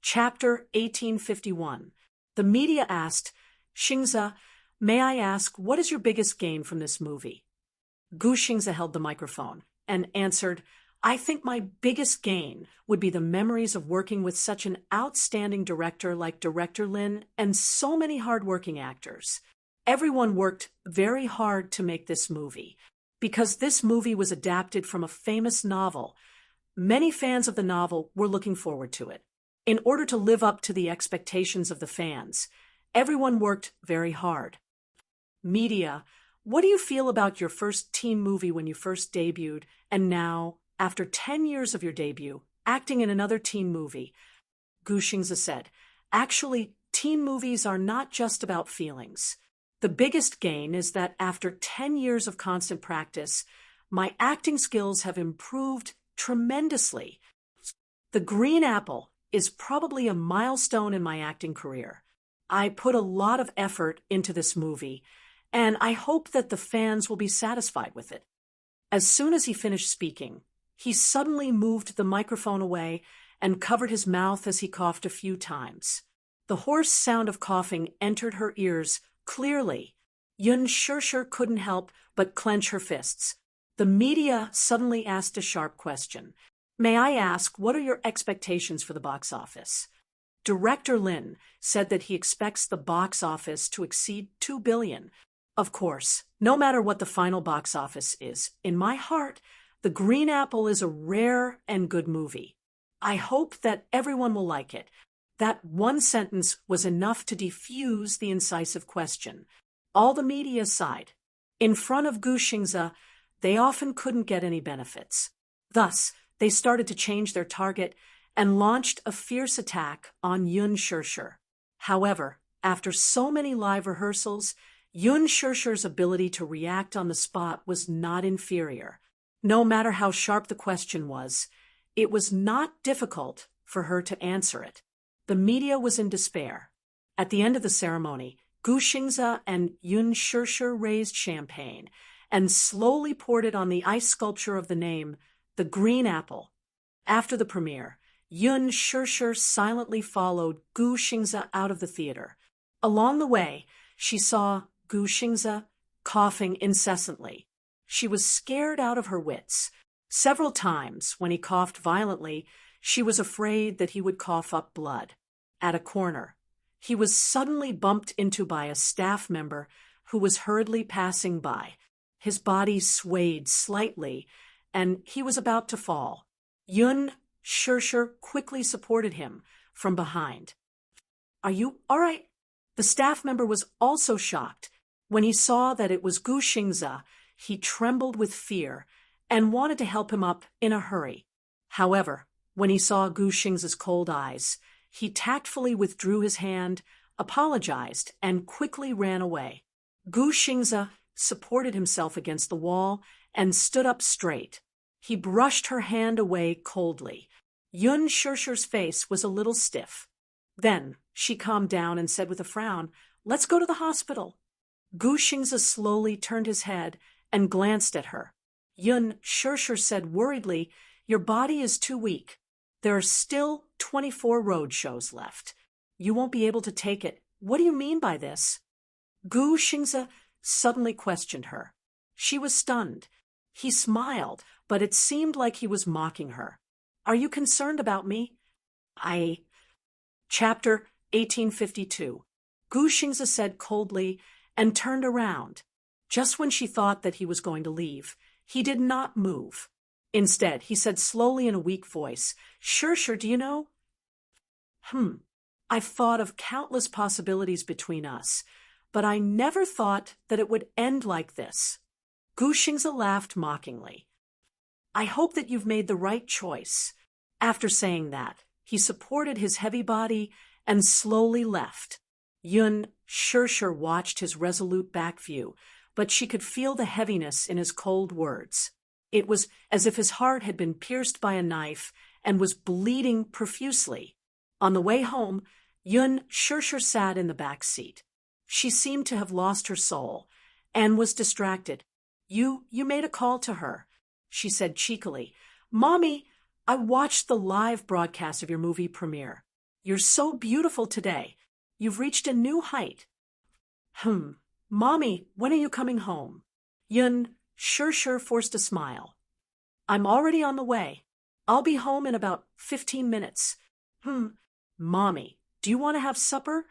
Chapter 1851. The media asked, Xingza, may I ask, what is your biggest gain from this movie? Gu Xingza held the microphone and answered, I think my biggest gain would be the memories of working with such an outstanding director like Director Lin and so many hardworking actors. Everyone worked very hard to make this movie. Because this movie was adapted from a famous novel, many fans of the novel were looking forward to it. In order to live up to the expectations of the fans, everyone worked very hard. Media, what do you feel about your first teen movie when you first debuted, and now, after 10 years of your debut, acting in another teen movie? Gu Xingza said, actually, teen movies are not just about feelings. The biggest gain is that after 10 years of constant practice, my acting skills have improved tremendously. The Green Apple is probably a milestone in my acting career. I put a lot of effort into this movie, and I hope that the fans will be satisfied with it. As soon as he finished speaking, he suddenly moved the microphone away and covered his mouth as he coughed a few times. The hoarse sound of coughing entered her ears clearly. Yun Shishir couldn't help but clench her fists. The media suddenly asked a sharp question. May I ask, what are your expectations for the box office? Director Lin said that he expects the box office to exceed 2 billion. Of course, no matter what the final box office is, in my heart, The Green Apple is a rare and good movie. I hope that everyone will like it. That one sentence was enough to defuse the incisive question. All the media sighed. In front of Gu Xingza, they often couldn't get any benefits. Thus, they started to change their target and launched a fierce attack on Yun Shishir. However, after so many live rehearsals, Yun Shishir's ability to react on the spot was not inferior. No matter how sharp the question was, it was not difficult for her to answer it. The media was in despair. At the end of the ceremony, Gu Xingza and Yun Shishir raised champagne and slowly poured it on the ice sculpture of the name, The Green Apple. After the premiere, Yun Shishir silently followed Gu Xingza out of the theater. Along the way, she saw Gu Xingza coughing incessantly. She was scared out of her wits. Several times, when he coughed violently, she was afraid that he would cough up blood. At a corner, he was suddenly bumped into by a staff member who was hurriedly passing by. His body swayed slightly, and he was about to fall. Yun Shishir quickly supported him from behind. Are you all right? The staff member was also shocked. When he saw that it was Gu Xingza, he trembled with fear and wanted to help him up in a hurry. However, when he saw Gu Xingza's cold eyes, he tactfully withdrew his hand, apologized, and quickly ran away. Gu Xingza supported himself against the wall and stood up straight. He brushed her hand away coldly. Yun Shishir's face was a little stiff. Then she calmed down and said with a frown, "Let's go to the hospital." Gu Xingza slowly turned his head and glanced at her. Yun Shishir said worriedly, "Your body is too weak. There are still 24 road shows left. You won't be able to take it. What do you mean by this?" Gu Xingza suddenly questioned her. She was stunned. He smiled, but it seemed like he was mocking her. "Are you concerned about me?" Chapter 1852. Gu Xingza said coldly and turned around. Just when she thought that he was going to leave, he did not move. Instead, he said slowly in a weak voice, Shishir, do you know? I've thought of countless possibilities between us, but I never thought that it would end like this." Gu Xingza laughed mockingly. "I hope that you've made the right choice." After saying that, he supported his heavy body and slowly left. Yun Shishir watched his resolute back view, but she could feel the heaviness in his cold words. It was as if his heart had been pierced by a knife and was bleeding profusely. On the way home, Yun Shishir sat in the back seat. She seemed to have lost her soul and was distracted. You made a call to her," she said cheekily. "Mommy, I watched the live broadcast of your movie premiere. You're so beautiful today. You've reached a new height. Mommy, when are you coming home? Yun sure forced a smile. I'm already on the way. I'll be home in about 15 minutes. Mommy, do you want to have supper?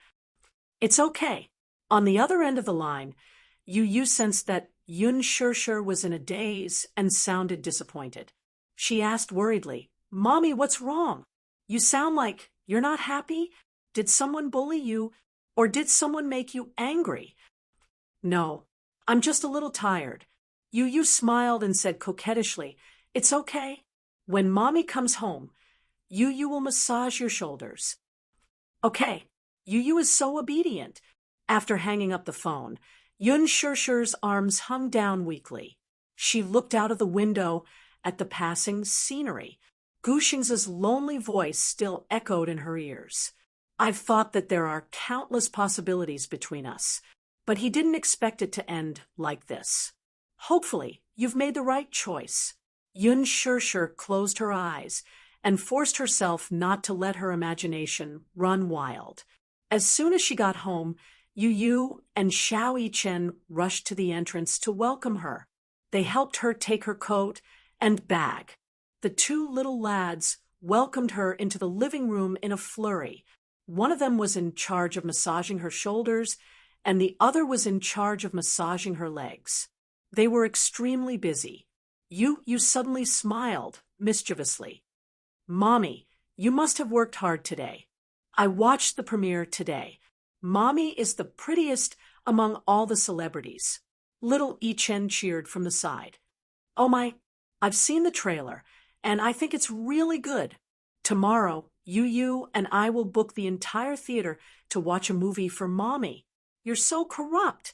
It's okay. On the other end of the line, Yu sensed that Yun sure was in a daze and sounded disappointed. She asked worriedly, Mommy, what's wrong? You sound like you're not happy? Did someone bully you? Or did someone make you angry? No, I'm just a little tired. Yu smiled and said coquettishly, It's okay. When Mommy comes home, Yu will massage your shoulders. Okay. Yu is so obedient. After hanging up the phone, Yun Shure's arms hung down weakly. She looked out of the window at the passing scenery. Gu Xing's lonely voice still echoed in her ears. I've thought that there are countless possibilities between us, but he didn't expect it to end like this. Hopefully, you've made the right choice. Yun Shure closed her eyes and forced herself not to let her imagination run wild. As soon as she got home, Yu and Xiao Yichen rushed to the entrance to welcome her. They helped her take her coat and bag. The two little lads welcomed her into the living room in a flurry. One of them was in charge of massaging her shoulders, and the other was in charge of massaging her legs. They were extremely busy. Yu suddenly smiled mischievously. Mommy, you must have worked hard today. I watched the premiere today. Mommy is the prettiest among all the celebrities. Little Yichen cheered from the side. Oh my, I've seen the trailer, and I think it's really good. Tomorrow, Yu and I will book the entire theater to watch a movie for Mommy. You're so corrupt,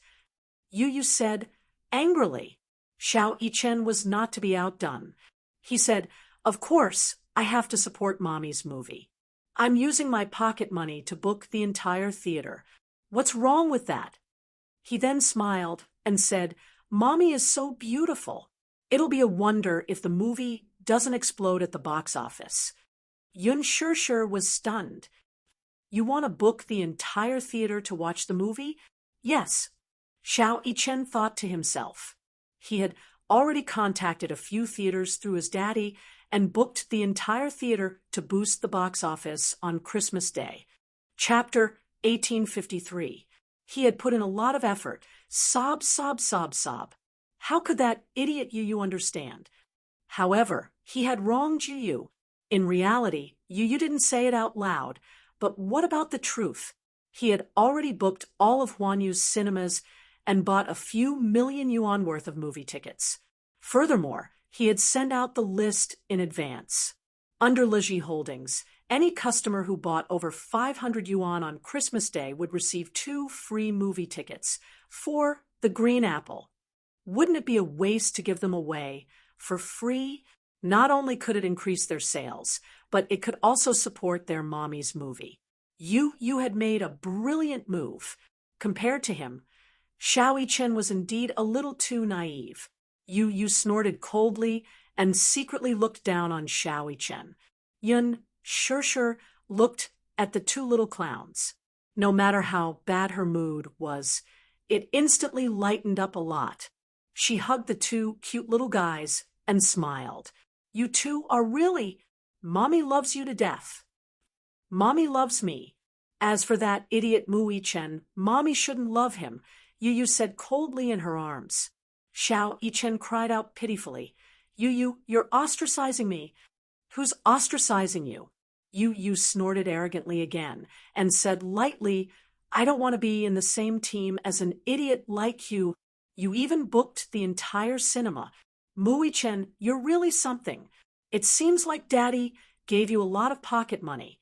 Yu said angrily. Xiao Yichen was not to be outdone. He said, Of course, I have to support Mommy's movie. I'm using my pocket money to book the entire theater. What's wrong with that? He then smiled and said, Mommy is so beautiful. It'll be a wonder if the movie doesn't explode at the box office. Yun Shure was stunned. You want to book the entire theater to watch the movie? Yes. Xiao Yichen thought to himself. He had already contacted a few theaters through his daddy and booked the entire theater to boost the box office on Christmas Day. Chapter 1853. He had put in a lot of effort. Sob. How could that idiot Yu understand? However, he had wronged Yu. In reality, Yu didn't say it out loud, but what about the truth? He had already booked all of Huanyu's cinemas and bought a few million yuan worth of movie tickets. Furthermore, he had sent out the list in advance. Under Leji Holdings, any customer who bought over 500 yuan on Christmas Day would receive 2 free movie tickets for The Green Apple. Wouldn't it be a waste to give them away for free? Not only could it increase their sales, but it could also support their Mommy's movie. Yu had made a brilliant move. Compared to him, Xiao Yichen was indeed a little too naive. Yu snorted coldly and secretly looked down on Xiao Yichen. Yun Shure looked at the two little clowns. No matter how bad her mood was, it instantly lightened up a lot. She hugged the two cute little guys and smiled. You two are really... Mommy loves you to death. Mommy loves me. As for that idiot Mu Yichen, Mommy shouldn't love him, Yu said coldly in her arms. Xiao Yichen cried out pitifully. Yu, you're ostracizing me. Who's ostracizing you? Yu snorted arrogantly again and said lightly, I don't want to be in the same team as an idiot like you. You even booked the entire cinema. Mu Yichen, you're really something. It seems like Daddy gave you a lot of pocket money.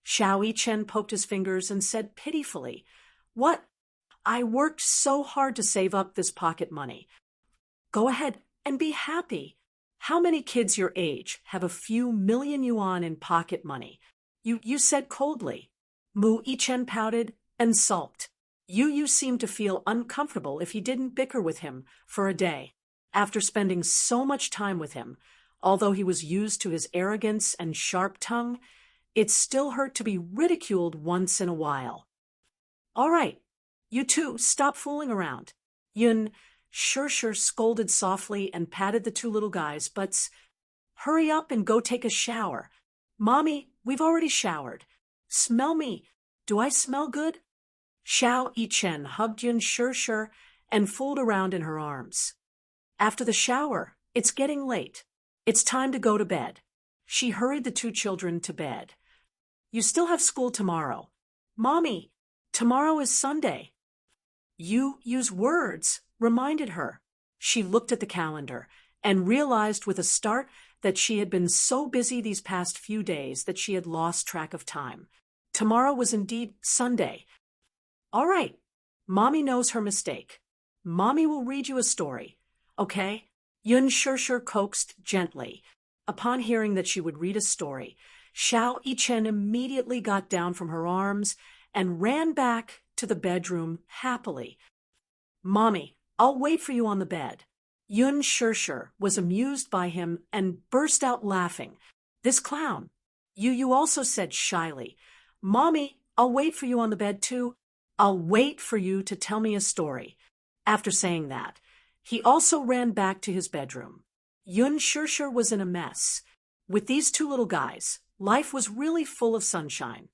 Xiao Yichen poked his fingers and said pitifully, What? I worked so hard to save up this pocket money. Go ahead and be happy. How many kids your age have a few million yuan in pocket money? You said coldly. Mu Yichen pouted and sulked. Yu seemed to feel uncomfortable if he didn't bicker with him for a day. After spending so much time with him, although he was used to his arrogance and sharp tongue, It still hurt to be ridiculed once in a while. All right, you two, stop fooling around. Yun Sure scolded softly and patted the two little guys' butts. Hurry up and go take a shower. Mommy, we've already showered. Smell me. Do I smell good? Xiao Yichen hugged Yun Sure and fooled around in her arms. After the shower, it's getting late. It's time to go to bed. She hurried the two children to bed. You still have school tomorrow. Mommy, tomorrow is Sunday. You use words, reminded her. She looked at the calendar and realized with a start that she had been so busy these past few days that she had lost track of time. Tomorrow was indeed Sunday. All right, Mommy knows her mistake. Mommy will read you a story, okay? Yun Sure coaxed gently. Upon hearing that she would read a story, Xiao Yichen immediately got down from her arms and ran back to the bedroom happily. Mommy, I'll wait for you on the bed. Yun Sure was amused by him and burst out laughing. This clown. You also said shyly, Mommy, I'll wait for you on the bed too. I'll wait for you to tell me a story. After saying that, he also ran back to his bedroom. Yun Sure was in a mess. With these two little guys, life was really full of sunshine.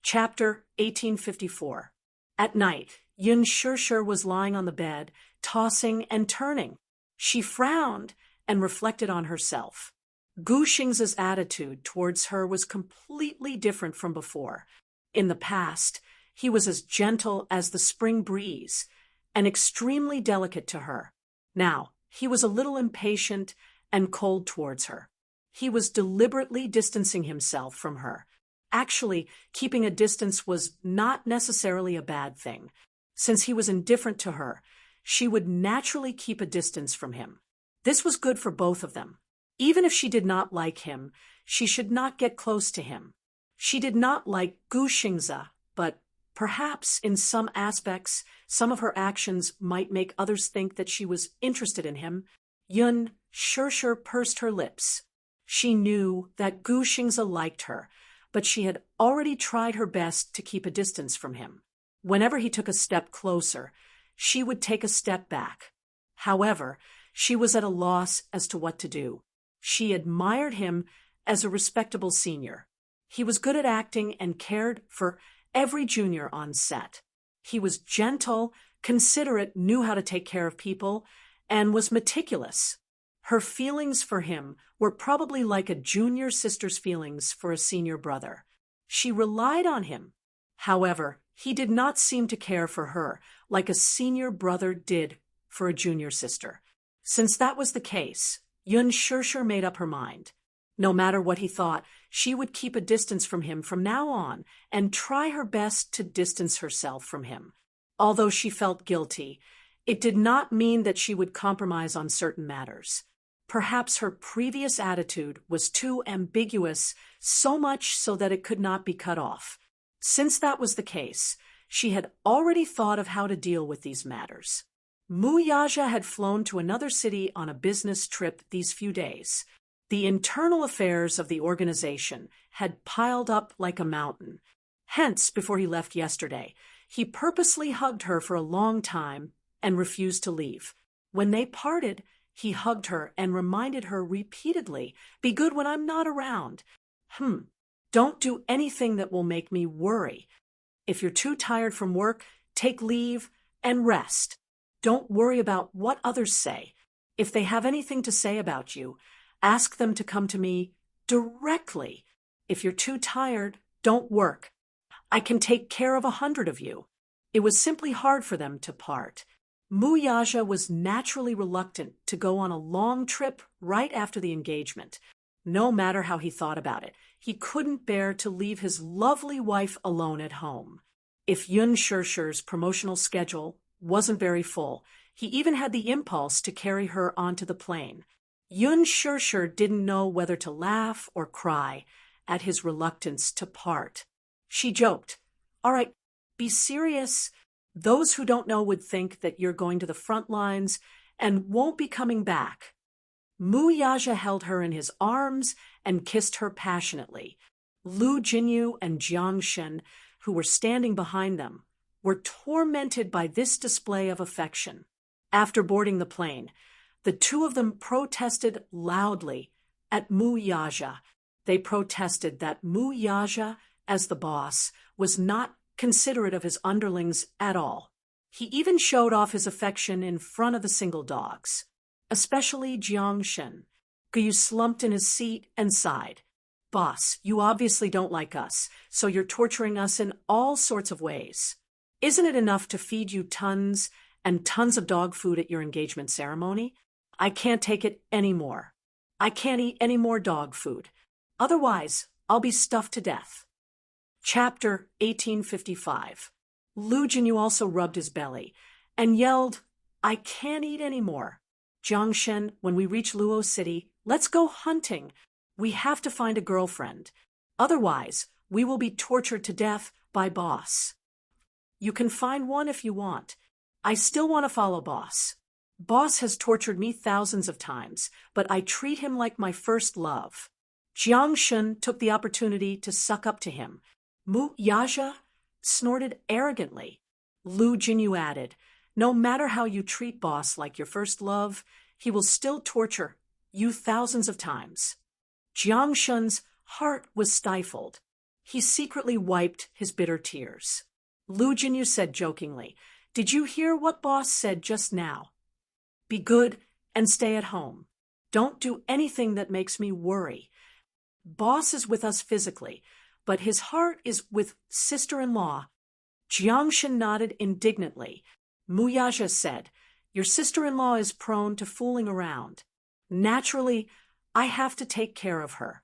Chapter 1854. At night, Yun Sure was lying on the bed, tossing and turning. She frowned and reflected on herself. Gu Xing's attitude towards her was completely different from before. In the past, he was as gentle as the spring breeze and extremely delicate to her. Now, he was a little impatient and cold towards her. He was deliberately distancing himself from her. Actually, keeping a distance was not necessarily a bad thing. Since he was indifferent to her, she would naturally keep a distance from him. This was good for both of them. Even if she did not like him, she should not get close to him. She did not like Gu Xingze, but perhaps in some aspects, some of her actions might make others think that she was interested in him. Yun Sure pursed her lips. She knew that Gu Xingze liked her, but she had already tried her best to keep a distance from him. Whenever he took a step closer, she would take a step back. However, she was at a loss as to what to do. She admired him as a respectable senior. He was good at acting and cared for every junior on set. He was gentle, considerate, knew how to take care of people, and was meticulous. Her feelings for him were probably like a junior sister's feelings for a senior brother. She relied on him. However, he did not seem to care for her like a senior brother did for a junior sister. Since that was the case, Yun Sure made up her mind. No matter what he thought, she would keep a distance from him from now on and try her best to distance herself from him. Although she felt guilty, it did not mean that she would compromise on certain matters. Perhaps her previous attitude was too ambiguous, so much so that it could not be cut off. Since that was the case, she had already thought of how to deal with these matters. Mu Yaja had flown to another city on a business trip these few days. The internal affairs of the organization had piled up like a mountain. Hence, before he left yesterday, he purposely hugged her for a long time and refused to leave. When they parted, he hugged her and reminded her repeatedly, "Be good when I'm not around. Don't do anything that will make me worry. If you're too tired from work, take leave and rest. Don't worry about what others say. If they have anything to say about you, ask them to come to me directly. If you're too tired, don't work. I can take care of 100 of you." It was simply hard for them to part. Mu Yaja was naturally reluctant to go on a long trip right after the engagement. No matter how he thought about it, he couldn't bear to leave his lovely wife alone at home. If Yun Sure's promotional schedule wasn't very full, he even had the impulse to carry her onto the plane. Yun Sure didn't know whether to laugh or cry at his reluctance to part. She joked, "All right, be serious. Those who don't know would think that you're going to the front lines and won't be coming back." Mu Yaja held her in his arms and kissed her passionately. Lu Jinyu and Jiang Shen, who were standing behind them, were tormented by this display of affection. After boarding the plane, the two of them protested loudly at Mu Yaja. They protested that Mu Yaja, as the boss, was not considerate of his underlings at all. He even showed off his affection in front of the single dogs, especially Jiang Shen. Guyu slumped in his seat and sighed. Boss, you obviously don't like us, so you're torturing us in all sorts of ways. Isn't it enough to feed you tons and tons of dog food at your engagement ceremony? I can't take it anymore. I can't eat any more dog food. Otherwise, I'll be stuffed to death. Chapter 1855. Lu Jinyu also rubbed his belly and yelled, I can't eat anymore. Jiang Shen, when we reach Luo City, let's go hunting. We have to find a girlfriend. Otherwise, we will be tortured to death by boss. You can find one if you want. I still want to follow boss. Boss has tortured me thousands of times, but I treat him like my first love. Jiang Shen took the opportunity to suck up to him. Mu Yaja snorted arrogantly. Lu Jinyu added, no matter how you treat boss like your first love, he will still torture you thousands of times. Jiang Shen's heart was stifled. He secretly wiped his bitter tears. Lu Jinyu said jokingly, did you hear what boss said just now? Be good and stay at home. Don't do anything that makes me worry. Boss is with us physically, but his heart is with sister-in-law. Jiang Shen nodded indignantly. Mu Yaja said, your sister-in-law is prone to fooling around. Naturally, I have to take care of her.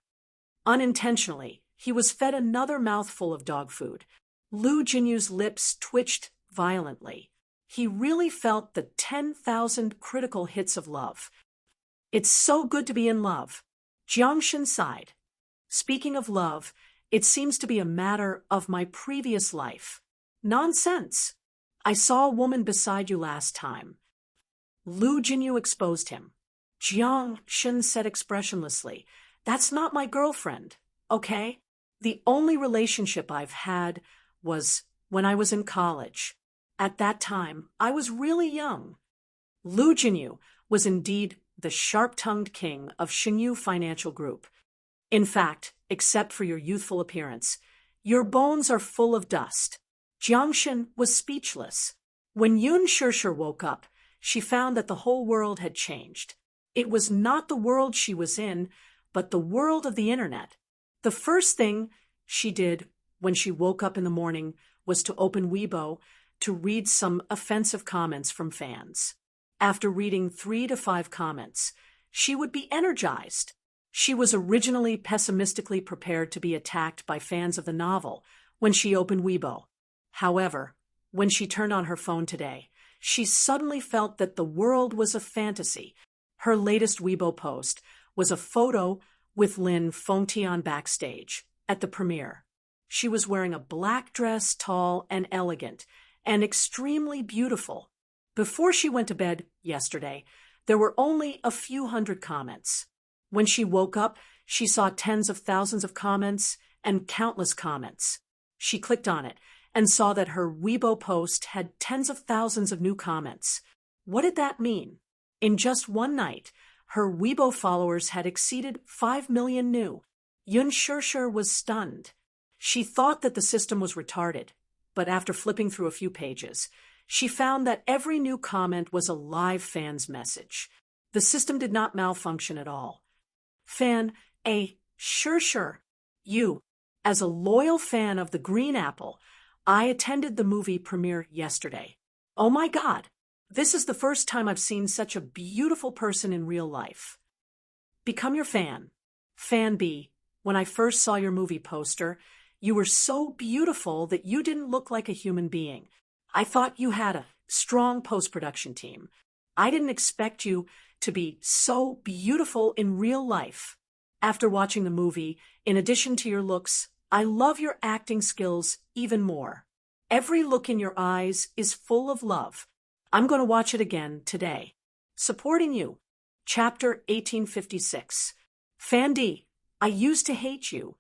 Unintentionally, he was fed another mouthful of dog food. Lu Jinyu's lips twitched violently. He really felt the 10,000 critical hits of love. It's so good to be in love. Jiang Shen sighed. Speaking of love, it seems to be a matter of my previous life. Nonsense. I saw a woman beside you last time. Lu Jinyu exposed him. Jiang Shen said expressionlessly, that's not my girlfriend, okay? The only relationship I've had was when I was in college. At that time, I was really young. Lu Jinyu was indeed the sharp-tongued king of Xingyu Financial Group. In fact, except for your youthful appearance, your bones are full of dust. Jiang Shen was speechless. When Yun Shishir woke up, she found that the whole world had changed. It was not the world she was in, but the world of the internet. The first thing she did when she woke up in the morning was to open Weibo to read some offensive comments from fans. After reading 3 to 5 comments, she would be energized. She was originally pessimistically prepared to be attacked by fans of the novel when she opened Weibo. However, when she turned on her phone today, she suddenly felt that the world was a fantasy. Her latest Weibo post was a photo with Lin Fengtian backstage at the premiere. She was wearing a black dress, tall and elegant, and extremely beautiful. Before she went to bed yesterday, there were only a few hundred comments. When she woke up, she saw tens of thousands of comments and countless comments. She clicked on it and saw that her Weibo post had tens of thousands of new comments. What did that mean? In just one night, her Weibo followers had exceeded 5 million new. Yun Shishir was stunned. She thought that the system was retarded, but after flipping through a few pages, she found that every new comment was a live fan's message. The system did not malfunction at all. Fan A. Shishir, you, as a loyal fan of the Green Apple, I attended the movie premiere yesterday. Oh my God, this is the first time I've seen such a beautiful person in real life. Become your fan. Fan B, when I first saw your movie poster, you were so beautiful that you didn't look like a human being. I thought you had a strong post-production team. I didn't expect you to be so beautiful in real life. After watching the movie, in addition to your looks, I love your acting skills even more. Every look in your eyes is full of love. I'm going to watch it again today. Supporting you. Chapter 1856. Fan D, I used to hate you.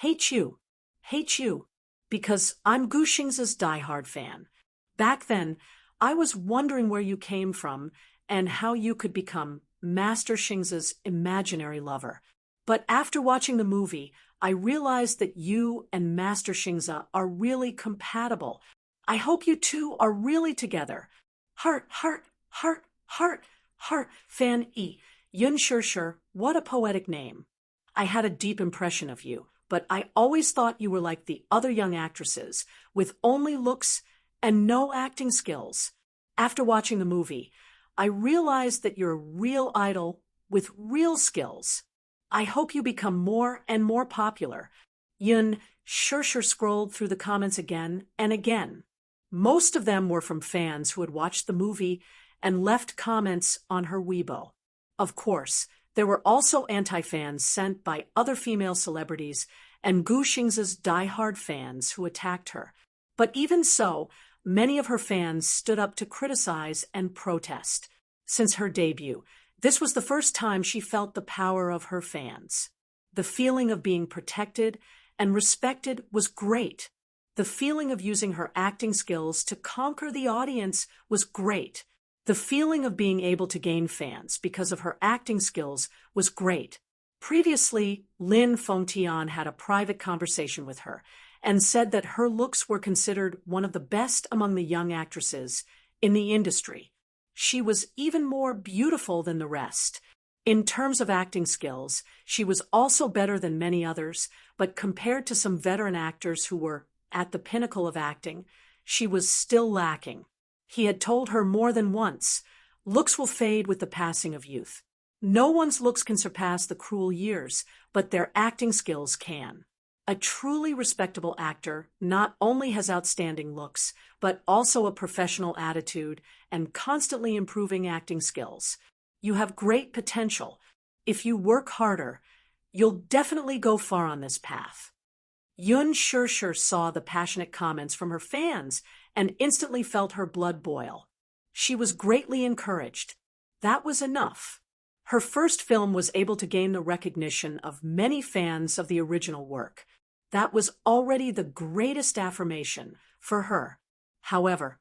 Hate you. Hate you. Because I'm Gu Xing's diehard fan. Back then, I was wondering where you came from and how you could become Master Xing's imaginary lover. But after watching the movie, I realized that you and Master Xingza are really compatible. I hope you two are really together. Heart, heart, heart, heart, heart. Fan E. Yun Shir, what a poetic name. I had a deep impression of you, but I always thought you were like the other young actresses, with only looks and no acting skills. After watching the movie, I realized that you're a real idol with real skills. I hope you become more and more popular. Yun Shir scrolled through the comments again and again. Most of them were from fans who had watched the movie and left comments on her Weibo. Of course, there were also anti-fans sent by other female celebrities and Gu Xing's diehard fans who attacked her. But even so, many of her fans stood up to criticize and protest. Since her debut, this was the first time she felt the power of her fans. The feeling of being protected and respected was great. The feeling of using her acting skills to conquer the audience was great. The feeling of being able to gain fans because of her acting skills was great. Previously, Lin Fengtian had a private conversation with her and said that her looks were considered one of the best among the young actresses in the industry. She was even more beautiful than the rest. In terms of acting skills, she was also better than many others, but compared to some veteran actors who were at the pinnacle of acting, she was still lacking. He had told her more than once, looks will fade with the passing of youth. No one's looks can surpass the cruel years, but their acting skills can. A truly respectable actor not only has outstanding looks, but also a professional attitude and constantly improving acting skills. You have great potential. If you work harder, you'll definitely go far on this path. Yun Shir saw the passionate comments from her fans and instantly felt her blood boil. She was greatly encouraged. That was enough. Her first film was able to gain the recognition of many fans of the original work. That was already the greatest affirmation for her. However,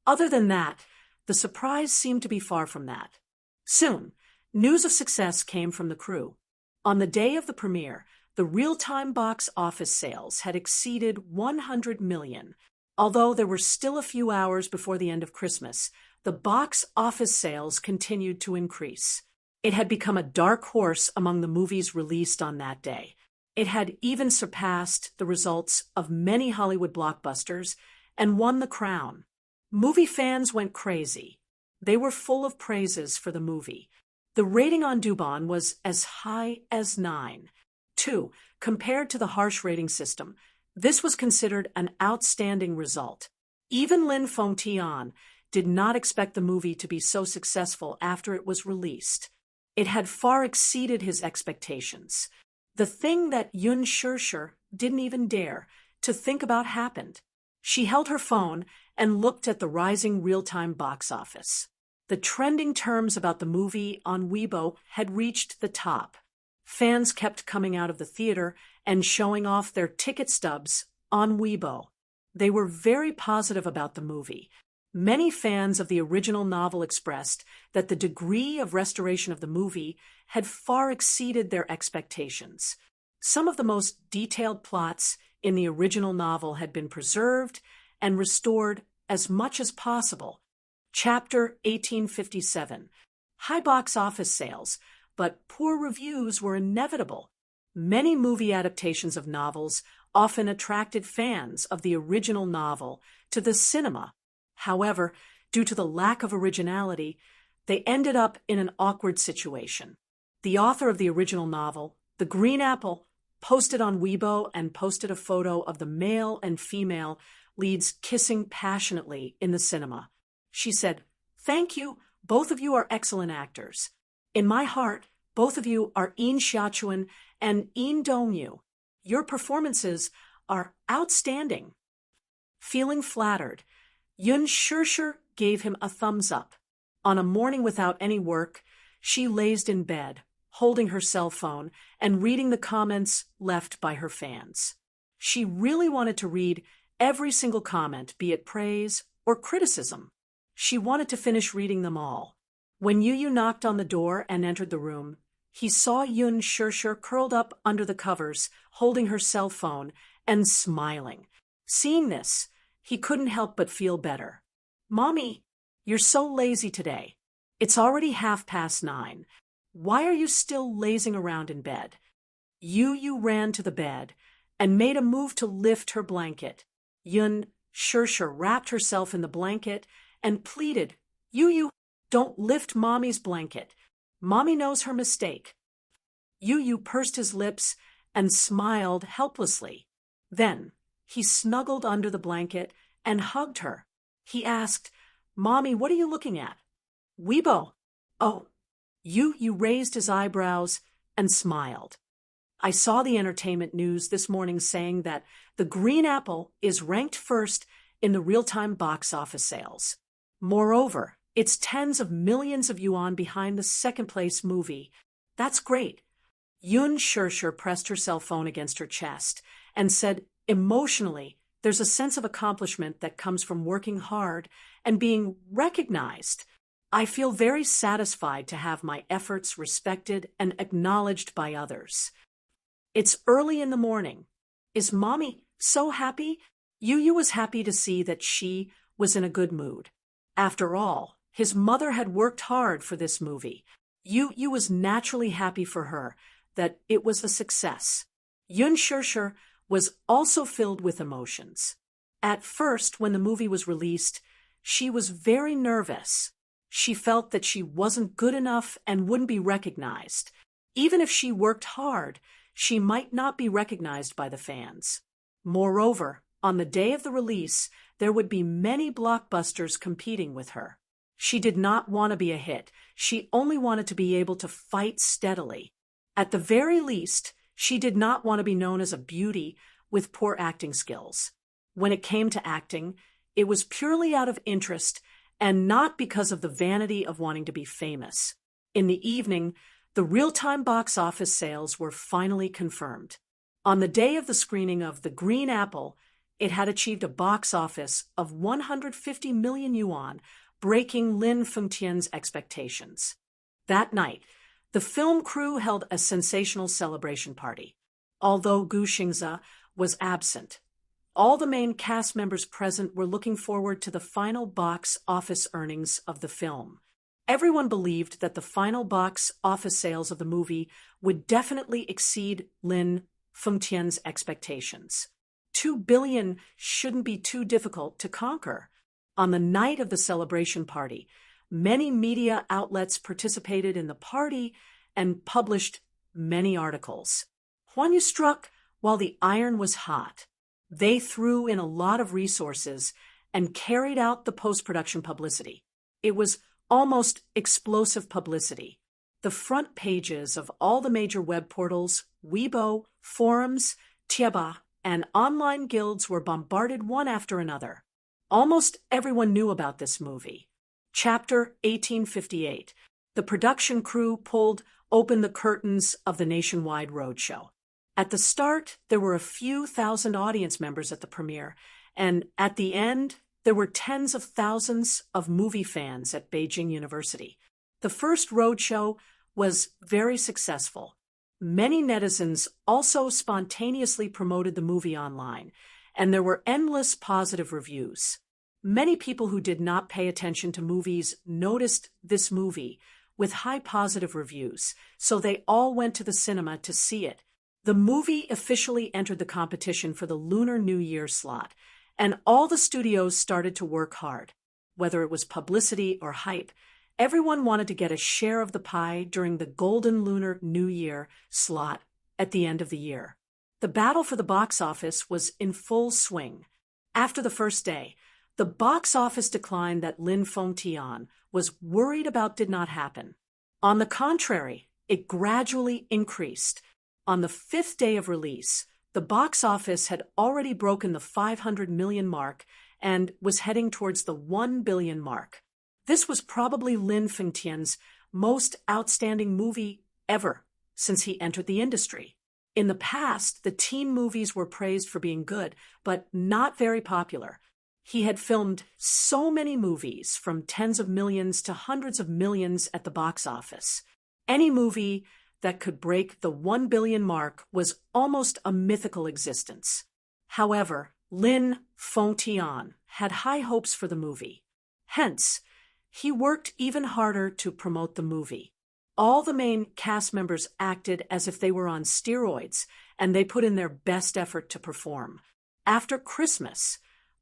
other than that, the surprise seemed to be far from that. Soon, news of success came from the crew. On the day of the premiere, the real-time box office sales had exceeded 100 million. Although there were still a few hours before the end of Christmas, the box office sales continued to increase. It had become a dark horse among the movies released on that day. It had even surpassed the results of many Hollywood blockbusters and won the crown. Movie fans went crazy. They were full of praises for the movie. The rating on Douban was as high as 9. 2. Compared to the harsh rating system, this was considered an outstanding result. Even Lin Fengtian did not expect the movie to be so successful after it was released. It had far exceeded his expectations. The thing that Yun Shir didn't even dare to think about happened. She held her phone and looked at the rising real-time box office. The trending terms about the movie on Weibo had reached the top. Fans kept coming out of the theater and showing off their ticket stubs on Weibo. They were very positive about the movie. Many fans of the original novel expressed that the degree of restoration of the movie had far exceeded their expectations. Some of the most detailed plots in the original novel had been preserved and restored as much as possible. Chapter 1857. High box office sales, but poor reviews were inevitable. Many movie adaptations of novels often attracted fans of the original novel to the cinema. However, due to the lack of originality, they ended up in an awkward situation. The author of the original novel, The Green Apple, posted on Weibo and posted a photo of the male and female leads kissing passionately in the cinema. She said, "Thank you, both of you are excellent actors. In my heart, both of you are Yin Xiaochuan and Yin Dongyu. Your performances are outstanding." Feeling flattered, Yun Shir gave him a thumbs up. On a morning without any work, she lazed in bed, holding her cell phone and reading the comments left by her fans. She really wanted to read every single comment, be it praise or criticism. She wanted to finish reading them all. When Yu knocked on the door and entered the room, he saw Yun Shirshir curled up under the covers, holding her cell phone and smiling. Seeing this, he couldn't help but feel better. "Mommy, you're so lazy today. It's already 9:30. Why are you still lazing around in bed?" Yu ran to the bed and made a move to lift her blanket. Yun Shirshir wrapped herself in the blanket and pleaded, "Yu, don't lift Mommy's blanket. Mommy knows her mistake." Yu pursed his lips and smiled helplessly. Then he snuggled under the blanket and hugged her. He asked, "Mommy, what are you looking at?" "Weibo." "Oh." Yu raised his eyebrows and smiled. "I saw the entertainment news this morning saying that The Green Apple is ranked first in the real-time box office sales. Moreover, it's tens of millions of yuan behind the second-place movie. That's great." Yun Shirshir pressed her cell phone against her chest and said, "Emotionally, there's a sense of accomplishment that comes from working hard and being recognized. I feel very satisfied to have my efforts respected and acknowledged by others." "It's early in the morning. Is Mommy so happy?" Yu was happy to see that she was in a good mood. After all, his mother had worked hard for this movie. Yu was naturally happy for her that it was a success. Yun Shirshir was also filled with emotions. At first, when the movie was released, she was very nervous. She felt that she wasn't good enough and wouldn't be recognized. Even if she worked hard, she might not be recognized by the fans. Moreover, on the day of the release, there would be many blockbusters competing with her. She did not want to be a hit. She only wanted to be able to fight steadily. At the very least, she did not want to be known as a beauty with poor acting skills. When it came to acting, it was purely out of interest and not because of the vanity of wanting to be famous. In the evening, the real-time box office sales were finally confirmed. On the day of the screening of The Green Apple, it had achieved a box office of 150 million yuan, breaking Lin Fengtian's expectations. That night, the film crew held a sensational celebration party. Although Gu Xingze was absent, all the main cast members present were looking forward to the final box office earnings of the film. Everyone believed that the final box office sales of the movie would definitely exceed Lin Fengtian's expectations. 2 billion shouldn't be too difficult to conquer. On the night of the celebration party, many media outlets participated in the party and published many articles. Huanyu struck while the iron was hot. They threw in a lot of resources and carried out the post-production publicity. It was almost explosive publicity. The front pages of all the major web portals, Weibo, forums, Tieba, and online guilds were bombarded one after another. Almost everyone knew about this movie. Chapter 1858. The production crew pulled open the curtains of the nationwide roadshow. At the start, there were a few thousand audience members at the premiere, and at the end, there were tens of thousands of movie fans at Beijing University. The first roadshow was very successful. Many netizens also spontaneously promoted the movie online, and there were endless positive reviews. Many people who did not pay attention to movies noticed this movie with high positive reviews, so they all went to the cinema to see it. The movie officially entered the competition for the Lunar New Year slot, and all the studios started to work hard. Whether it was publicity or hype, everyone wanted to get a share of the pie during the Golden Lunar New Year slot at the end of the year. The battle for the box office was in full swing. After the first day, the box office decline that Lin Fengtian was worried about did not happen. On the contrary, it gradually increased. On the 5th day of release, the box office had already broken the 500 million mark and was heading towards the 1 billion mark. This was probably Lin Fengtian's most outstanding movie ever since he entered the industry. In the past, the teen movies were praised for being good, but not very popular. He had filmed so many movies, from tens of millions to hundreds of millions at the box office. Any movie that could break the 1 billion mark was almost a mythical existence. However, Lin Fengtian had high hopes for the movie. Hence, he worked even harder to promote the movie. All the main cast members acted as if they were on steroids, and they put in their best effort to perform. After Christmas,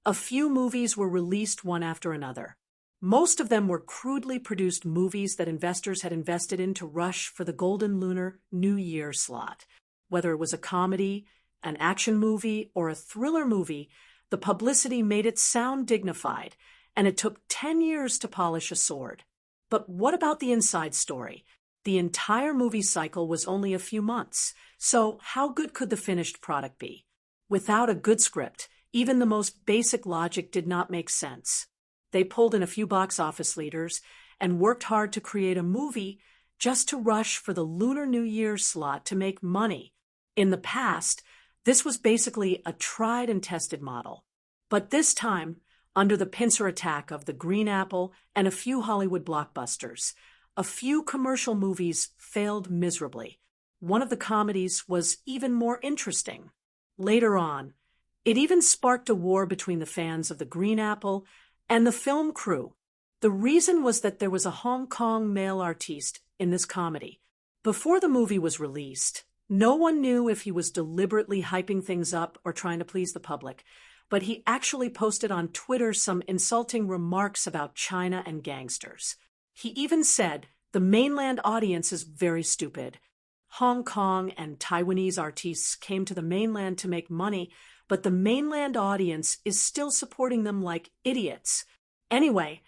a few movies were released one after another. Most of them were crudely produced movies that investors had invested in to rush for the golden lunar New Year slot. Whether it was a comedy, an action movie, or a thriller movie, the publicity made it sound dignified, and it took 10 years to polish a sword. But what about the inside story? The entire movie cycle was only a few months, so how good could the finished product be? Without a good script, even the most basic logic did not make sense. They pulled in a few box office leaders and worked hard to create a movie just to rush for the Lunar New Year slot to make money. In the past, this was basically a tried and tested model. But this time, under the pincer attack of the Green Apple and a few Hollywood blockbusters, a few commercial movies failed miserably. One of the comedies was even more interesting. Later on, it even sparked a war between the fans of the Green Apple and the film crew. The reason was that there was a Hong Kong male artiste in this comedy. Before the movie was released, no one knew if he was deliberately hyping things up or trying to please the public, but he actually posted on Twitter some insulting remarks about China and gangsters. He even said, "The mainland audience is very stupid. Hong Kong and Taiwanese artists came to the mainland to make money, but the mainland audience is still supporting them like idiots. Anyway,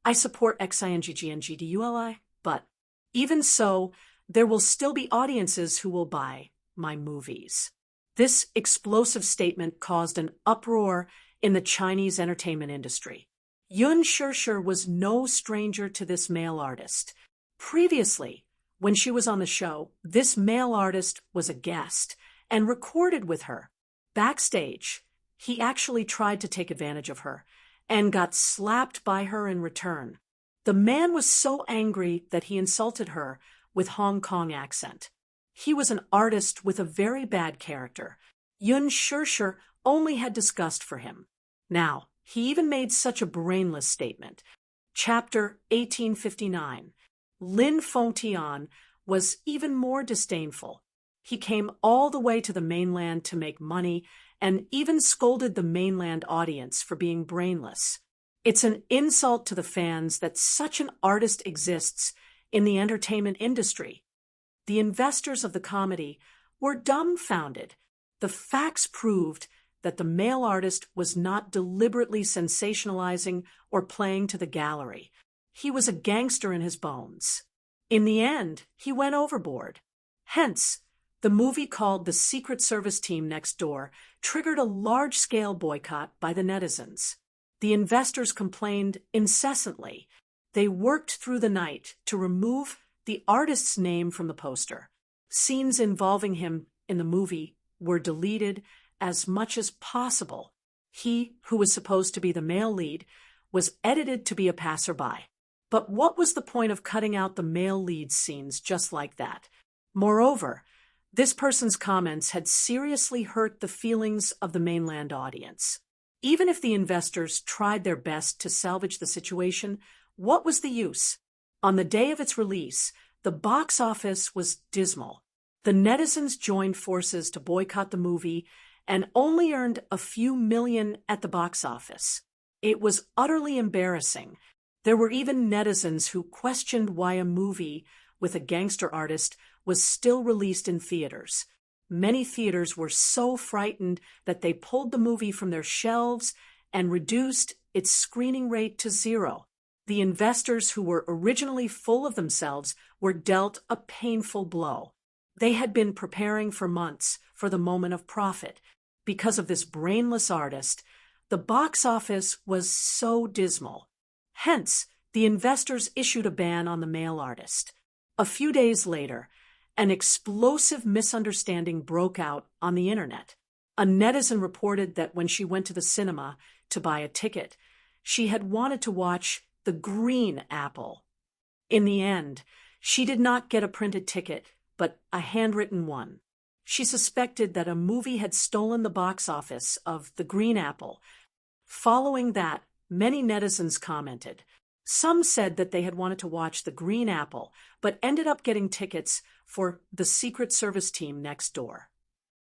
I support XINGGNGDULI, but even so, there will still be audiences who will buy my movies." This explosive statement caused an uproar in the Chinese entertainment industry. Yun Shishir was no stranger to this male artist. Previously, when she was on the show, this male artist was a guest and recorded with her. Backstage, he actually tried to take advantage of her and got slapped by her in return. The man was so angry that he insulted her with Hong Kong accent. He was an artist with a very bad character. Yun Shishir only had disgust for him. Now, he even made such a brainless statement. Chapter 1859. Lin Fengtian was even more disdainful. He came all the way to the mainland to make money and even scolded the mainland audience for being brainless. It's an insult to the fans that such an artist exists in the entertainment industry. The investors of the comedy were dumbfounded. The facts proved that the male artist was not deliberately sensationalizing or playing to the gallery. He was a gangster in his bones. In the end, he went overboard. Hence, the movie called The Secret Service Team Next Door triggered a large-scale boycott by the netizens. The investors complained incessantly. They worked through the night to remove the artist's name from the poster. Scenes involving him in the movie were deleted as much as possible. He, who was supposed to be the male lead, was edited to be a passerby. But what was the point of cutting out the male lead scenes just like that? Moreover, this person's comments had seriously hurt the feelings of the mainland audience. Even if the investors tried their best to salvage the situation, what was the use? On the day of its release, the box office was dismal. The netizens joined forces to boycott the movie and only earned a few million at the box office. It was utterly embarrassing. There were even netizens who questioned why a movie with a gangster artist was still released in theaters. Many theaters were so frightened that they pulled the movie from their shelves and reduced its screening rate to 0. The investors, who were originally full of themselves, were dealt a painful blow. They had been preparing for months for the moment of profit. Because of this brainless artist, the box office was so dismal. Hence, the investors issued a ban on the male artist. A few days later, an explosive misunderstanding broke out on the internet. A netizen reported that when she went to the cinema to buy a ticket, she had wanted to watch The Green Apple. In the end, she did not get a printed ticket, but a handwritten one. She suspected that a movie had stolen the box office of The Green Apple. Following that, many netizens commented. Some said that they had wanted to watch The Green Apple, but ended up getting tickets for The Secret Service Team Next Door.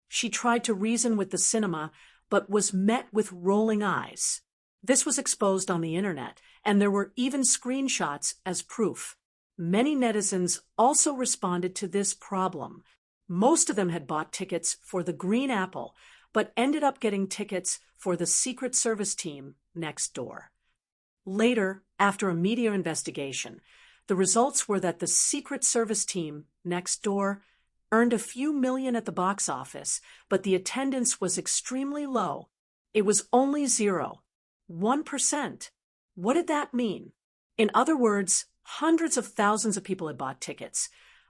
She tried to reason with the cinema, but was met with rolling eyes. This was exposed on the internet, and there were even screenshots as proof. Many netizens also responded to this problem. Most of them had bought tickets for The Green Apple, but ended up getting tickets for The Secret Service Team Next Door. Later, after a media investigation, the results were that The Secret Service Team Next Door earned a few million at the box office, but the attendance was extremely low. It was only 1%. What did that mean? In other words, hundreds of thousands of people had bought tickets,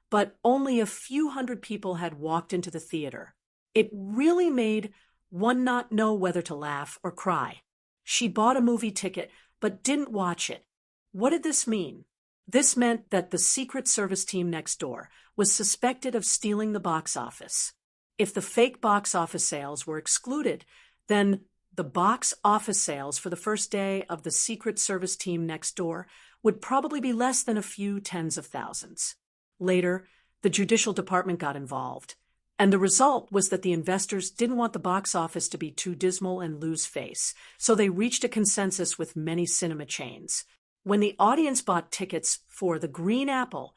but only a few hundred people had walked into the theater. It really made one not know whether to laugh or cry. She bought a movie ticket, but didn't watch it. What did this mean? This meant that The Secret Service Team Next Door was suspected of stealing the box office. If the fake box office sales were excluded, then the box office sales for the first day of The Secret Service Team Next Door would probably be less than a few tens of thousands. Later, the Judicial Department got involved, and the result was that the investors didn't want the box office to be too dismal and lose face, so they reached a consensus with many cinema chains. When the audience bought tickets for The Green Apple,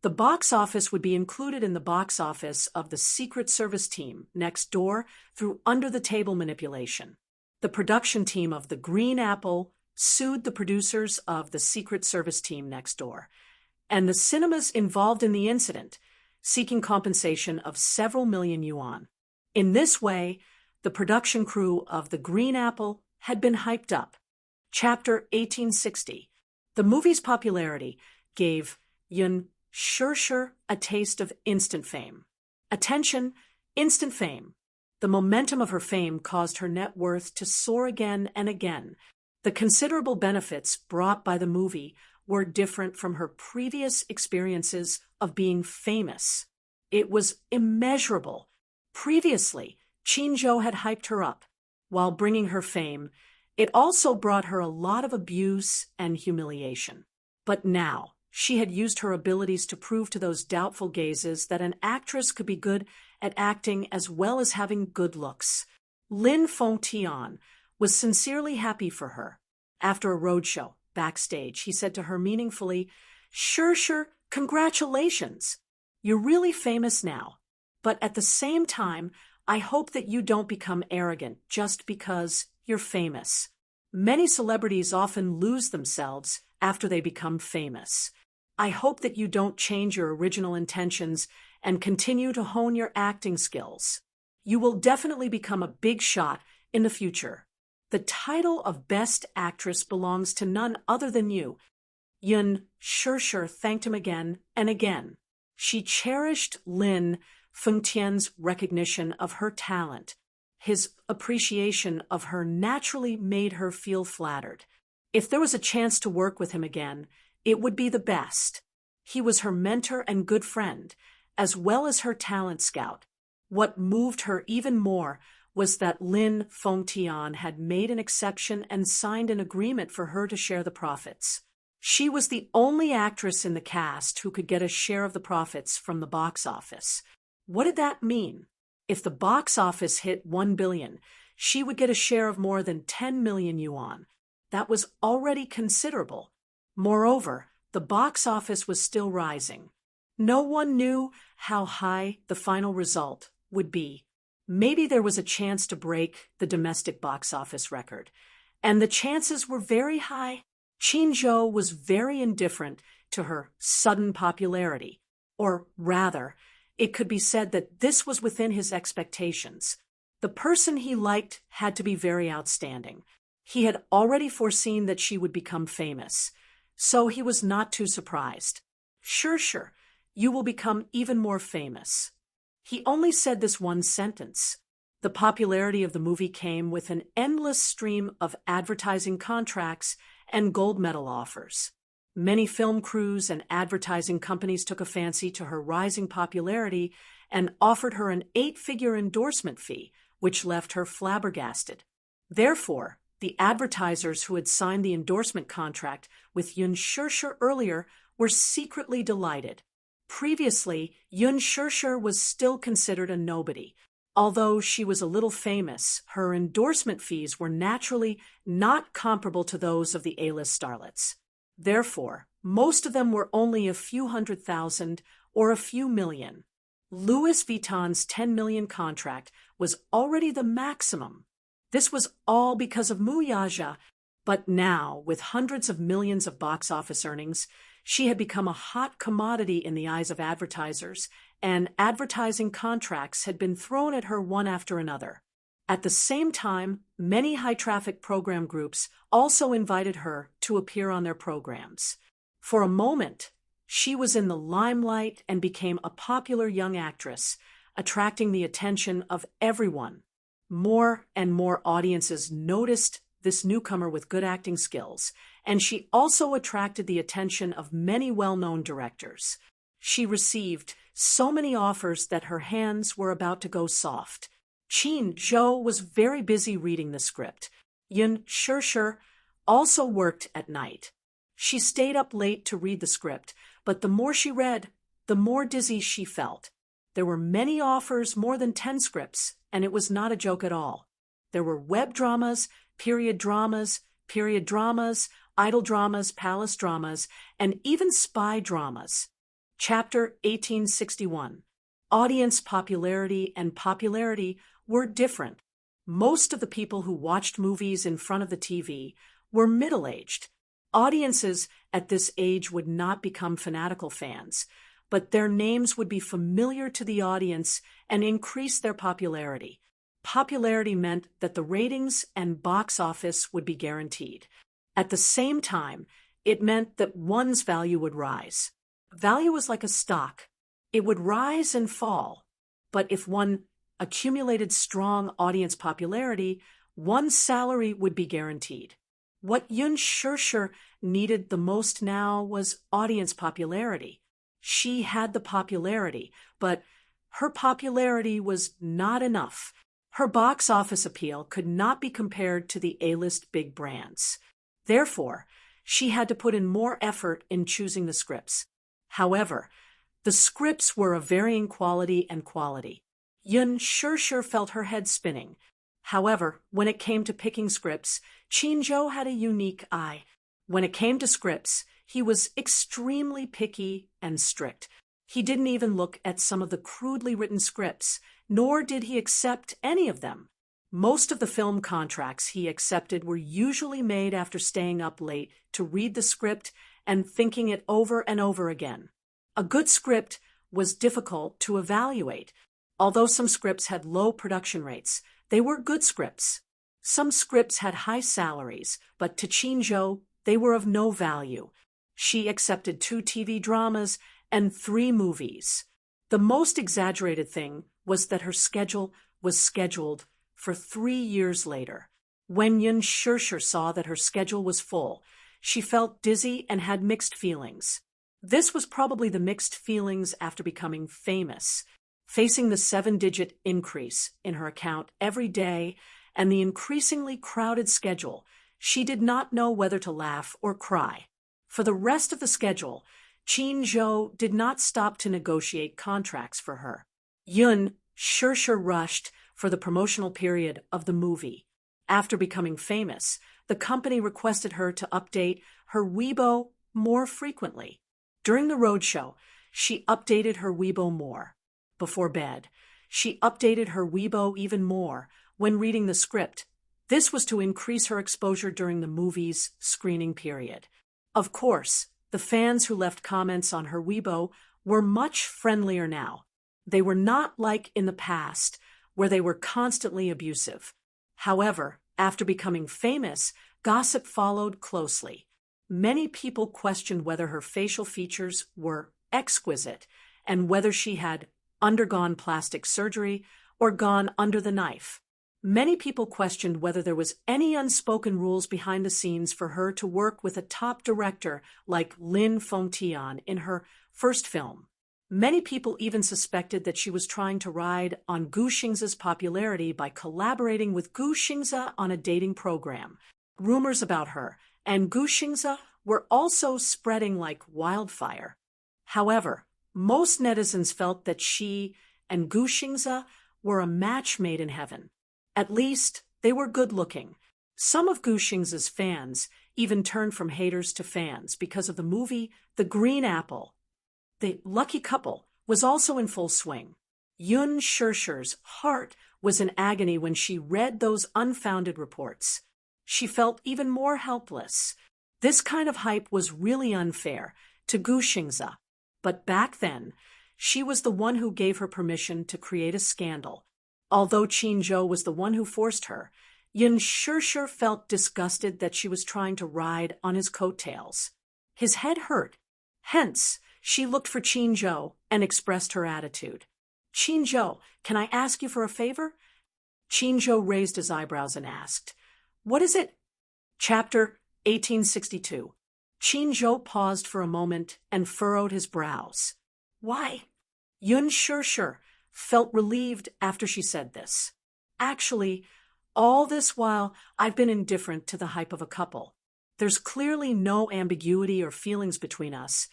the box office would be included in the box office of The Secret Service Team Next Door through under-the-table manipulation. The production team of The Green Apple sued the producers of The Secret Service Team Next Door, and the cinemas involved in the incident, seeking compensation of several million yuan. In this way, the production crew of The Green Apple had been hyped up. Chapter 1860. The movie's popularity gave Yun Shirshir a taste of instant fame. Attention, instant fame. The momentum of her fame caused her net worth to soar again and again. The considerable benefits brought by the movie were different from her previous experiences of being famous. It was immeasurable. Previously, Qinzhou had hyped her up. While bringing her fame, it also brought her a lot of abuse and humiliation. But now, she had used her abilities to prove to those doubtful gazes that an actress could be good at acting as well as having good looks. Lin Fengtian was sincerely happy for her. After a roadshow, backstage, he said to her meaningfully, "Shirshir, congratulations! You're really famous now. But at the same time, I hope that you don't become arrogant just because you're famous. Many celebrities often lose themselves after they become famous. I hope that you don't change your original intentions and continue to hone your acting skills. You will definitely become a big shot in the future. The title of Best Actress belongs to none other than you." Yun Shirshir thanked him again and again. She cherished Lin Fengtian's recognition of her talent. His appreciation of her naturally made her feel flattered. If there was a chance to work with him again, it would be the best. He was her mentor and good friend, as well as her talent scout. What moved her even more was that Lin Fengtian had made an exception and signed an agreement for her to share the profits. She was the only actress in the cast who could get a share of the profits from the box office. What did that mean? If the box office hit 1 billion, she would get a share of more than 10 million yuan. That was already considerable. Moreover, the box office was still rising. No one knew how high the final result would be. Maybe there was a chance to break the domestic box office record, and the chances were very high. Qinzhou was very indifferent to her sudden popularity, or rather, it could be said that this was within his expectations. The person he liked had to be very outstanding. He had already foreseen that she would become famous, so he was not too surprised. "Shirshir, you will become even more famous." He only said this one sentence. The popularity of the movie came with an endless stream of advertising contracts and gold medal offers. Many film crews and advertising companies took a fancy to her rising popularity and offered her an 8-figure endorsement fee, which left her flabbergasted. Therefore, the advertisers who had signed the endorsement contract with Yun Shirshir earlier were secretly delighted. Previously, Yun Shirshir was still considered a nobody. Although she was a little famous, her endorsement fees were naturally not comparable to those of the A-list starlets. Therefore, most of them were only a few $100,000 or a few million. Louis Vuitton's $10 million contract was already the maximum. This was all because of Muyaja, but now, with hundreds of millions of box office earnings, she had become a hot commodity in the eyes of advertisers, and advertising contracts had been thrown at her one after another. At the same time, many high-traffic program groups also invited her to appear on their programs. For a moment, she was in the limelight and became a popular young actress, attracting the attention of everyone. More and more audiences noticed this newcomer with good acting skills, and she also attracted the attention of many well-known directors. She received so many offers that her hands were about to go soft. Qin Zhou was very busy reading the script. Yun Shirshir also worked at night. She stayed up late to read the script, but the more she read, the more dizzy she felt. There were many offers, more than 10 scripts, and it was not a joke at all. There were web dramas, period dramas, idol dramas, palace dramas, and even spy dramas. Chapter 1861. Audience popularity and popularity were different. Most of the people who watched movies in front of the TV were middle-aged. Audiences at this age would not become fanatical fans, but their names would be familiar to the audience and increase their popularity. Popularity meant that the ratings and box office would be guaranteed. At the same time, it meant that one's value would rise. Value was like a stock. It would rise and fall. But if one accumulated strong audience popularity, one's salary would be guaranteed. What Yun Shirshir needed the most now was audience popularity. She had the popularity, but her popularity was not enough. Her box office appeal could not be compared to the A-list big brands. Therefore, she had to put in more effort in choosing the scripts. However, the scripts were of varying quality and quality. Yun Shirshir felt her head spinning. However, when it came to picking scripts, Qin Zhou had a unique eye. When it came to scripts, he was extremely picky and strict. He didn't even look at some of the crudely written scripts, nor did he accept any of them. Most of the film contracts he accepted were usually made after staying up late to read the script and thinking it over and over again. A good script was difficult to evaluate. Although some scripts had low production rates, they were good scripts. Some scripts had high salaries, but to Qin Zhou, they were of no value. She accepted 2 TV dramas and 3 movies. The most exaggerated thing was that her schedule was scheduled for 3 years later. When Yun Shirshir saw that her schedule was full, she felt dizzy and had mixed feelings. This was probably the mixed feelings after becoming famous. Facing the 7-digit increase in her account every day and the increasingly crowded schedule, she did not know whether to laugh or cry. For the rest of the schedule, Qin Zhou did not stop to negotiate contracts for her. Yun Shirshir rushed for the promotional period of the movie. After becoming famous, the company requested her to update her Weibo more frequently. During the roadshow, she updated her Weibo more. Before bed, she updated her Weibo even more when reading the script. This was to increase her exposure during the movie's screening period. Of course, the fans who left comments on her Weibo were much friendlier now. They were not like in the past, where they were constantly abusive. However, after becoming famous, gossip followed closely. Many people questioned whether her facial features were exquisite, and whether she had undergone plastic surgery or gone under the knife. Many people questioned whether there was any unspoken rules behind the scenes for her to work with a top director like Lin Fengtian in her first film. Many people even suspected that she was trying to ride on Gu Xingzi's popularity by collaborating with Gu Xingzi on a dating program. Rumors about her and Gu Xingzi were also spreading like wildfire. However, most netizens felt that she and Gu Xingzi were a match made in heaven. At least, they were good-looking. Some of Gu Xingzi's fans even turned from haters to fans because of the movie The Green Apple. The lucky couple was also in full swing. Yun Shishir's heart was in agony when she read those unfounded reports. She felt even more helpless. This kind of hype was really unfair to Gu Xingzi. But back then, she was the one who gave her permission to create a scandal. Although Qin Zhou was the one who forced her, Yun Shishir felt disgusted that she was trying to ride on his coattails. His head hurt. Hence, she looked for Qin Zhou and expressed her attitude. Qin Zhou, can I ask you for a favor? Qin Zhou raised his eyebrows and asked, What is it? Chapter 1862. Qin Zhou paused for a moment and furrowed his brows. Why? Yun Shishir felt relieved after she said this. Actually, all this while, I've been indifferent to the hype of a couple. There's clearly no ambiguity or feelings between us,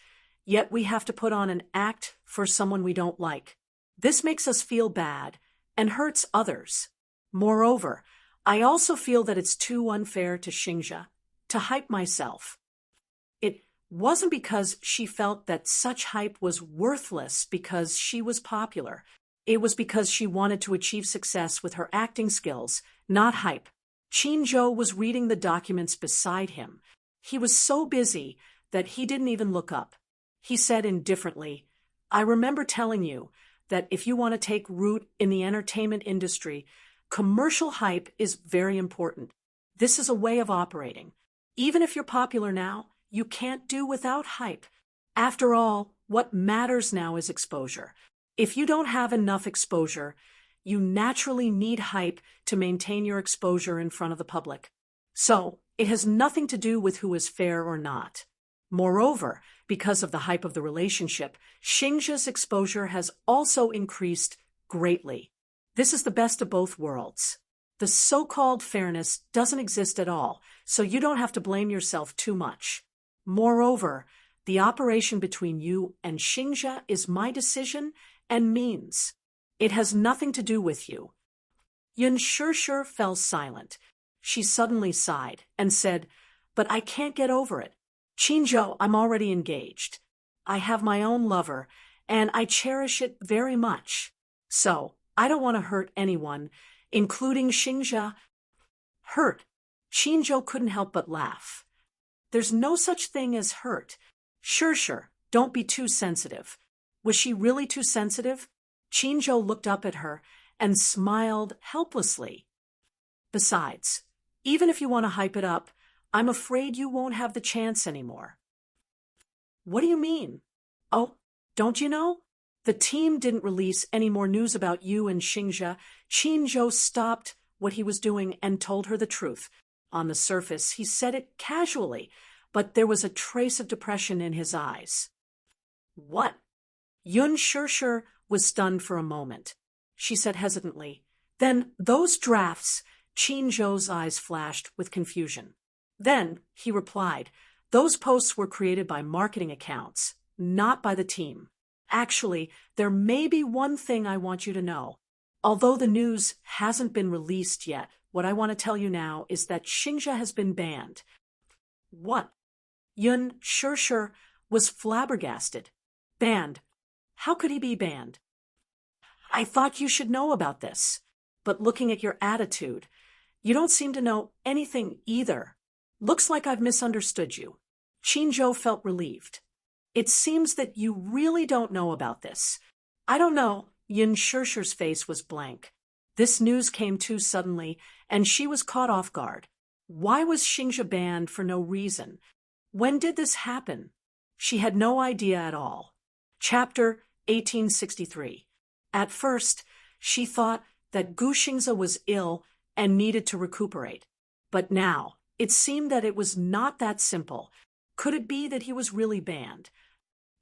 yet we have to put on an act for someone we don't like. This makes us feel bad and hurts others. Moreover, I also feel that it's too unfair to Xingzhi to hype myself. It wasn't because she felt that such hype was worthless because she was popular. It was because she wanted to achieve success with her acting skills, not hype. Qin Zhou was reading the documents beside him. He was so busy that he didn't even look up. He said indifferently, I remember telling you that if you want to take root in the entertainment industry, commercial hype is very important. This is a way of operating. Even if you're popular now, you can't do without hype. After all, what matters now is exposure. If you don't have enough exposure, you naturally need hype to maintain your exposure in front of the public. So, it has nothing to do with who is fair or not. Moreover, because of the hype of the relationship, Xingzhi's exposure has also increased greatly. This is the best of both worlds. The so-called fairness doesn't exist at all, so you don't have to blame yourself too much. Moreover, the operation between you and Xingzhi is my decision and means. It has nothing to do with you. Yun Shishir fell silent. She suddenly sighed and said, But I can't get over it. Qin Zhou, I'm already engaged. I have my own lover, and I cherish it very much. So, I don't want to hurt anyone, including Xingzhi. Hurt? Qin Zhou couldn't help but laugh. There's no such thing as hurt. Shishir, don't be too sensitive. Was she really too sensitive? Qin Zhou looked up at her and smiled helplessly. Besides, even if you want to hype it up, I'm afraid you won't have the chance anymore. What do you mean? Oh, don't you know? The team didn't release any more news about you and Xingzhi. Qin Zhou stopped what he was doing and told her the truth. On the surface, he said it casually, but there was a trace of depression in his eyes. What? Yun Shishir was stunned for a moment. She said hesitantly, Then those drafts. Qin Zhou's eyes flashed with confusion. Then, he replied, those posts were created by marketing accounts, not by the team. Actually, there may be one thing I want you to know. Although the news hasn't been released yet, what I want to tell you now is that Xingzhi has been banned. What? Yun Shishir was flabbergasted. Banned? How could he be banned? I thought you should know about this. But looking at your attitude, you don't seem to know anything either. Looks like I've misunderstood you. Qin Zhou felt relieved. It seems that you really don't know about this. I don't know. Yun Shishir's face was blank. This news came too suddenly, and she was caught off guard. Why was Xingzhi banned for no reason? When did this happen? She had no idea at all. Chapter 1863. At first, she thought that Gu Xingze was ill and needed to recuperate. But now, it seemed that it was not that simple. Could it be that he was really banned?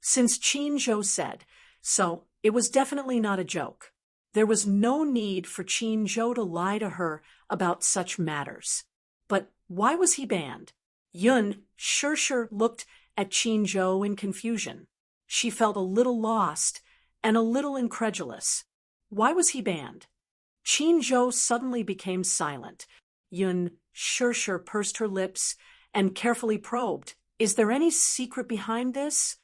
Since Qin Zhou said so, it was definitely not a joke. There was no need for Qin Zhou to lie to her about such matters. But why was he banned? Yun Shishir looked at Qin Zhou in confusion. She felt a little lost and a little incredulous. Why was he banned? Qin Zhou suddenly became silent. Yun Shishir pursed her lips and carefully probed. Is there any secret behind this?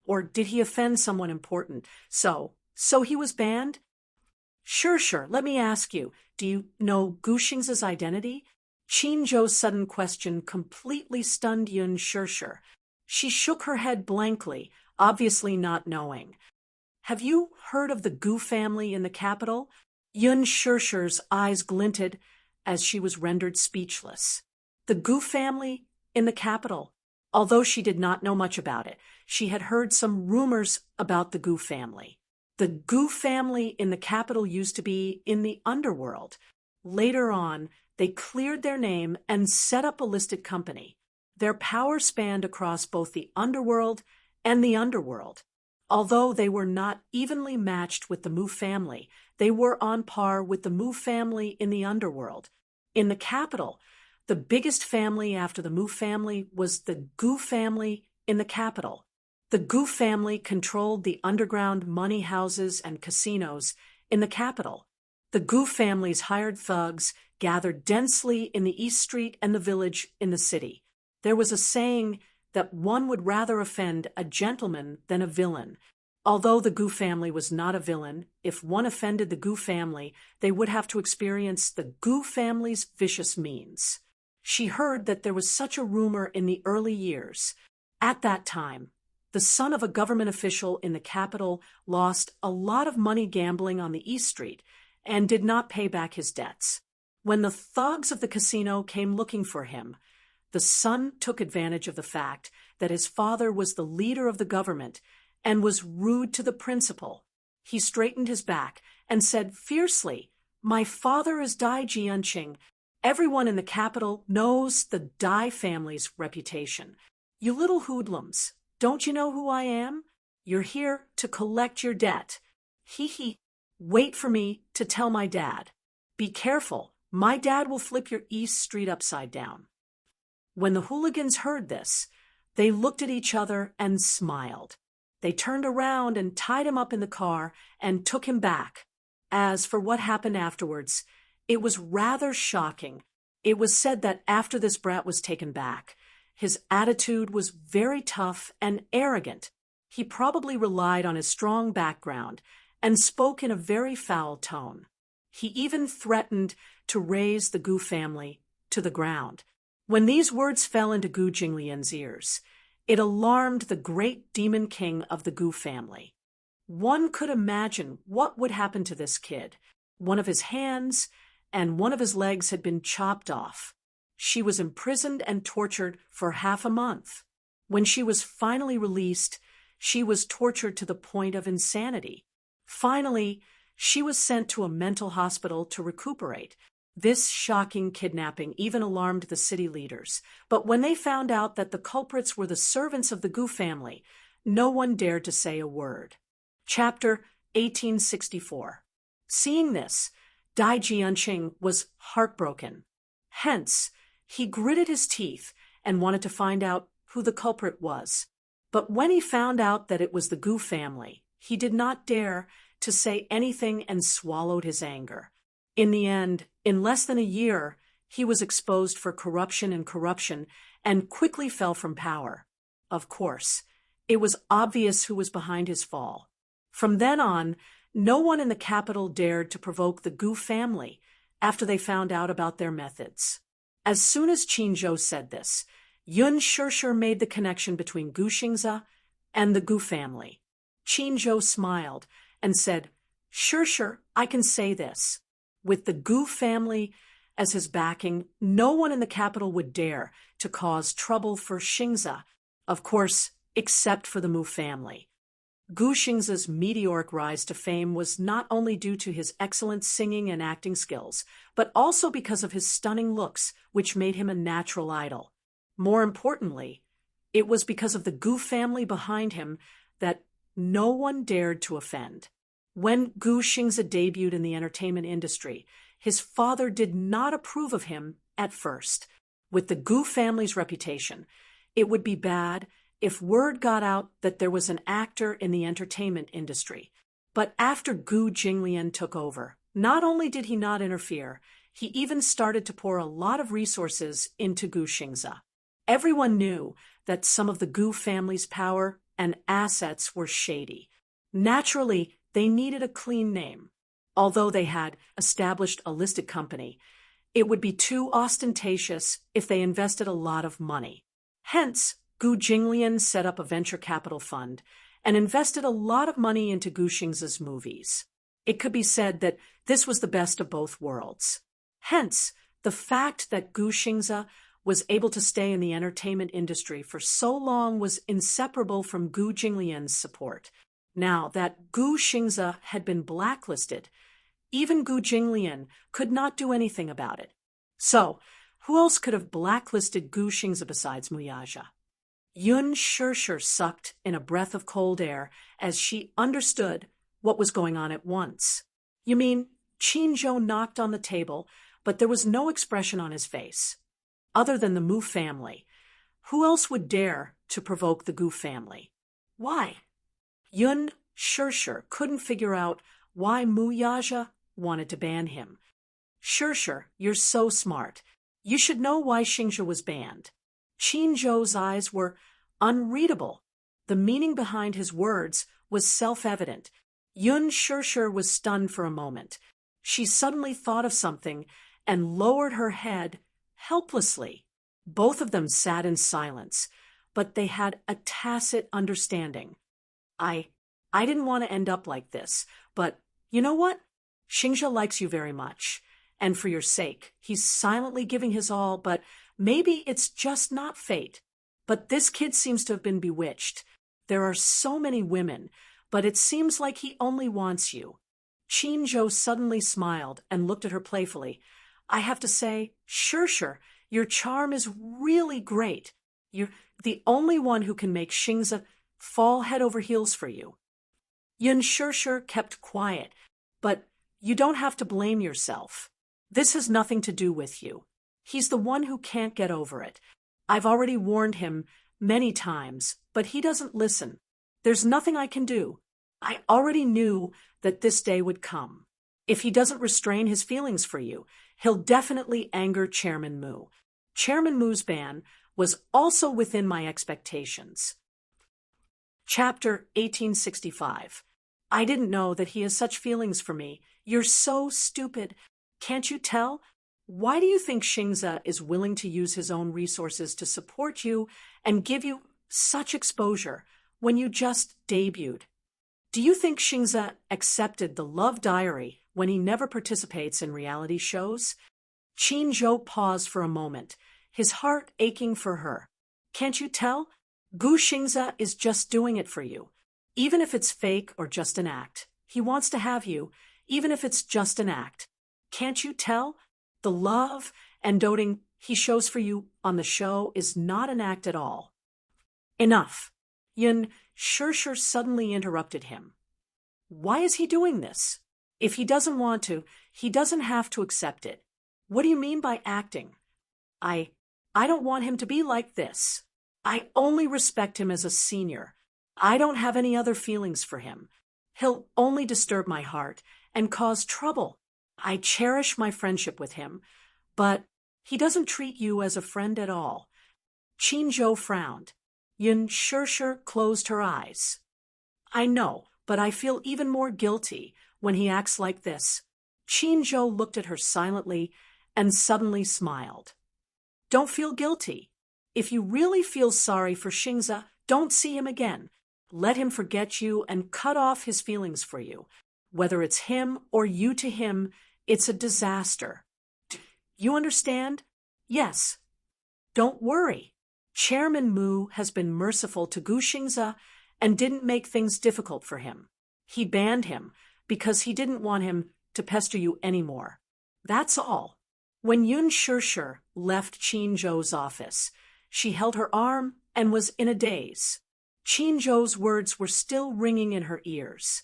Or did he offend someone important? So he was banned? Sure, let me ask you, do you know Gu Xingze's identity? Qin Zhou's sudden question completely stunned Yun Shishir. She shook her head blankly, obviously not knowing. Have you heard of the Gu family in the capital? Yun Shishir's eyes glinted as she was rendered speechless. The Gu family in the capital. Although she did not know much about it, she had heard some rumors about the Gu family. The Gu family in the capital used to be in the underworld. Later on, they cleared their name and set up a listed company. Their power spanned across both the underworld and the underworld. Although they were not evenly matched with the Mu family, they were on par with the Mu family in the underworld. In the capital, the biggest family after the Mu family was the Gu family in the capital. The Gu family controlled the underground money houses and casinos in the capital. The Gu family's hired thugs gathered densely in the East Street and the village in the city. There was a saying that one would rather offend a gentleman than a villain. Although the Gu family was not a villain, if one offended the Gu family, they would have to experience the Gu family's vicious means. She heard that there was such a rumor in the early years. At that time, the son of a government official in the capital lost a lot of money gambling on the East Street and did not pay back his debts. When the thugs of the casino came looking for him, the son took advantage of the fact that his father was the leader of the government and was rude to the principal. He straightened his back and said fiercely, "My father is Dai Jianqing. Everyone in the capital knows the Dai family's reputation. You little hoodlums, don't you know who I am? You're here to collect your debt. Hee. Wait for me to tell my dad. Be careful, my dad will flip your East Street upside down." When the hooligans heard this, they looked at each other and smiled. They turned around and tied him up in the car and took him back. As for what happened afterwards, it was rather shocking. It was said that after this brat was taken back, his attitude was very tough and arrogant. He probably relied on his strong background and spoke in a very foul tone. He even threatened to raze the Gu family to the ground. When these words fell into Gu Jinglian's ears, it alarmed the great demon king of the Gu family. One could imagine what would happen to this kid. One of his hands and one of his legs had been chopped off. She was imprisoned and tortured for half a month. When she was finally released, she was tortured to the point of insanity. Finally, she was sent to a mental hospital to recuperate. This shocking kidnapping even alarmed the city leaders. But when they found out that the culprits were the servants of the Gu family, no one dared to say a word. Chapter 1864. Seeing this, Dai Jianqing was heartbroken. Hence, he gritted his teeth and wanted to find out who the culprit was. But when he found out that it was the Gu family, he did not dare to say anything and swallowed his anger. In the end, in less than a year, he was exposed for corruption and quickly fell from power. Of course, it was obvious who was behind his fall. From then on, no one in the capital dared to provoke the Gu family after they found out about their methods. As soon as Qin Zhou said this, Yun Shishir made the connection between Gu Xingze and the Gu family. Qin Zhou smiled and said, "Shishir, I can say this. With the Gu family as his backing, no one in the capital would dare to cause trouble for Xingze, of course, except for the Mu family. Gu Xingza's meteoric rise to fame was not only due to his excellent singing and acting skills, but also because of his stunning looks, which made him a natural idol. More importantly, it was because of the Gu family behind him that no one dared to offend. When Gu Xingza debuted in the entertainment industry, his father did not approve of him at first. With the Gu family's reputation, it would be bad if word got out that there was an actor in the entertainment industry. But after Gu Jinglian took over, not only did he not interfere, he even started to pour a lot of resources into Gu Xingza. Everyone knew that some of the Gu family's power and assets were shady. Naturally, they needed a clean name. Although they had established a listed company, it would be too ostentatious if they invested a lot of money. Hence, Gu Jinglian set up a venture capital fund and invested a lot of money into Gu Xingza's movies. It could be said that this was the best of both worlds. Hence, the fact that Gu Xingza was able to stay in the entertainment industry for so long was inseparable from Gu Jinglian's support. Now that Gu Xingza had been blacklisted, even Gu Jinglian could not do anything about it. So, who else could have blacklisted Gu Xingza besides Muyaja? Yun Shirshir sucked in a breath of cold air as she understood what was going on at once. You mean, Qin Zhou knocked on the table, but there was no expression on his face. Other than the Mu family, who else would dare to provoke the Gu family? Why? Yun Shirshir couldn't figure out why Muyaja wanted to ban him. Shirshir, you're so smart. You should know why Xingzha was banned. Qin Zhou's eyes were unreadable. The meaning behind his words was self-evident. Yun Shirshir was stunned for a moment. She suddenly thought of something and lowered her head helplessly. Both of them sat in silence, but they had a tacit understanding. I didn't want to end up like this, but you know what? Xingzha likes you very much, and for your sake, he's silently giving his all, but maybe it's just not fate. But this kid seems to have been bewitched. There are so many women, but it seems like he only wants you. Qin Zhou suddenly smiled and looked at her playfully. I have to say, Shirshir, your charm is really great. You're the only one who can make Xingzha fall head over heels for you. Yun Shirshir kept quiet, but you don't have to blame yourself. This has nothing to do with you. He's the one who can't get over it. I've already warned him many times, but he doesn't listen. There's nothing I can do. I already knew that this day would come. If he doesn't restrain his feelings for you, he'll definitely anger Chairman Mu. Chairman Mu's ban was also within my expectations. Chapter 1865. I didn't know that he has such feelings for me. You're so stupid. Can't you tell? Why do you think Xingzha is willing to use his own resources to support you and give you such exposure when you just debuted? Do you think Xingzha accepted the Love Diary when he never participates in reality shows? Qin Zhou paused for a moment, his heart aching for her. Can't you tell? Gu Xingzha is just doing it for you. Even if it's fake or just an act. He wants to have you, even if it's just an act. Can't you tell? The love and doting he shows for you on the show is not an act at all. Enough. Yun Shirshir suddenly interrupted him. Why is he doing this? If he doesn't want to, he doesn't have to accept it. What do you mean by acting? I don't want him to be like this. I only respect him as a senior. I don't have any other feelings for him. He'll only disturb my heart and cause trouble. I cherish my friendship with him, but he doesn't treat you as a friend at all. Qin Zhou frowned. Yun Shirshir closed her eyes. I know, but I feel even more guilty when he acts like this. Qin Zhou looked at her silently and suddenly smiled. Don't feel guilty. If you really feel sorry for Xingzha, don't see him again. Let him forget you and cut off his feelings for you. Whether it's him or you to him, it's a disaster. You understand? Yes. Don't worry. Chairman Mu has been merciful to Gu Xingzha, and didn't make things difficult for him. He banned him because he didn't want him to pester you anymore. That's all. When Yun Shirshir left Qin Zhou's office, she held her arm and was in a daze. Qin Zhou's words were still ringing in her ears.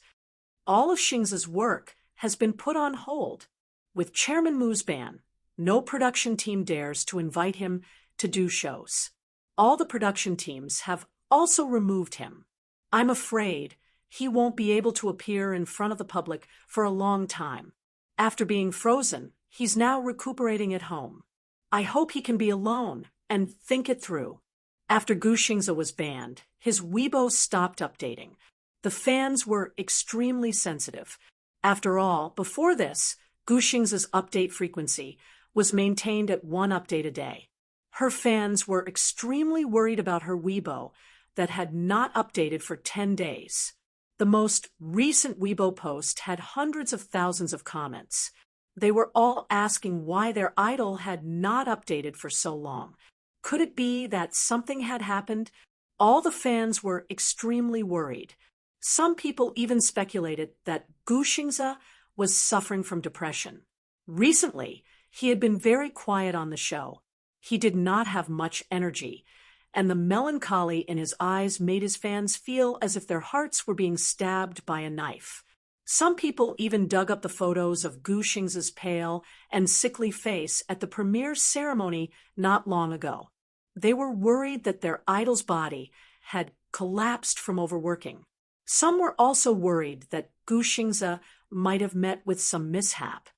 All of Xingza's work has been put on hold. With Chairman Mu's ban, no production team dares to invite him to do shows. All the production teams have also removed him. I'm afraid he won't be able to appear in front of the public for a long time. After being frozen, he's now recuperating at home. I hope he can be alone and think it through. After Gu Xingza was banned, his Weibo stopped updating. The fans were extremely sensitive. After all, before this, Gu Xingza's update frequency was maintained at 1 update a day. Her fans were extremely worried about her Weibo that had not updated for 10 days. The most recent Weibo post had hundreds of thousands of comments. They were all asking why their idol had not updated for so long. Could it be that something had happened? All the fans were extremely worried. Some people even speculated that Gu Xingza was suffering from depression. Recently, he had been very quiet on the show. He did not have much energy, and the melancholy in his eyes made his fans feel as if their hearts were being stabbed by a knife. Some people even dug up the photos of Gu Xingza's pale and sickly face at the premiere ceremony not long ago. They were worried that their idol's body had collapsed from overworking. Some were also worried that Gu Xingza might have met with some mishap.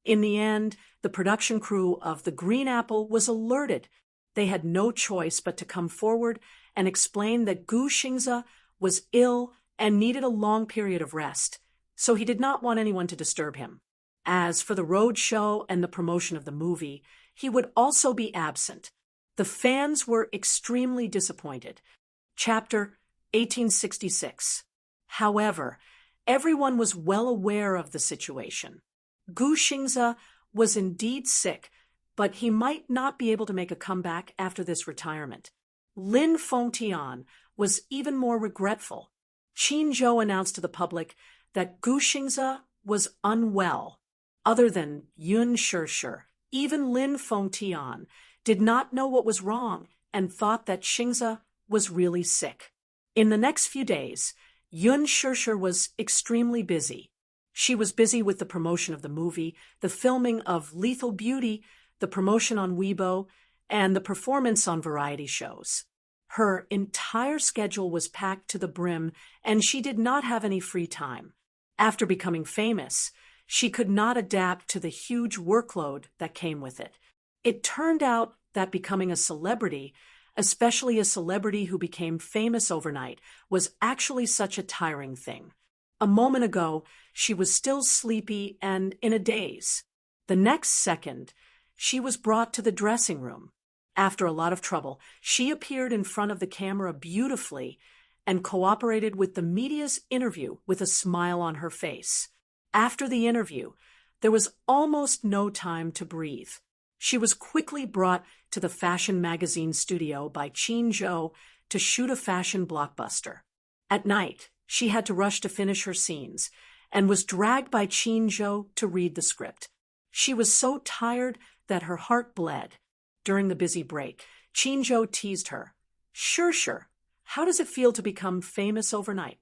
In the end, the production crew of The Green Apple was alerted. They had no choice but to come forward and explain that Gu Xingza was ill and needed a long period of rest, so he did not want anyone to disturb him. As for the road show and the promotion of the movie, he would also be absent. The fans were extremely disappointed. Chapter 1866. However, everyone was well aware of the situation. Gu Xingza was indeed sick, but he might not be able to make a comeback after this retirement. Lin Fengtian was even more regretful. Qin Zhou announced to the public that Gu Xingza was unwell. Other than Yun Shirshir, even Lin Fengtian did not know what was wrong and thought that Xingza was really sick. In the next few days, Yun Shirshir was extremely busy. She was busy with the promotion of the movie, the filming of Lethal Beauty, the promotion on Weibo, and the performance on variety shows. Her entire schedule was packed to the brim, and she did not have any free time. After becoming famous, she could not adapt to the huge workload that came with it. It turned out that becoming a celebrity, especially a celebrity who became famous overnight, was actually such a tiring thing. A moment ago, she was still sleepy and in a daze. The next second, she was brought to the dressing room. After a lot of trouble, she appeared in front of the camera beautifully and cooperated with the media's interview with a smile on her face. After the interview, there was almost no time to breathe. She was quickly brought to the fashion magazine studio by Qin Zhou to shoot a fashion blockbuster. At night, she had to rush to finish her scenes and was dragged by Qin Zhou to read the script. She was so tired that her heart bled. During the busy break, Qin Zhou teased her. Shirshir, how does it feel to become famous overnight?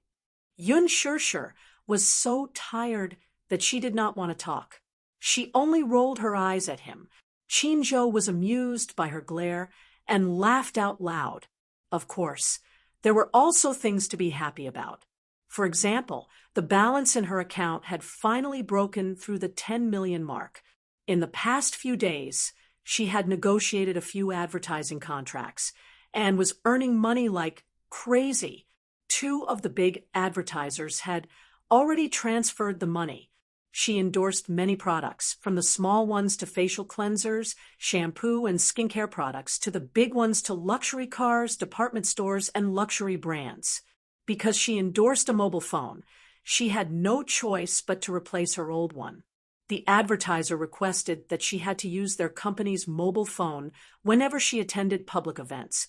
Yun Shirshir was so tired that she did not want to talk. She only rolled her eyes at him. Qin Zhou was amused by her glare and laughed out loud. Of course, there were also things to be happy about. For example, the balance in her account had finally broken through the 10 million mark. In the past few days, she had negotiated a few advertising contracts and was earning money like crazy. 2 of the big advertisers had already transferred the money. She endorsed many products, from the small ones to facial cleansers, shampoo, and skincare products, to the big ones to luxury cars, department stores, and luxury brands. Because she endorsed a mobile phone, she had no choice but to replace her old one. The advertiser requested that she had to use their company's mobile phone whenever she attended public events,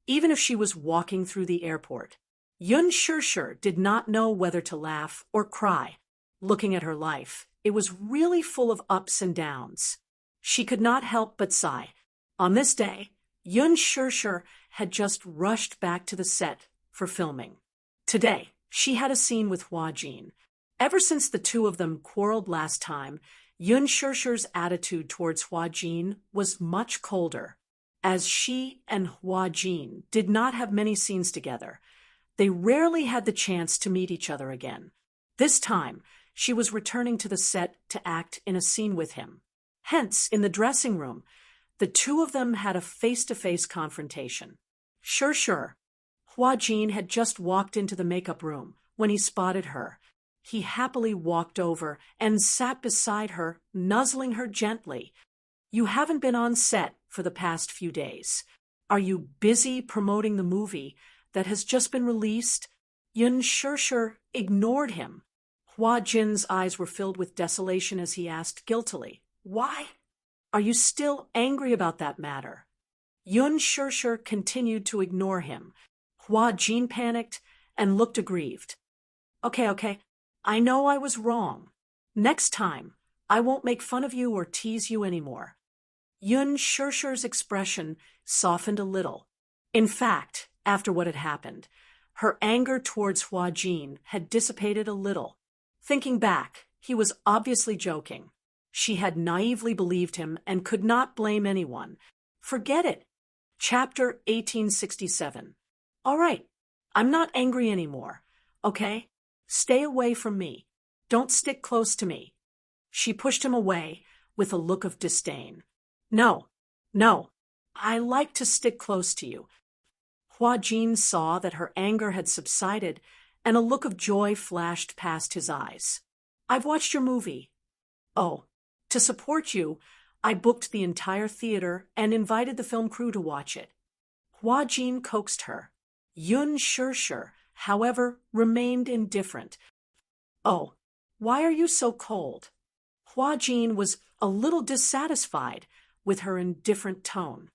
even if she was walking through the airport. Yun Shirshir did not know whether to laugh or cry. Looking at her life, it was really full of ups and downs. She could not help but sigh. On this day, Yun Shirshir had just rushed back to the set for filming. Today, she had a scene with Hua Jin. Ever since the two of them quarreled last time, Yun Shirshir's attitude towards Hua Jin was much colder. As she and Hua Jin did not have many scenes together, they rarely had the chance to meet each other again. This time, she was returning to the set to act in a scene with him. Hence, in the dressing room, the two of them had a face-to-face confrontation. Sure, Hua Jin had just walked into the makeup room when he spotted her. He happily walked over and sat beside her, nuzzling her gently. You haven't been on set for the past few days. Are you busy promoting the movie that has just been released? Yun Shirshir ignored him. Hua Jin's eyes were filled with desolation as he asked guiltily, Why? Are you still angry about that matter? Yun Shirshir continued to ignore him. Hua Jin panicked and looked aggrieved. Okay. I know I was wrong. Next time, I won't make fun of you or tease you anymore. Yun Shirshir's expression softened a little. In fact, after what had happened, her anger towards Hua Jin had dissipated a little. Thinking back, he was obviously joking. She had naively believed him and could not blame anyone. Forget it. Chapter 1867. All right, I'm not angry anymore, okay? Stay away from me. Don't stick close to me. She pushed him away with a look of disdain. No, I like to stick close to you. Hua Jin saw that her anger had subsided, and a look of joy flashed past his eyes. I've watched your movie. Oh, to support you, I booked the entire theater and invited the film crew to watch it. Hua Jin coaxed her. Yun Shirshir, however, remained indifferent. Oh, why are you so cold? Hua Jin was a little dissatisfied with her indifferent tone.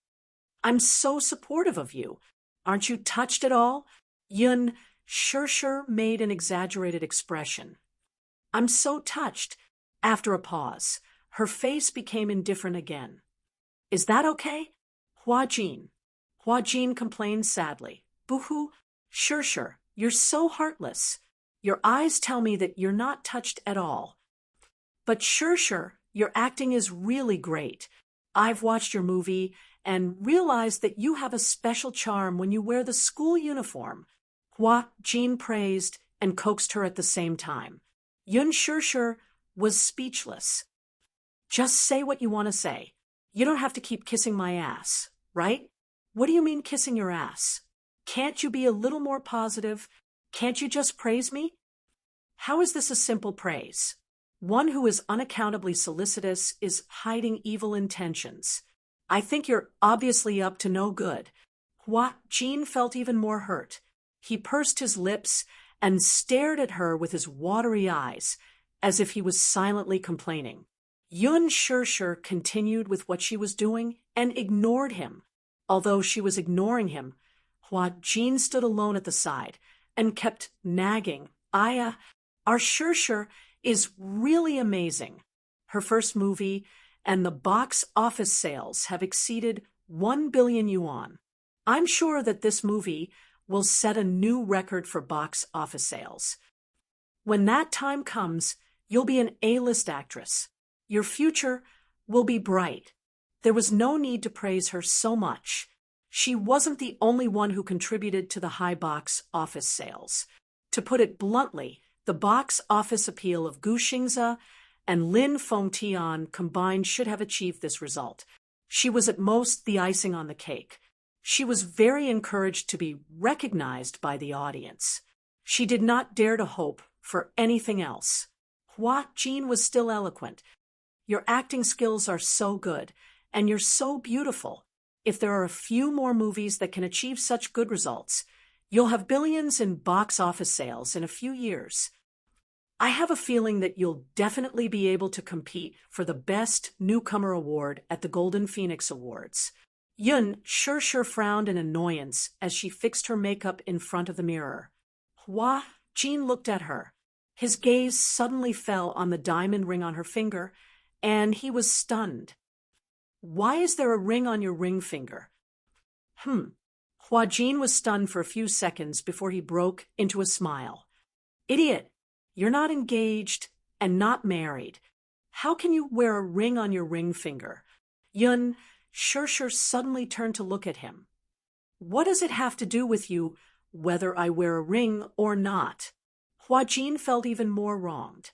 I'm so supportive of you. Aren't you touched at all? Yun Shirshir made an exaggerated expression. I'm so touched. After a pause, her face became indifferent again. Is that okay? Hua Jin complained sadly. Boo-hoo, Shirshir, you're so heartless. Your eyes tell me that you're not touched at all. But Shirshir, your acting is really great. I've watched your movie and realized that you have a special charm when you wear the school uniform. Hua Jin praised and coaxed her at the same time. Yun Shirshir was speechless. Just say what you want to say. You don't have to keep kissing my ass, right? What do you mean kissing your ass? Can't you be a little more positive? Can't you just praise me? How is this a simple praise? One who is unaccountably solicitous is hiding evil intentions. I think you're obviously up to no good. Hua Jin felt even more hurt. He pursed his lips and stared at her with his watery eyes, as if he was silently complaining. Yun Shirshir continued with what she was doing and ignored him. Although she was ignoring him, Hua Jin stood alone at the side and kept nagging. Our Shirshir is really amazing. Her first movie and the box office sales have exceeded 1 billion yuan. I'm sure that this movie will set a new record for box office sales. When that time comes, you'll be an A-list actress. Your future will be bright. There was no need to praise her so much. She wasn't the only one who contributed to the high box office sales. To put it bluntly, the box office appeal of Gu Xingze and Lin Fengtian combined should have achieved this result. She was at most the icing on the cake. She was very encouraged to be recognized by the audience. She did not dare to hope for anything else. Hua Jin was still eloquent. Your acting skills are so good, and you're so beautiful. If there are a few more movies that can achieve such good results, you'll have billions in box office sales in a few years. I have a feeling that you'll definitely be able to compete for the Best Newcomer Award at the Golden Phoenix Awards. Yun Shirshir frowned in annoyance as she fixed her makeup in front of the mirror. Hua Jin looked at her. His gaze suddenly fell on the diamond ring on her finger, and he was stunned. Why is there a ring on your ring finger? Hua Jin was stunned for a few seconds before he broke into a smile. Idiot! You're not engaged and not married. How can you wear a ring on your ring finger? Yun Shirshir suddenly turned to look at him. What does it have to do with you whether I wear a ring or not? Hua Jin felt even more wronged.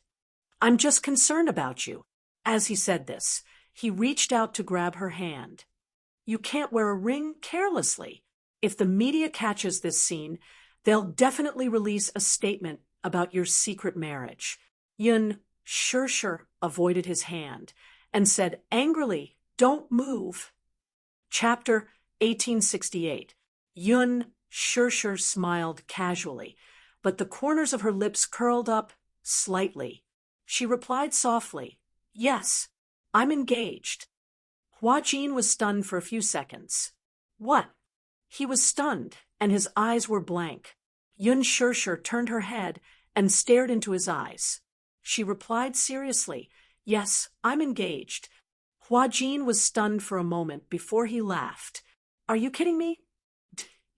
I'm just concerned about you. As he said this, he reached out to grab her hand. You can't wear a ring carelessly. If the media catches this scene, they'll definitely release a statement about your secret marriage. Yun Shirshir avoided his hand and said angrily, Don't move. Chapter 1868. Yun Shirshir smiled casually, but the corners of her lips curled up slightly. She replied softly, Yes, I'm engaged. Hua Jin was stunned for a few seconds. What? He was stunned, and his eyes were blank. Yun Shirshir turned her head and stared into his eyes. She replied seriously, Yes, I'm engaged. Hua Jin was stunned for a moment before he laughed. Are you kidding me?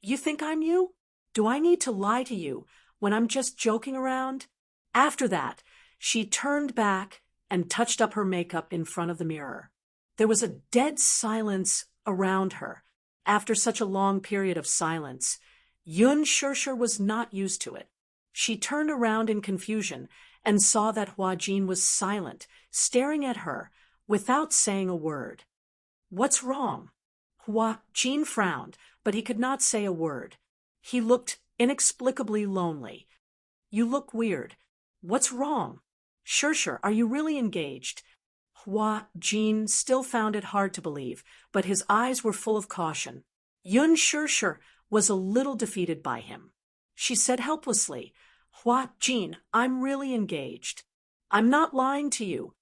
You think I'm you? Do I need to lie to you when I'm just joking around? After that, she turned back and touched up her makeup in front of the mirror. There was a dead silence around her. After such a long period of silence, Yun Shirshir was not used to it. She turned around in confusion and saw that Hua Jin was silent, staring at her without saying a word. What's wrong? Hua Jin frowned, but he could not say a word. He looked inexplicably lonely. You look weird. What's wrong? Shirshir, are you really engaged? Hua Jin still found it hard to believe, but his eyes were full of caution. Yun Shirshir was a little defeated by him. She said helplessly, Hua Jin, I'm really engaged. I'm not lying to you.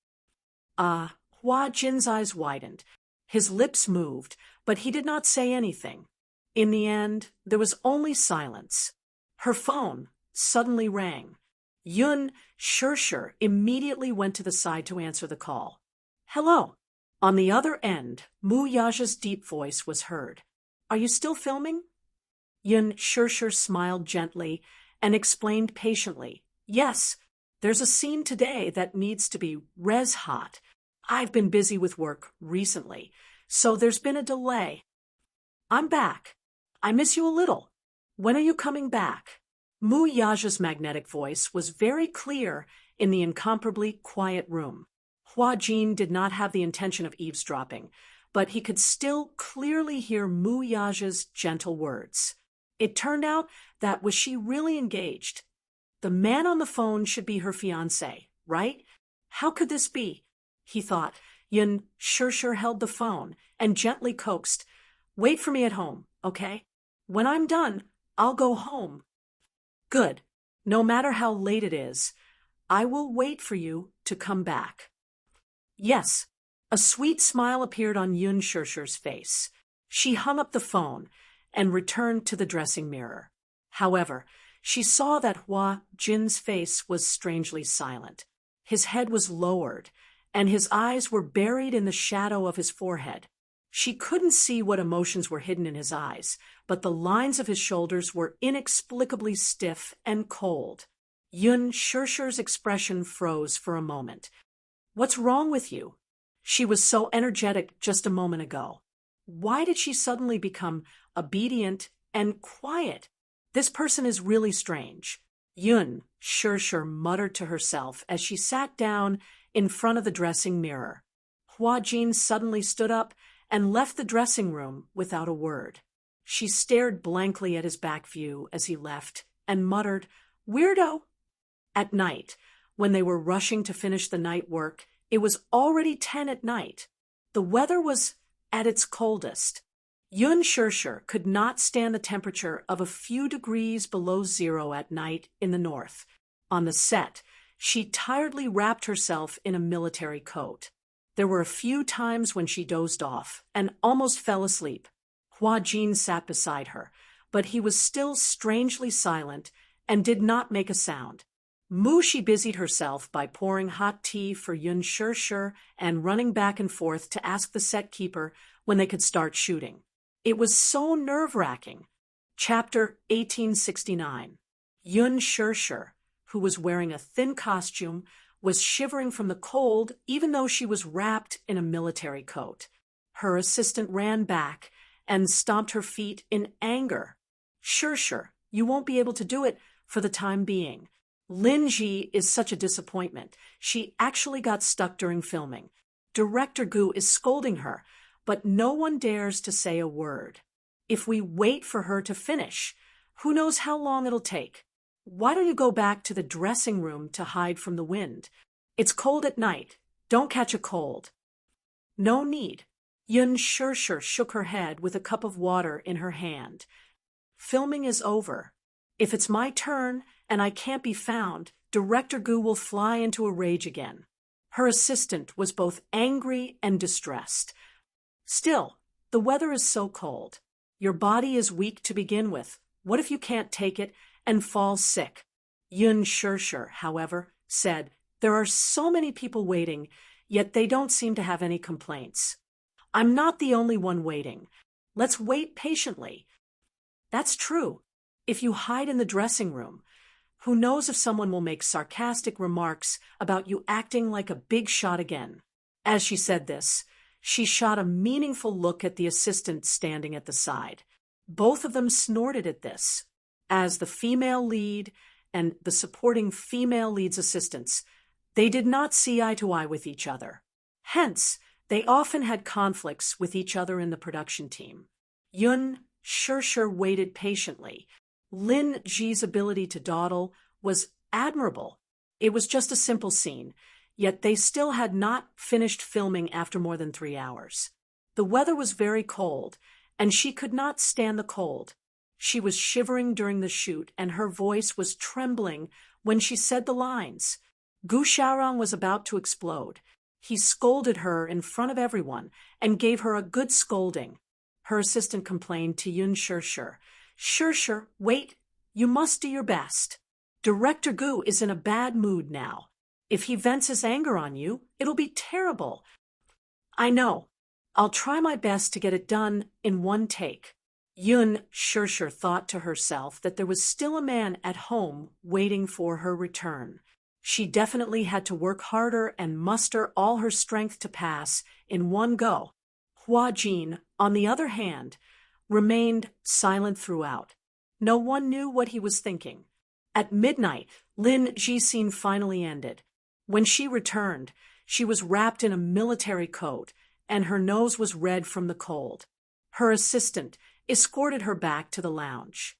Hua Jin's eyes widened. His lips moved, but he did not say anything. In the end, there was only silence. Her phone suddenly rang. Yun Shirshir immediately went to the side to answer the call. Hello. On the other end, Mu Yaja's deep voice was heard. Are you still filming? Yun Shirshir smiled gently and explained patiently. Yes, there's a scene today that needs to be res hot. I've been busy with work recently, so there's been a delay. I'm back. I miss you a little. When are you coming back? Mu Yaja's magnetic voice was very clear in the incomparably quiet room. Hua Jin did not have the intention of eavesdropping, but he could still clearly hear Mu Yaja's gentle words. It turned out that was she really engaged? The man on the phone should be her fiancé, right? How could this be? He thought. Yun Shirshir held the phone and gently coaxed, Wait for me at home, okay? When I'm done, I'll go home. Good. No matter how late it is, I will wait for you to come back. Yes. A sweet smile appeared on Yun Shirshir's face. She hung up the phone and returned to the dressing mirror. However, she saw that Hua Jin's face was strangely silent. His head was lowered, and his eyes were buried in the shadow of his forehead. She couldn't see what emotions were hidden in his eyes, but the lines of his shoulders were inexplicably stiff and cold. Yun Shirshir's expression froze for a moment. What's wrong with you? She was so energetic just a moment ago. Why did she suddenly become obedient and quiet? This person is really strange. Yun Shirshir muttered to herself as she sat down in front of the dressing mirror. Hua Jin suddenly stood up and left the dressing room without a word. She stared blankly at his back view as he left and muttered, Weirdo! At night, when they were rushing to finish the night work, it was already 10 at night. The weather was at its coldest. Yun Shirshir could not stand the temperature of a few degrees below zero at night in the north. On the set, she tiredly wrapped herself in a military coat. There were a few times when she dozed off and almost fell asleep. Hua Jin sat beside her, but he was still strangely silent and did not make a sound. She busied herself by pouring hot tea for Yun Shir and running back and forth to ask the set keeper when they could start shooting. It was so nerve-wracking. Chapter 1869. Yun Shir, who was wearing a thin costume, was shivering from the cold even though she was wrapped in a military coat. Her assistant ran back and stomped her feet in anger. Shir, you won't be able to do it for the time being. Lin Ji is such a disappointment. She actually got stuck during filming. Director Gu is scolding her, but no one dares to say a word. If we wait for her to finish, who knows how long it'll take? Why don't you go back to the dressing room to hide from the wind? It's cold at night. Don't catch a cold. No need. Yun Shir shook her head with a cup of water in her hand. Filming is over. If it's my turn and I can't be found, Director Gu will fly into a rage again. Her assistant was both angry and distressed. Still, the weather is so cold. Your body is weak to begin with. What if you can't take it and fall sick? Yun Shir, however, said, there are so many people waiting, yet they don't seem to have any complaints. I'm not the only one waiting. Let's wait patiently. That's true. If you hide in the dressing room, who knows if someone will make sarcastic remarks about you acting like a big shot again. As she said this, she shot a meaningful look at the assistant standing at the side. Both of them snorted at this. As the female lead and the supporting female lead's assistants, they did not see eye to eye with each other. Hence, they often had conflicts with each other in the production team. Yun Shir waited patiently. Lin Ji's ability to dawdle was admirable. It was just a simple scene, yet they still had not finished filming after more than 3 hours. The weather was very cold, and she could not stand the cold. She was shivering during the shoot, and her voice was trembling when she said the lines. Gu Xiaorong was about to explode. He scolded her in front of everyone and gave her a good scolding. Her assistant complained to Yun Shir. Shir, wait. You must do your best. Director Gu is in a bad mood now. If he vents his anger on you, it'll be terrible. I know. I'll try my best to get it done in one take. Yun Shir thought to herself that there was still a man at home waiting for her return. She definitely had to work harder and muster all her strength to pass in one go. Hua Jin, on the other hand, remained silent throughout. No one knew what he was thinking. At midnight, Lin Ji's scene finally ended. When she returned, she was wrapped in a military coat, and her nose was red from the cold. Her assistant escorted her back to the lounge.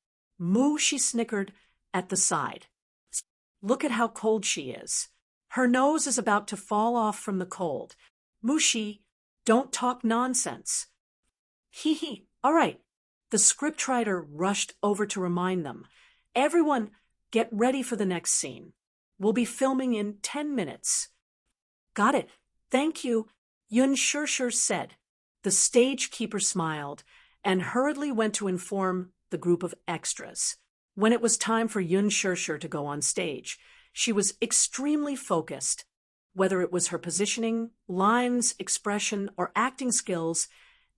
She snickered at the side. Look at how cold she is. Her nose is about to fall off from the cold. Mushi, don't talk nonsense. Hee, all right. The scriptwriter rushed over to remind them. Everyone, get ready for the next scene. We'll be filming in 10 minutes. Got it. Thank you, Yun Shir said. The stage keeper smiled and hurriedly went to inform the group of extras. When it was time for Yun Shir to go on stage, she was extremely focused. Whether it was her positioning, lines, expression, or acting skills,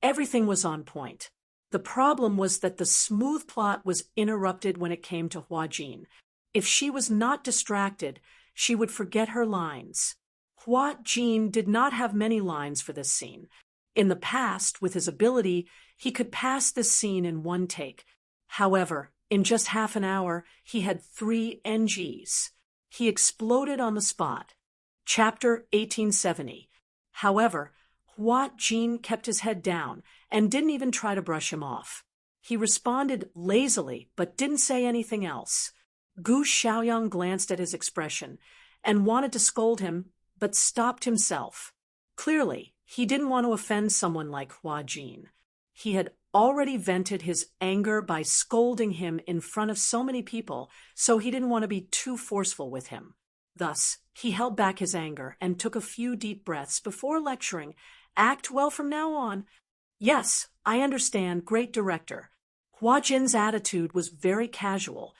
everything was on point. The problem was that the smooth plot was interrupted when it came to Hua Jin. If she was not distracted, she would forget her lines. Hua Jin did not have many lines for this scene. In the past, with his ability, he could pass this scene in one take. However, in just half an hour, he had 3 NGs. He exploded on the spot. Chapter 1870. However, Hua Jin kept his head down and didn't even try to brush him off. He responded lazily, but didn't say anything else. Gu Xiaoyang glanced at his expression and wanted to scold him, but stopped himself. Clearly, he didn't want to offend someone like Hua Jin. He had already vented his anger by scolding him in front of so many people, so he didn't want to be too forceful with him. Thus, he held back his anger and took a few deep breaths before lecturing. Act well from now on. Yes, I understand, great director. Hua Jin's attitude was very casual.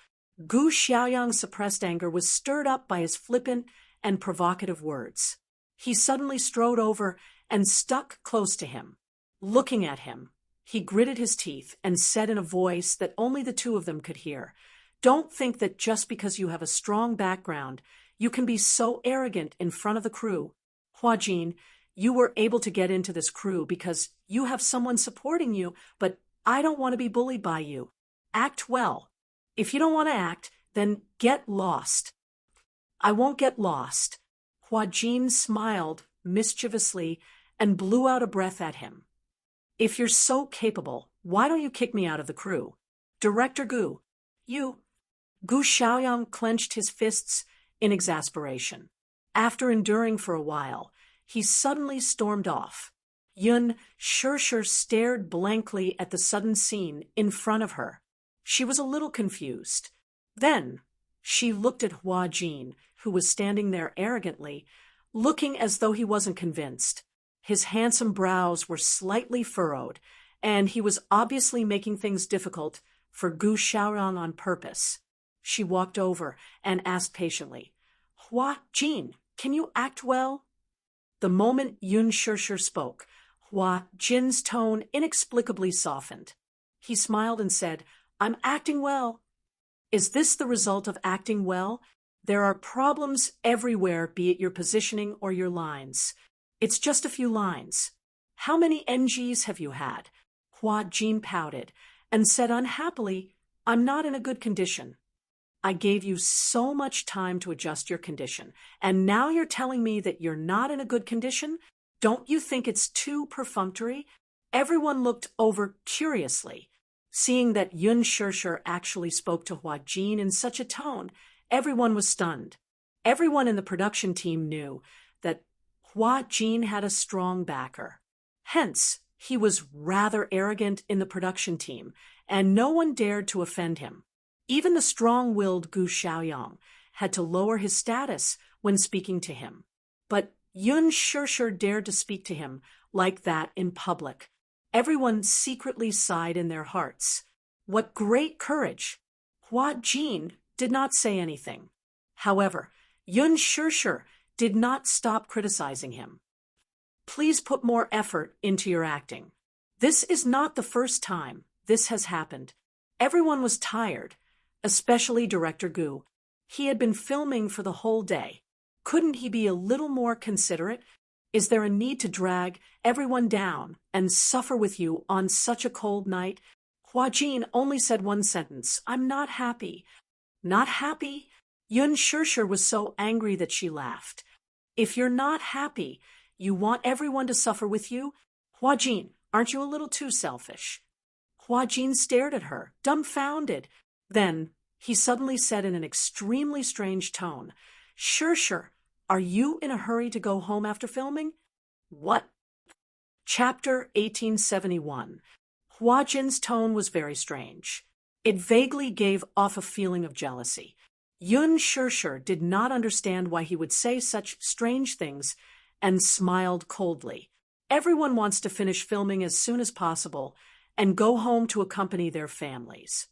Gu Xiaoyang's suppressed anger was stirred up by his flippant and provocative words. He suddenly strode over and stuck close to him. Looking at him, he gritted his teeth and said in a voice that only the two of them could hear, "Don't think that just because you have a strong background, you can be so arrogant in front of the crew. Hua Jin, you were able to get into this crew because you have someone supporting you, but I don't want to be bullied by you. Act well. If you don't want to act, then get lost." "I won't get lost." Hua Jin smiled mischievously and blew out a breath at him. "If you're so capable, why don't you kick me out of the crew? Director Gu, you..." Gu Xiaoyang clenched his fists in exasperation. After enduring for a while, he suddenly stormed off. Yun Shirshir stared blankly at the sudden scene in front of her. She was a little confused. Then she looked at Hua Jin, who was standing there arrogantly, looking as though he wasn't convinced. His handsome brows were slightly furrowed, and he was obviously making things difficult for Gu Xiaoyang on purpose. She walked over and asked patiently, "Hua Jin, can you act well?" The moment Yun Shirshir spoke, Hua Jin's tone inexplicably softened. He smiled and said, "I'm acting well." "Is this the result of acting well? There are problems everywhere, be it your positioning or your lines. It's just a few lines. How many NGs have you had?" Hua Jin pouted and said unhappily, "I'm not in a good condition." "I gave you so much time to adjust your condition, and now you're telling me that you're not in a good condition? Don't you think it's too perfunctory?" Everyone looked over curiously. Seeing that Yun Shirshir actually spoke to Hua Jin in such a tone, everyone was stunned. Everyone in the production team knew that Hua Jin had a strong backer. Hence, he was rather arrogant in the production team, and no one dared to offend him. Even the strong-willed Gu Xiaoyang had to lower his status when speaking to him. But Yun Shirshir dared to speak to him like that in public. Everyone secretly sighed in their hearts. What great courage! Hua Jin did not say anything. However, Yun Shirshir did not stop criticizing him. "Please put more effort into your acting. This is not the first time this has happened." Everyone was tired, especially Director Gu. He had been filming for the whole day. Couldn't he be a little more considerate? Is there a need to drag everyone down and suffer with you on such a cold night? Hua Jin only said one sentence, "I'm not happy." "Not happy?" Yun Shirshir was so angry that she laughed. "If you're not happy, you want everyone to suffer with you? Hua Jin, aren't you a little too selfish?" Hua Jin stared at her, dumbfounded. Then he suddenly said in an extremely strange tone, "Shirshir, are you in a hurry to go home after filming?" "What?" Chapter 1871. Hua Jin's tone was very strange. It vaguely gave off a feeling of jealousy. Yun Shirshir did not understand why he would say such strange things and smiled coldly. Everyone wants to finish filming as soon as possible and go home to accompany their families.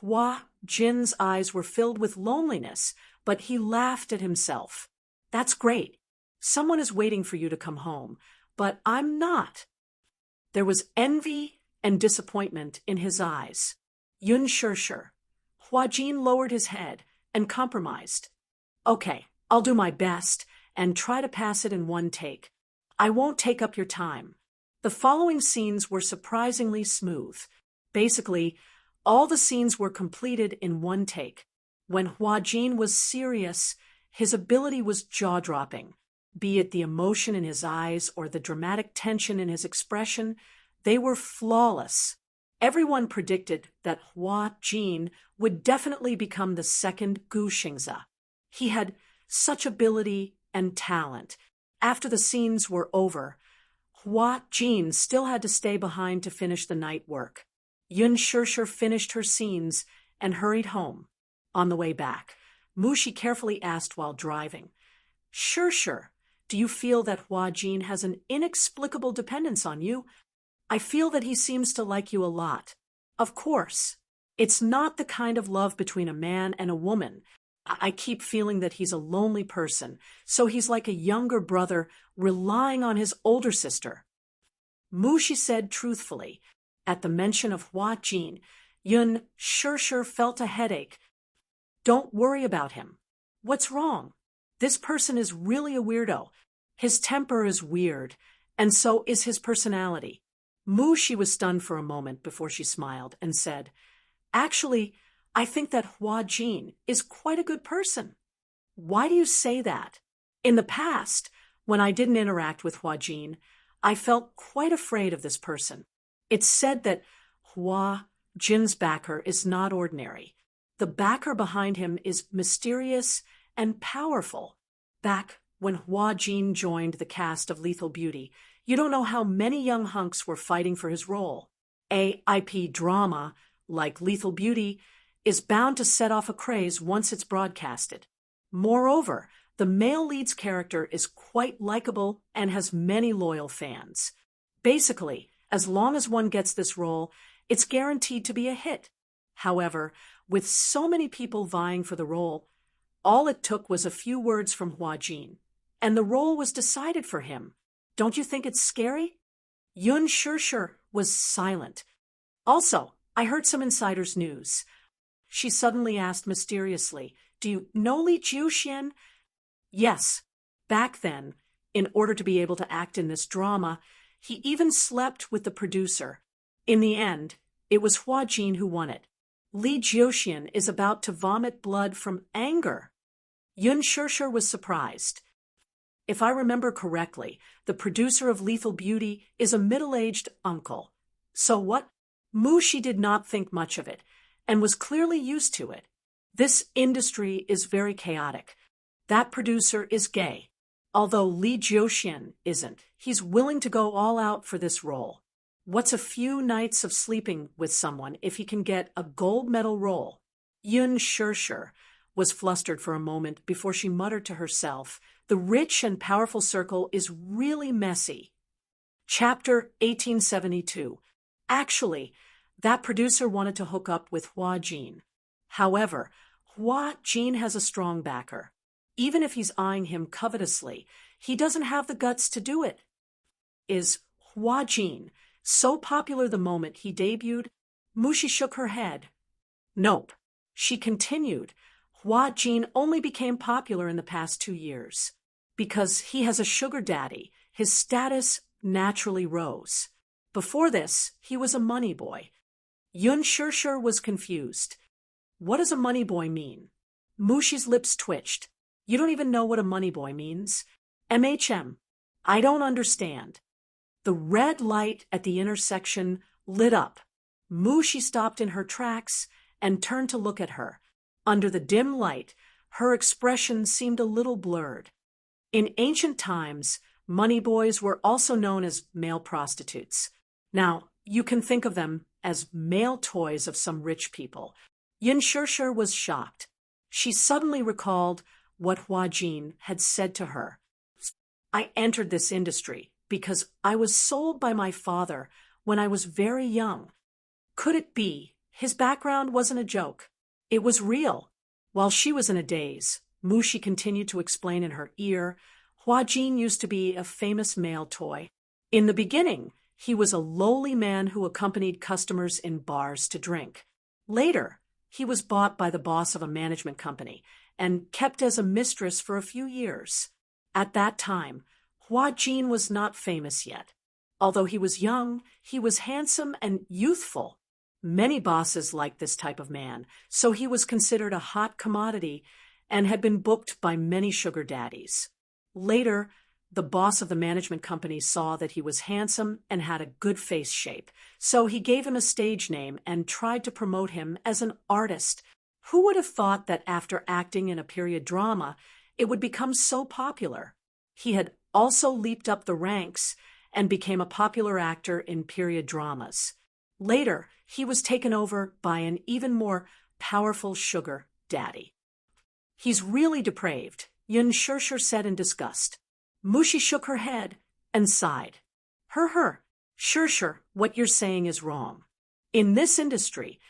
Hua Jin's eyes were filled with loneliness, but he laughed at himself. "That's great. Someone is waiting for you to come home, but I'm not." There was envy and disappointment in his eyes. Yun Shirshir. Hua Jin lowered his head and compromised. "Okay, I'll do my best and try to pass it in one take. I won't take up your time." The following scenes were surprisingly smooth. Basically, all the scenes were completed in one take. When Hua Jin was serious, his ability was jaw-dropping. Be it the emotion in his eyes or the dramatic tension in his expression, they were flawless. Everyone predicted that Hua Jin would definitely become the second Gu Xingze. He had such ability and talent. After the scenes were over, Hua Jin still had to stay behind to finish the night work. Yun Shirshir finished her scenes and hurried home. On the way back, Mushi carefully asked while driving, "Shirshir, do you feel that Hua Jin has an inexplicable dependence on you? I feel that he seems to like you a lot." "Of course. It's not the kind of love between a man and a woman. I keep feeling that he's a lonely person, so he's like a younger brother relying on his older sister. Mushi said truthfully. At the mention of Hua Jin, Yun sure felt a headache. Don't worry about him. What's wrong? This person is really a weirdo. His temper is weird, and so is his personality. Mushi was stunned for a moment before she smiled and said, Actually, I think that Hua Jin is quite a good person. Why do you say that? In the past, when I didn't interact with Hua Jin, I felt quite afraid of this person. It's said that Hua Jin's backer is not ordinary. The backer behind him is mysterious and powerful. Back when Hua Jin joined the cast of Lethal Beauty, you don't know how many young hunks were fighting for his role. A IP drama, like Lethal Beauty, is bound to set off a craze once it's broadcasted. Moreover, the male lead's character is quite likable and has many loyal fans. Basically, as long as one gets this role, it's guaranteed to be a hit. However, with so many people vying for the role, all it took was a few words from Hua Jin, and the role was decided for him. Don't you think it's scary? Yun sure was silent. Also, I heard some insider's news. She suddenly asked mysteriously, Do you know Li Jiuxian? Yes. Back then, in order to be able to act in this drama, he even slept with the producer. In the end, it was Hua Jin who won it. Li Jiuxian is about to vomit blood from anger. Yun sure was surprised. If I remember correctly, the producer of Lethal Beauty is a middle-aged uncle. So what? Mushi did not think much of it, and was clearly used to it. This industry is very chaotic. That producer is gay. Although Li Jiuxian isn't, he's willing to go all out for this role. What's a few nights of sleeping with someone if he can get a gold medal role? Yun sure was flustered for a moment before she muttered to herself, The rich and powerful circle is really messy. Chapter 1872. Actually, that producer wanted to hook up with Hua Jin. However, Hua Jin has a strong backer. Even if he's eyeing him covetously, he doesn't have the guts to do it. Is Hua Jin so popular the moment he debuted? Mushi shook her head. Nope. She continued. Hua Jin only became popular in the past 2 years. Because he has a sugar daddy, his status naturally rose. Before this, he was a money boy. Yun sure was confused. What does a money boy mean? Mushi's lips twitched. You don't even know what a money boy means? MHM. I don't understand. The red light at the intersection lit up. Mushi stopped in her tracks and turned to look at her. Under the dim light, her expression seemed a little blurred. In ancient times, money boys were also known as male prostitutes. Now, you can think of them as male toys of some rich people. Yun sure was shocked. She suddenly recalled what Hua Jin had said to her. I entered this industry because I was sold by my father when I was very young. Could it be his background wasn't a joke? It was real. While she was in a daze, Mushi continued to explain in her ear, Hua Jin used to be a famous male toy. In the beginning, he was a lowly man who accompanied customers in bars to drink. Later, he was bought by the boss of a management company and kept as a mistress for a few years. At that time, Hua Jin was not famous yet. Although he was young, he was handsome and youthful. Many bosses liked this type of man, so he was considered a hot commodity and had been booked by many sugar daddies. Later, the boss of the management company saw that he was handsome and had a good face shape, so he gave him a stage name and tried to promote him as an artist. Who would have thought that after acting in a period drama, it would become so popular? He had also leaped up the ranks and became a popular actor in period dramas. Later, he was taken over by an even more powerful sugar daddy. He's really depraved, Yun sure said in disgust. Mushi shook her head and sighed. Sure, what you're saying is wrong. In this industry,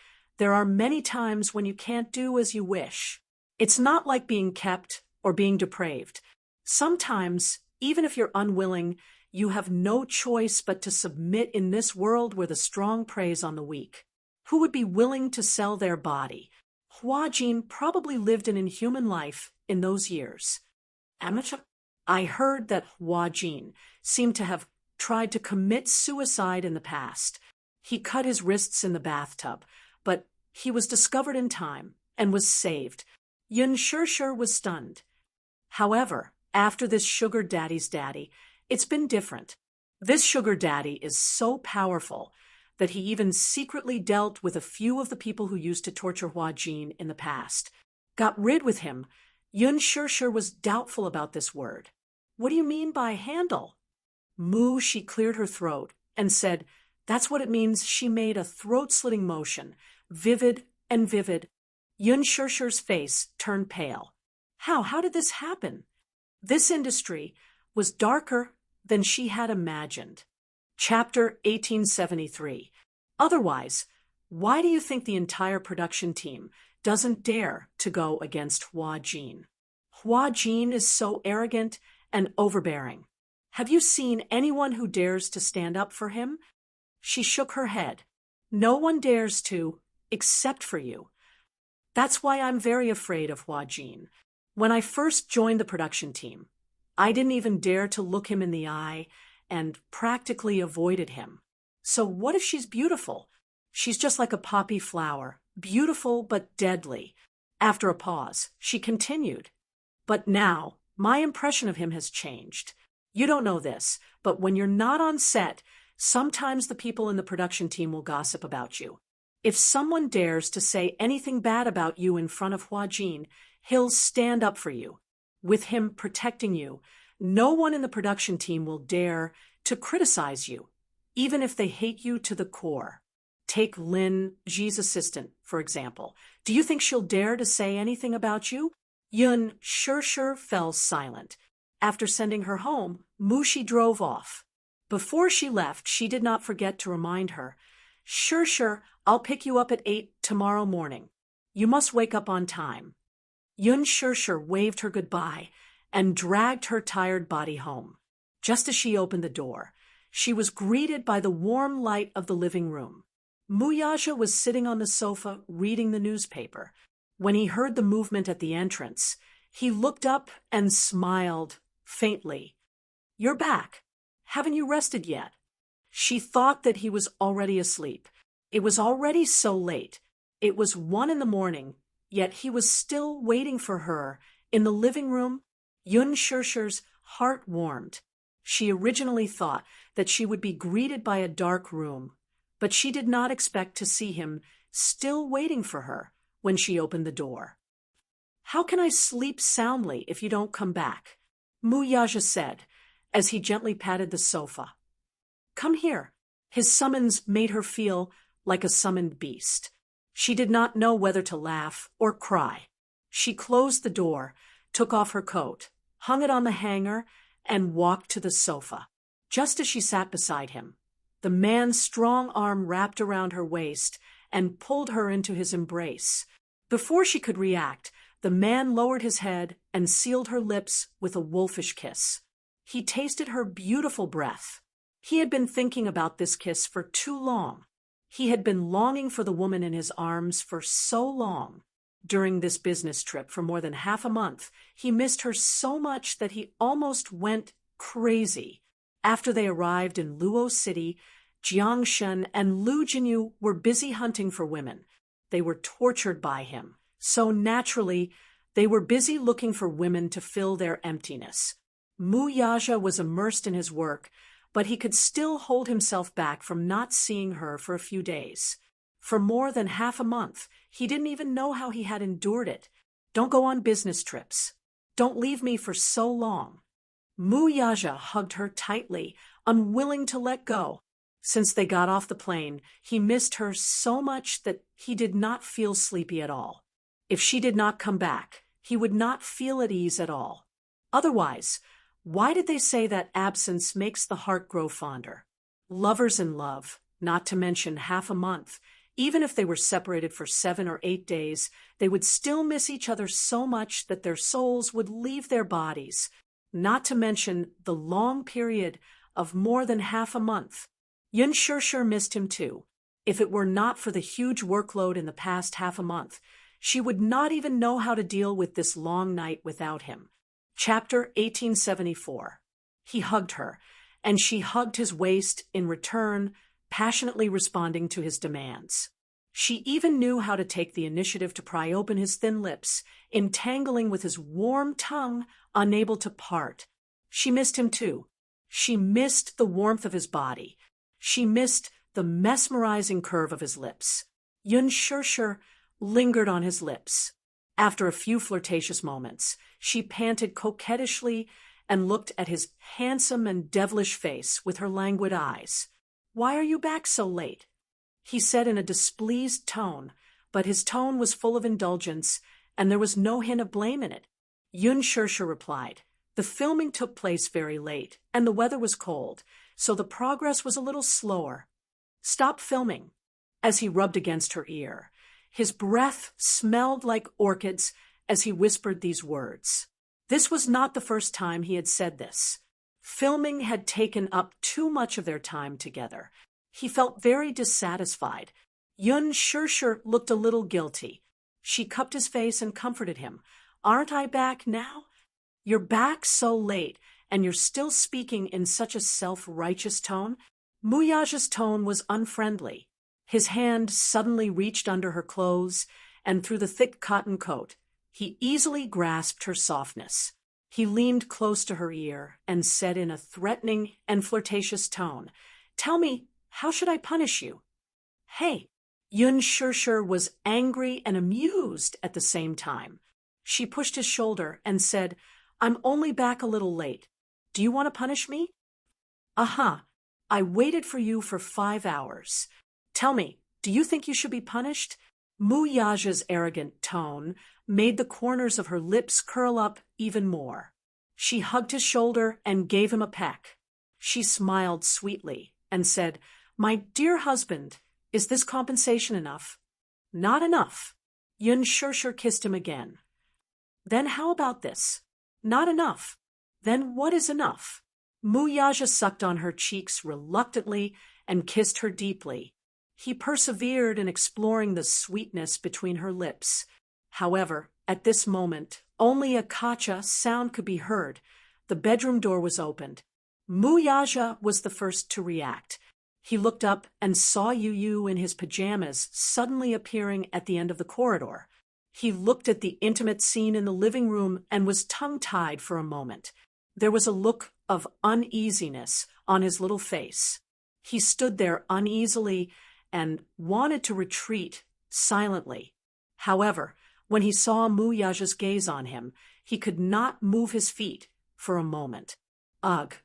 There are many times when you can't do as you wish. It's not like being kept or being depraved. Sometimes, even if you're unwilling, you have no choice but to submit in this world where the strong preys on the weak. Who would be willing to sell their body? Huajin probably lived an inhuman life in those years. I heard that Huajin seemed to have tried to commit suicide in the past. He cut his wrists in the bathtub, but he was discovered in time and was saved. Yun Shirshir was stunned. However, after this sugar daddy's daddy, it's been different. This sugar daddy is so powerful that he even secretly dealt with a few of the people who used to torture Huajin in the past. Got rid with him. Yun Shirshir was doubtful about this word. What do you mean by handle? She cleared her throat and said, that's what it means. She made a throat-slitting motion, vivid and vivid. Yun Shirshir's face turned pale. How did this happen? This industry was darker than she had imagined. Chapter 1873. Otherwise, why do you think the entire production team doesn't dare to go against Huajin? Huajin is so arrogant and overbearing. Have you seen anyone who dares to stand up for him? She shook her head. No one dares to, except for you. That's why I'm very afraid of Huajin. When I first joined the production team, I didn't even dare to look him in the eye and practically avoided him. So what if she's beautiful? She's just like a poppy flower, beautiful but deadly. After a pause, she continued. But now, my impression of him has changed. You don't know this, but when you're not on set, sometimes the people in the production team will gossip about you. If someone dares to say anything bad about you in front of Huajin, he'll stand up for you. With him protecting you, no one in the production team will dare to criticize you, even if they hate you to the core. Take Lin, Ji's assistant, for example. Do you think she'll dare to say anything about you? Yun Shirshir fell silent. After sending her home, Mushi drove off. Before she left, she did not forget to remind her, Shirshir, I'll pick you up at 8 tomorrow morning. You must wake up on time. Yun Shirshir waved her goodbye and dragged her tired body home. Just as she opened the door, she was greeted by the warm light of the living room. Muyaja was sitting on the sofa reading the newspaper. When he heard the movement at the entrance, he looked up and smiled faintly. You're back. Haven't you rested yet? She thought that he was already asleep. It was already so late. It was 1 a.m, yet he was still waiting for her in the living room. Yun Shirshir's heart warmed. She originally thought that she would be greeted by a dark room, but she did not expect to see him still waiting for her when she opened the door. How can I sleep soundly if you don't come back? Muyaja said, as he gently patted the sofa. Come here. His summons made her feel like a summoned beast. She did not know whether to laugh or cry. She closed the door, took off her coat, hung it on the hanger, and walked to the sofa. Just as she sat beside him, the man's strong arm wrapped around her waist and pulled her into his embrace. Before she could react, the man lowered his head and sealed her lips with a wolfish kiss. He tasted her beautiful breath. He had been thinking about this kiss for too long. He had been longing for the woman in his arms for so long. During this business trip for more than half a month, he missed her so much that he almost went crazy. After they arrived in Luo City, Jiang Shen and Lu Jinyu were busy hunting for women. They were tortured by him. So naturally, they were busy looking for women to fill their emptiness. Muyaja was immersed in his work, but he could still hold himself back from not seeing her for a few days. For more than half a month, he didn't even know how he had endured it. Don't go on business trips. Don't leave me for so long. Muyaja hugged her tightly, unwilling to let go. Since they got off the plane, he missed her so much that he did not feel sleepy at all. If she did not come back, he would not feel at ease at all. Otherwise, why did they say that absence makes the heart grow fonder? Lovers in love, not to mention half a month, Even if they were separated for 7 or 8 days, they would still miss each other so much that their souls would leave their bodies, not to mention the long period of more than half a month. Yun Shishir missed him too. If it were not for the huge workload in the past half a month, she would not even know how to deal with this long night without him. Chapter 1874. He hugged her, and she hugged his waist in return, passionately responding to his demands. She even knew how to take the initiative to pry open his thin lips, entangling with his warm tongue, unable to part. She missed him too. She missed the warmth of his body. She missed the mesmerizing curve of his lips. Yun Shishir lingered on his lips. After a few flirtatious moments, she panted coquettishly and looked at his handsome and devilish face with her languid eyes. "Why are you back so late?" he said in a displeased tone, but his tone was full of indulgence, and there was no hint of blame in it. Yun Shishir replied, "The filming took place very late, and the weather was cold, so the progress was a little slower." "Stop filming," as he rubbed against her ear. His breath smelled like orchids as he whispered these words. This was not the first time he had said this. Filming had taken up too much of their time together. He felt very dissatisfied. Yun Shishir looked a little guilty. She cupped his face and comforted him. "Aren't I back now?" "You're back so late, and you're still speaking in such a self-righteous tone." Muyaja's tone was unfriendly. His hand suddenly reached under her clothes, and through the thick cotton coat, he easily grasped her softness. He leaned close to her ear and said in a threatening and flirtatious tone, "Tell me, how should I punish you?" "Hey!" Yun Shishir was angry and amused at the same time. She pushed his shoulder and said, "I'm only back a little late. Do you want to punish me?" "Uh-huh. I waited for you for 5 hours. Tell me, do you think you should be punished?" Muyaja's arrogant tone made the corners of her lips curl up even more. She hugged his shoulder and gave him a peck. She smiled sweetly and said, "My dear husband, is this compensation enough?" "Not enough." Yun Shishir kissed him again. "Then how about this?" "Not enough." "Then what is enough?" Muyaja sucked on her cheeks reluctantly and kissed her deeply. He persevered in exploring the sweetness between her lips. However, at this moment, only a kacha sound could be heard. The bedroom door was opened. Muyaja was the first to react. He looked up and saw Yu in his pajamas suddenly appearing at the end of the corridor. He looked at the intimate scene in the living room and was tongue-tied for a moment. There was a look of uneasiness on his little face. He stood there uneasily and wanted to retreat silently. However, when he saw Muyaja's gaze on him, he could not move his feet for a moment. Ugh,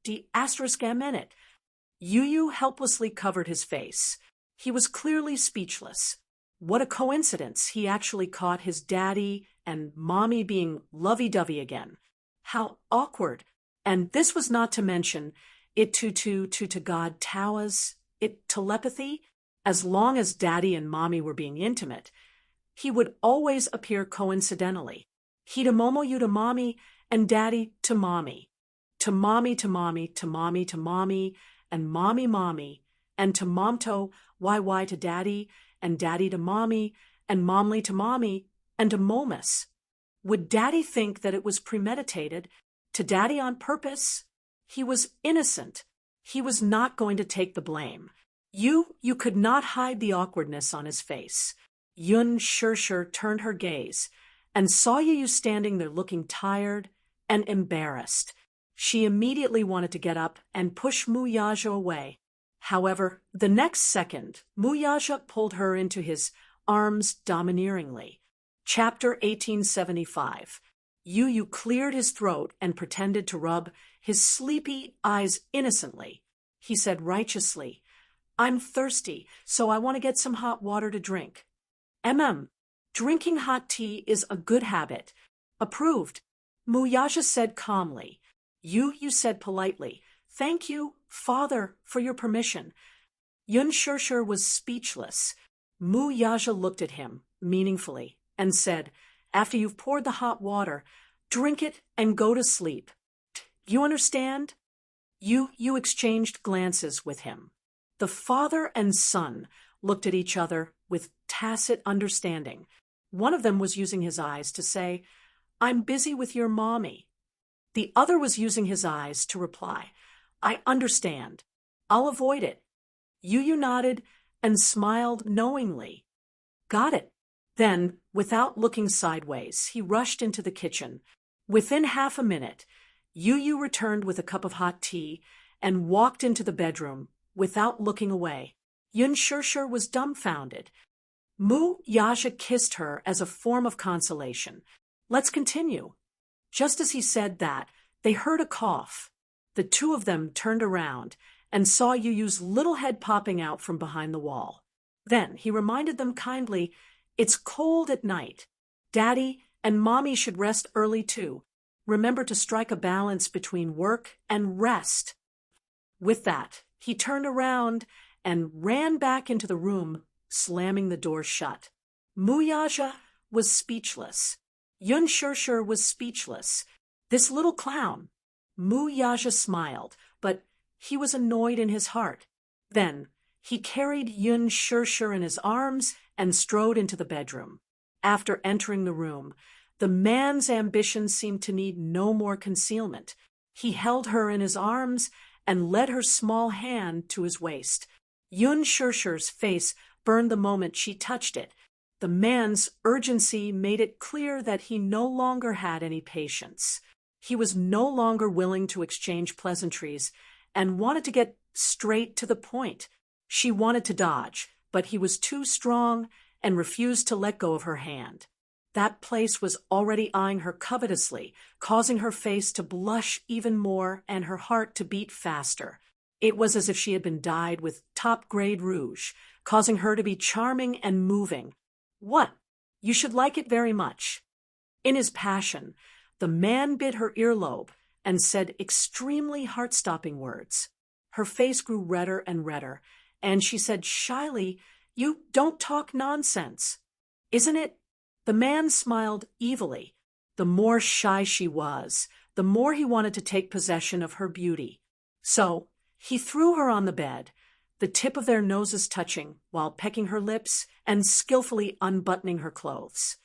***. Yu helplessly covered his face. He was clearly speechless. What a coincidence he actually caught his daddy and mommy being lovey-dovey again. How awkward. And this was not to mention it to God Tawas, it telepathy. As long as daddy and mommy were being intimate, he would always appear coincidentally. He to Momo you to mommy, and daddy to mommy. To mommy to mommy, to mommy to mommy, and mommy, and to momto, YY to daddy, and daddy to mommy, and momly to mommy, and to momus. Would daddy think that it was premeditated? To daddy on purpose? He was innocent. He was not going to take the blame. You could not hide the awkwardness on his face. Yun Shishir turned her gaze and saw Yu standing there looking tired and embarrassed. She immediately wanted to get up and push Muyaja away. However, the next second, Muyaja pulled her into his arms domineeringly. Chapter 1875. Yu cleared his throat and pretended to rub his sleepy eyes innocently. He said righteously, "I'm thirsty, so I want to get some hot water to drink." Drinking hot tea is a good habit. Approved. Muyaja said calmly. Yu said politely, "Thank you, father, for your permission." Yun Shishir was speechless. Mu Yaja looked at him, meaningfully, and said, "After you've poured the hot water, drink it and go to sleep. You understand?" You exchanged glances with him. The father and son looked at each other with tacit understanding. One of them was using his eyes to say, "I'm busy with your mommy." The other was using his eyes to reply, "I understand. I'll avoid it." Yu nodded and smiled knowingly. "Got it." Then, without looking sideways, he rushed into the kitchen. Within half a minute, Yu returned with a cup of hot tea and walked into the bedroom without looking away. Yun Shirshir was dumbfounded. Mu Yaja kissed her as a form of consolation. "Let's continue." Just as he said that, they heard a cough. The two of them turned around and saw Yu's little head popping out from behind the wall. Then he reminded them kindly, "It's cold at night. Daddy and Mommy should rest early too. Remember to strike a balance between work and rest." With that, he turned around and ran back into the room, slamming the door shut. Mu Yaja was speechless. Yun Shirshir was speechless. This little clown. Mu Yaja smiled, but he was annoyed in his heart. Then he carried Yun Shirshir in his arms and strode into the bedroom. After entering the room, the man's ambition seemed to need no more concealment. He held her in his arms and led her small hand to his waist. Yun Shirshir's face burned the moment she touched it. The man's urgency made it clear that he no longer had any patience. He was no longer willing to exchange pleasantries and wanted to get straight to the point. She wanted to dodge, but he was too strong and refused to let go of her hand. That place was already eyeing her covetously, causing her face to blush even more and her heart to beat faster. It was as if she had been dyed with top-grade rouge, causing her to be charming and moving. "What? You should like it very much." In his passion, the man bit her earlobe and said extremely heart-stopping words. Her face grew redder and redder, and she said shyly, "You don't talk nonsense. Isn't it?" The man smiled evilly. The more shy she was, the more he wanted to take possession of her beauty. So he threw her on the bed, the tip of their noses touching while pecking her lips and skillfully unbuttoning her clothes.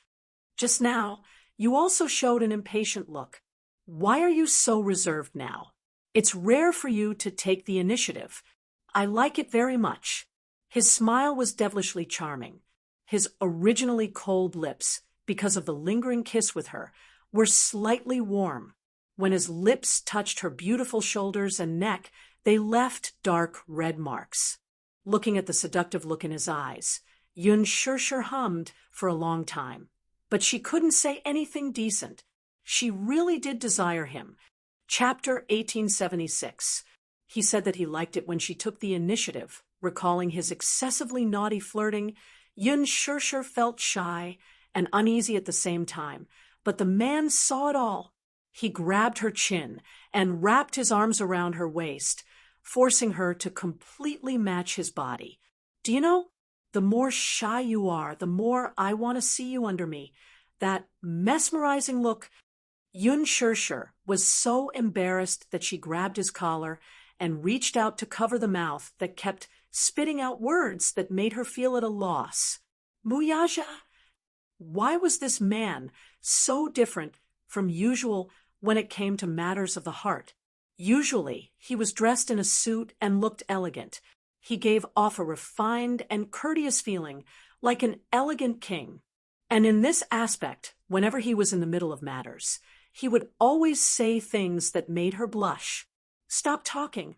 "Just now, you also showed an impatient look. Why are you so reserved now? It's rare for you to take the initiative. I like it very much." His smile was devilishly charming. His originally cold lips, because of the lingering kiss with her, were slightly warm. When his lips touched her beautiful shoulders and neck, they left dark red marks. Looking at the seductive look in his eyes, Yun Shirshir hummed for a long time. But she couldn't say anything decent. She really did desire him. Chapter 1876. He said that he liked it when she took the initiative, recalling his excessively naughty flirting. Yun Shirshir felt shy and uneasy at the same time, but the man saw it all. He grabbed her chin and wrapped his arms around her waist, forcing her to completely match his body. "Do you know, the more shy you are, the more I want to see you under me." That mesmerizing look. Yun Shirshir was so embarrassed that she grabbed his collar and reached out to cover the mouth that kept spitting out words that made her feel at a loss. Mu Yaja? Why was this man so different from usual when it came to matters of the heart? Usually, he was dressed in a suit and looked elegant. He gave off a refined and courteous feeling, like an elegant king. And in this aspect, whenever he was in the middle of matters, he would always say things that made her blush. "Stop talking."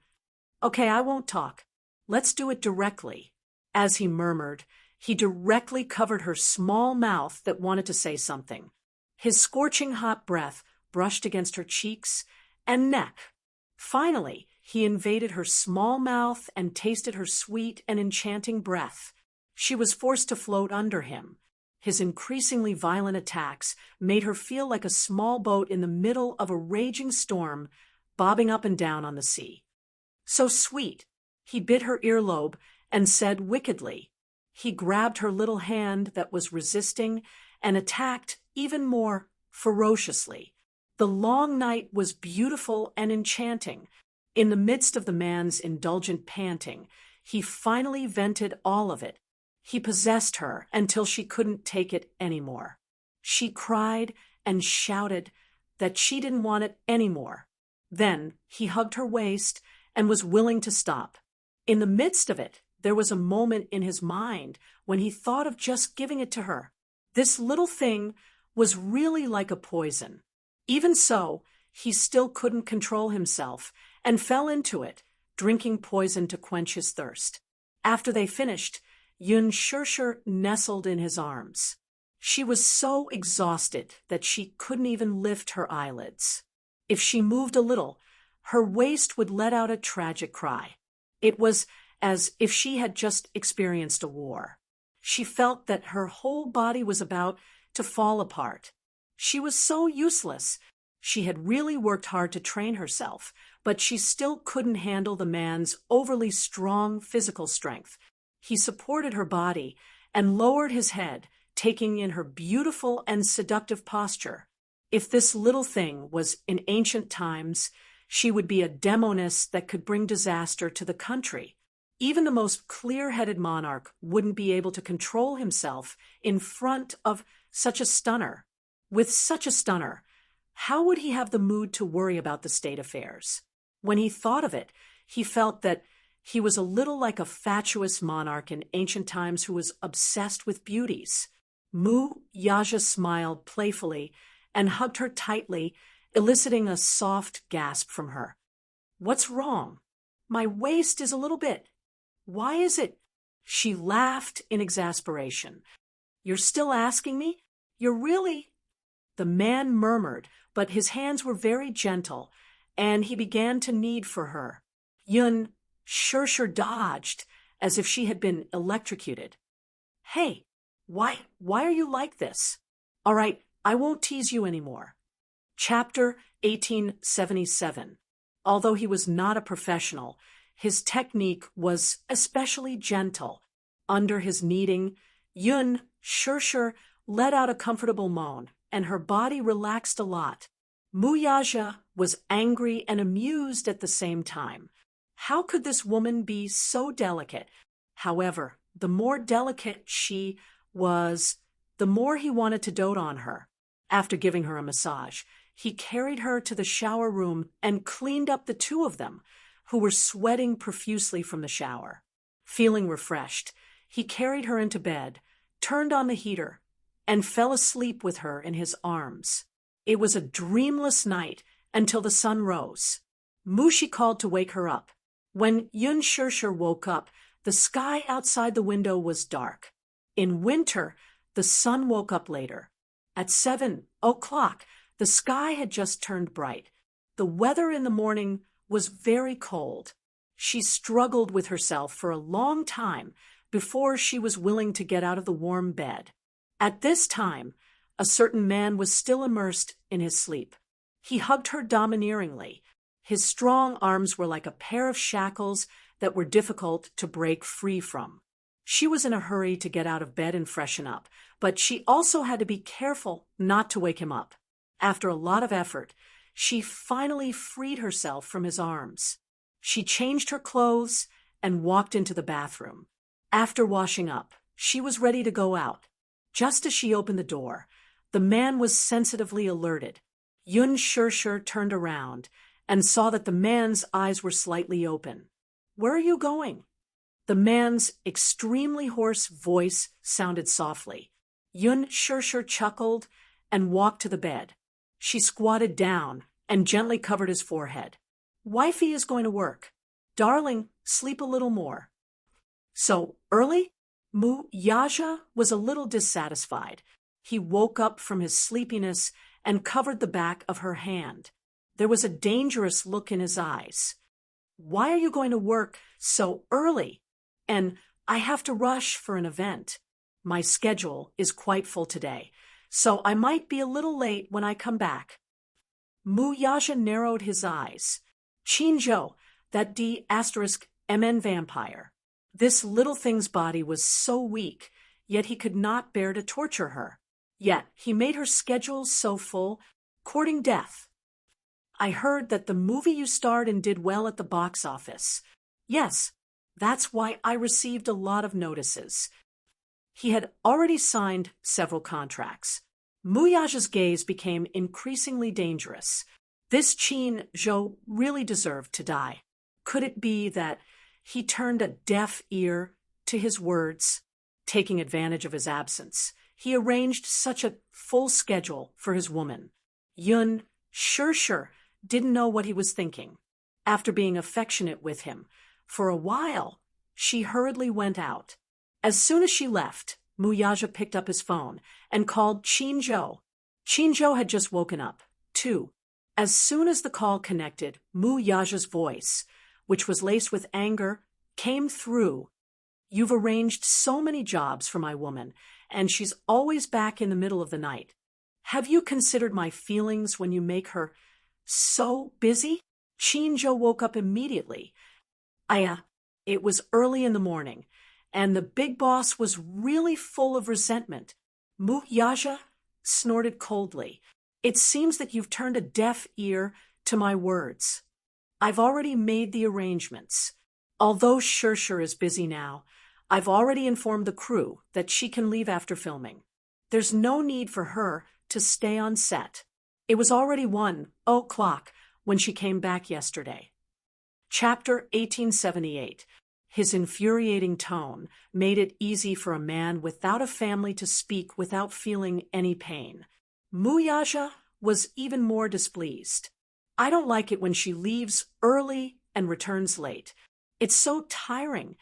"Okay, I won't talk. Let's do it directly." As he murmured, he directly covered her small mouth that wanted to say something. His scorching hot breath brushed against her cheeks and neck. Finally, he invaded her small mouth and tasted her sweet and enchanting breath. She was forced to float under him. His increasingly violent attacks made her feel like a small boat in the middle of a raging storm, bobbing up and down on the sea. "So sweet." He bit her earlobe and said wickedly, He grabbed her little hand that was resisting and attacked even more ferociously. The long night was beautiful and enchanting. In the midst of the man's indulgent panting, he finally vented all of it. He possessed her until she couldn't take it anymore. She cried and shouted that she didn't want it anymore. Then he hugged her waist and was willing to stop. In the midst of it, there was a moment in his mind when he thought of just giving it to her. This little thing was really like a poison. Even so, he still couldn't control himself and fell into it, drinking poison to quench his thirst. After they finished, Yun Shirshir nestled in his arms. She was so exhausted that she couldn't even lift her eyelids. If she moved a little, her waist would let out a tragic cry. It was as if she had just experienced a war. She felt that her whole body was about to fall apart. She was so useless. She had really worked hard to train herself, but she still couldn't handle the man's overly strong physical strength. He supported her body and lowered his head, taking in her beautiful and seductive posture. If this little thing was in ancient times, she would be a demoness that could bring disaster to the country. Even the most clear-headed monarch wouldn't be able to control himself in front of such a stunner. With such a stunner, how would he have the mood to worry about the state affairs? When he thought of it, he felt that he was a little like a fatuous monarch in ancient times who was obsessed with beauties. Mu Yaja smiled playfully and hugged her tightly, eliciting a soft gasp from her. "What's wrong? My waist is a little bit. Why is it?" She laughed in exasperation. "You're still asking me? You're really—" The man murmured, but his hands were very gentle, and he began to knead for her. Yun Shirshir dodged, as if she had been electrocuted. "Hey, why are you like this? All right, I won't tease you anymore." Chapter 1877. Although he was not a professional, his technique was especially gentle. Under his kneading, Yun Shirshir let out a comfortable moan, and her body relaxed a lot. Muyaja was angry and amused at the same time. How could this woman be so delicate? However, the more delicate she was, the more he wanted to dote on her. After giving her a massage, he carried her to the shower room and cleaned up the two of them, who were sweating profusely from the shower. Feeling refreshed, he carried her into bed, turned on the heater, and fell asleep with her in his arms. It was a dreamless night until the sun rose. Mushi called to wake her up. When Yun Shirshir woke up, the sky outside the window was dark. In winter, the sun woke up later. At 7 o'clock, the sky had just turned bright. The weather in the morning was very cold. She struggled with herself for a long time before she was willing to get out of the warm bed. At this time, a certain man was still immersed in his sleep. He hugged her domineeringly. His strong arms were like a pair of shackles that were difficult to break free from. She was in a hurry to get out of bed and freshen up, but she also had to be careful not to wake him up. After a lot of effort, she finally freed herself from his arms. She changed her clothes and walked into the bathroom. After washing up, she was ready to go out. Just as she opened the door, the man was sensitively alerted. Yun Shirshir turned around and saw that the man's eyes were slightly open. "Where are you going?" The man's extremely hoarse voice sounded softly. Yun Shirshir chuckled and walked to the bed. She squatted down and gently covered his forehead. "Wifey is going to work. Darling, sleep a little more." "So early?" Mu Yaja was a little dissatisfied. He woke up from his sleepiness and covered the back of her hand. There was a dangerous look in his eyes. "Why are you going to work so early? And I have to rush for an event. My schedule is quite full today, so I might be a little late when I come back." Mu Yaja narrowed his eyes. "Chinjo, that D*MN vampire. This little thing's body was so weak, yet he could not bear to torture her. Yet he made her schedule so full, courting death. I heard that the movie you starred in did well at the box office. Yes, that's why I received a lot of notices. He had already signed several contracts. Muyaja's gaze became increasingly dangerous. This Qin Zhou really deserved to die. Could it be that he turned a deaf ear to his words, taking advantage of his absence? He arranged such a full schedule for his woman. Yun sure didn't know what he was thinking. After being affectionate with him for a while, she hurriedly went out. As soon as she left, Muyaja picked up his phone and called Qin Zhou. Qin Zhou had just woken up, too. As soon as the call connected, Muyaja's voice, which was laced with anger, came through. You've arranged so many jobs for my woman, and she's always back in the middle of the night. Have you considered my feelings when you make her so busy? Qin Zhou woke up immediately. It was early in the morning, and the big boss was really full of resentment. Muyaja snorted coldly. It seems that you've turned a deaf ear to my words. I've already made the arrangements. Although Sher is busy now, I've already informed the crew that she can leave after filming. There's no need for her to stay on set. It was already 1:00 when she came back yesterday. Chapter 1878. His infuriating tone made it easy for a man without a family to speak without feeling any pain. Muyaja was even more displeased. I don't like it when she leaves early and returns late. It's so tiring.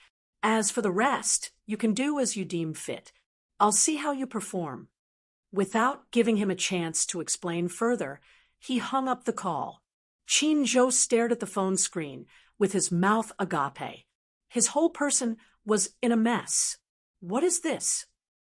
As for the rest, you can do as you deem fit. I'll see how you perform. Without giving him a chance to explain further, he hung up the call. Qin Zhou stared at the phone screen with his mouth agape. His whole person was in a mess. What is this?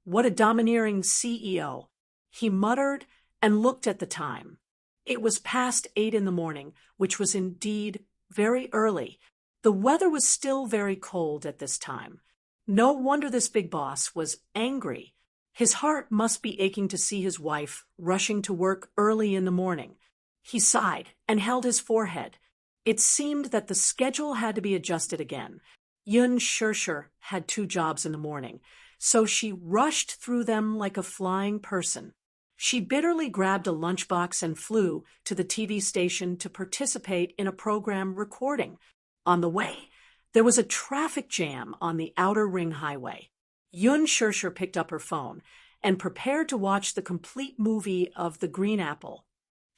What a domineering CEO. He muttered and looked at the time. It was past 8 in the morning, which was indeed very early. The weather was still very cold at this time. No wonder this big boss was angry. His heart must be aching to see his wife rushing to work early in the morning. He sighed and held his forehead. It seemed that the schedule had to be adjusted again. Yun Sher had 2 jobs in the morning, so she rushed through them like a flying person. She bitterly grabbed a lunchbox and flew to the TV station to participate in a program recording. On the way, there was a traffic jam on the outer ring highway. Yun Sher picked up her phone and prepared to watch the complete movie of The Green Apple.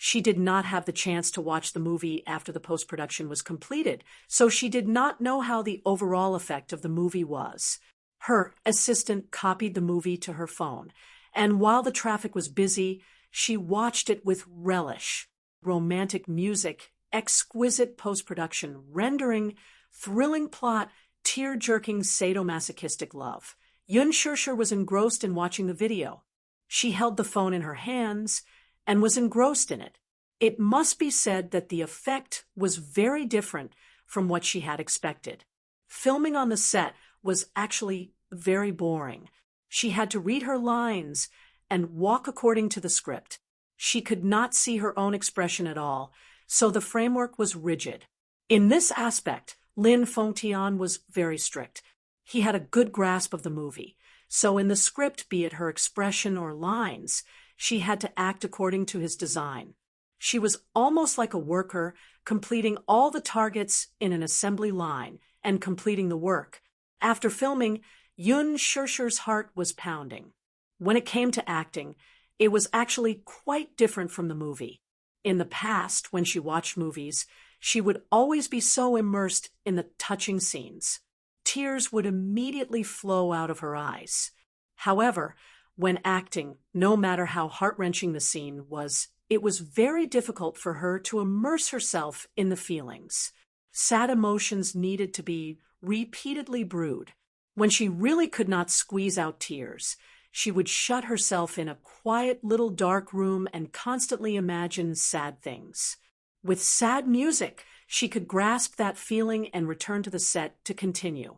She did not have the chance to watch the movie after the post-production was completed, so she did not know how the overall effect of the movie was. Her assistant copied the movie to her phone, and while the traffic was busy, she watched it with relish. Romantic music, exquisite post-production, rendering, thrilling plot, tear-jerking sadomasochistic love. Yun Sher was engrossed in watching the video. She held the phone in her hands and was engrossed in it. It must be said that the effect was very different from what she had expected. Filming on the set was actually very boring. She had to read her lines and walk according to the script. She could not see her own expression at all, so the framework was rigid. In this aspect, Lin Fengtian was very strict. He had a good grasp of the movie, so in the script, be it her expression or lines, she had to act according to his design. She was almost like a worker, completing all the targets in an assembly line and completing the work. After filming, Yun Sher's heart was pounding. When it came to acting, it was actually quite different from the movie. In the past, when she watched movies, she would always be so immersed in the touching scenes. Tears would immediately flow out of her eyes. However, when acting, no matter how heart-wrenching the scene was, it was very difficult for her to immerse herself in the feelings. Sad emotions needed to be repeatedly brewed. When she really could not squeeze out tears, she would shut herself in a quiet little dark room and constantly imagine sad things. With sad music, she could grasp that feeling and return to the set to continue.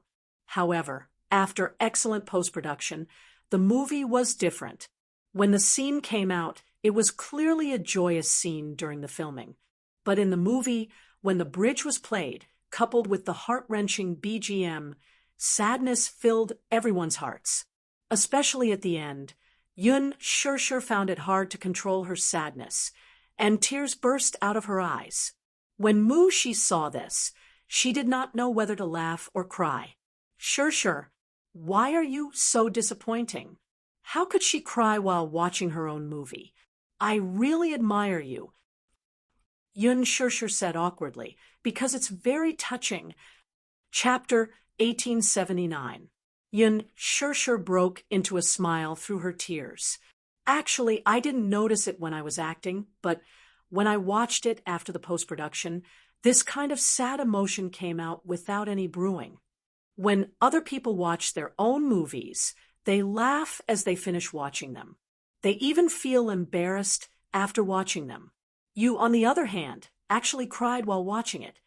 However, after excellent post-production, the movie was different. When the scene came out, it was clearly a joyous scene during the filming. But in the movie, when the bridge was played, coupled with the heart-wrenching BGM, sadness filled everyone's hearts. Especially at the end, Yoon Shur found it hard to control her sadness, and tears burst out of her eyes. When Shi saw this, she did not know whether to laugh or cry. Shur, why are you so disappointing? How could she cry while watching her own movie? I really admire you. Yoon Shur said awkwardly, because it's very touching. Chapter 1879. Yoon Shur broke into a smile through her tears. Actually, I didn't notice it when I was acting, but when I watched it after the post-production, this kind of sad emotion came out without any brewing. When other people watch their own movies, they laugh as they finish watching them. They even feel embarrassed after watching them. You, on the other hand, actually cried while watching it.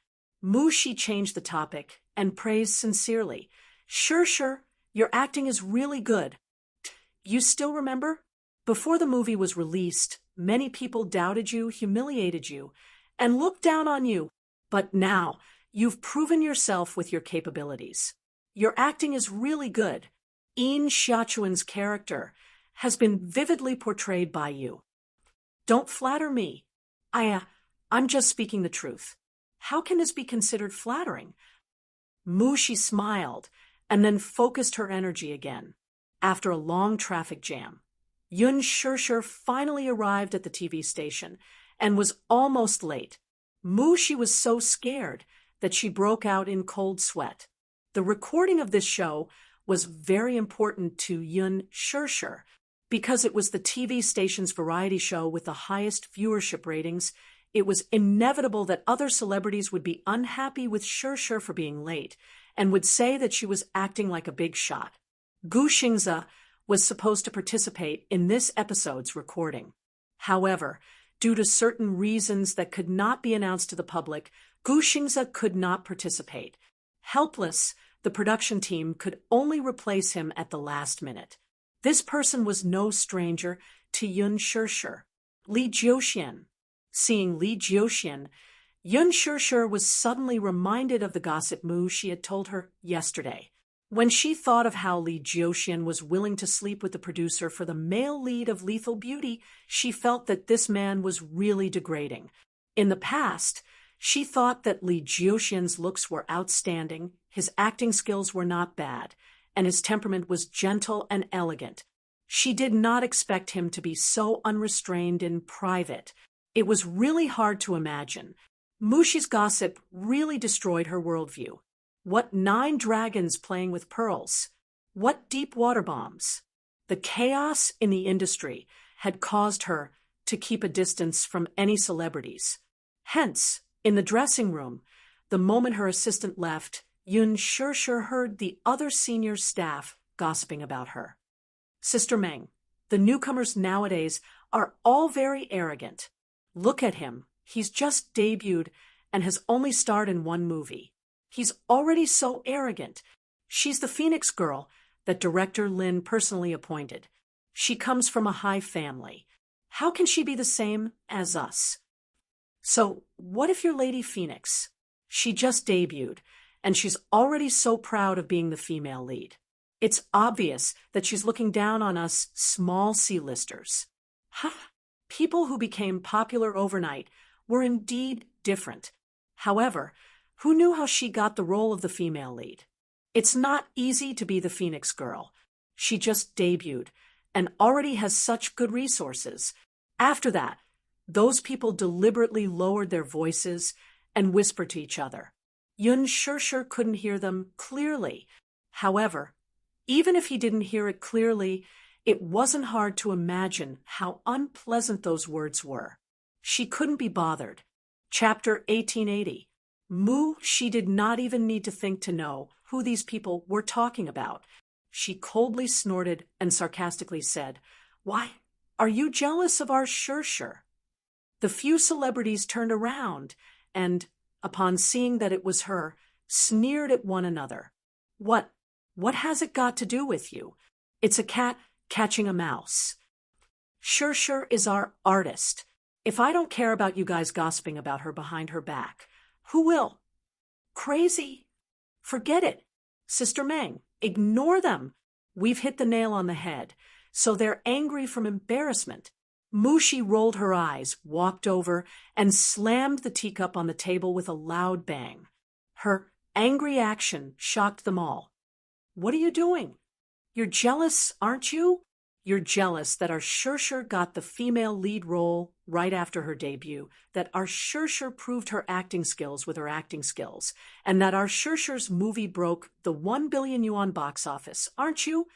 Shi changed the topic and praised sincerely. Shur, your acting is really good. You still remember? Before the movie was released, many people doubted you, humiliated you, and looked down on you. But now, you've proven yourself with your capabilities. Your acting is really good. Eun Xiaochuan's character has been vividly portrayed by you. Don't flatter me. I'm just speaking the truth. How can this be considered flattering? Shi smiled and then focused her energy again. After a long traffic jam, Yoon Shur finally arrived at the TV station and was almost late. Shi was so scared that she broke out in cold sweat. The recording of this show was very important to Yoon Shur because it was the TV station's variety show with the highest viewership ratings. It was inevitable that other celebrities would be unhappy with Shur for being late and would say that she was acting like a big shot. Gu Xingze was supposed to participate in this episode's recording. However, due to certain reasons that could not be announced to the public, Gu Xingze could not participate. Helpless, the production team could only replace him at the last minute. This person was no stranger to Yoon Shur, Li Jiuxian. Seeing Li Jiuxian, Yoon Shur was suddenly reminded of the gossip she had told her yesterday. When she thought of how Li Jiuxian was willing to sleep with the producer for the male lead of Lethal Beauty, she felt that this man was really degrading. In the past, she thought that Li Jiuxian's looks were outstanding, his acting skills were not bad, and his temperament was gentle and elegant. She did not expect him to be so unrestrained in private. It was really hard to imagine. Shi's gossip really destroyed her worldview. What 9 dragons playing with pearls? What deep water bombs? The chaos in the industry had caused her to keep a distance from any celebrities. Hence, in the dressing room, the moment her assistant left, Yoon Shur heard the other senior staff gossiping about her. Sister Meng, the newcomers nowadays are all very arrogant. Look at him. He's just debuted and has only starred in 1 movie. He's already so arrogant. She's the Phoenix girl that director Lin personally appointed. She comes from a high family. How can she be the same as us? So, what if you're Lady Phoenix? She just debuted, and she's already so proud of being the female lead. It's obvious that she's looking down on us small C-listers. People who became popular overnight were indeed different. However, who knew how she got the role of the female lead? It's not easy to be the Phoenix girl. She just debuted and already has such good resources. After that, those people deliberately lowered their voices and whispered to each other. Yoon Shur couldn't hear them clearly. However, even if he didn't hear it clearly, it wasn't hard to imagine how unpleasant those words were. She couldn't be bothered. Chapter 1880. She did not even need to think to know who these people were talking about. She coldly snorted and sarcastically said, "Why, are you jealous of our Shur?" The few celebrities turned around and, upon seeing that it was her, sneered at one another. What, What has it got to do with you? It's a cat catching a mouse. Sure is our artist. If I don't care about you guys gossiping about her behind her back, who will? Crazy. Forget it. Sister Meng, ignore them. We've hit the nail on the head. So they're angry from embarrassment. Mushi rolled her eyes, walked over, and slammed the teacup on the table with a loud bang. Her angry action shocked them all. What are you doing? You're jealous, aren't you? You're jealous that our Shur got the female lead role right after her debut, that our Shur proved her acting skills with her acting skills, and that our Shur's movie broke the 1 billion yuan box office, aren't you?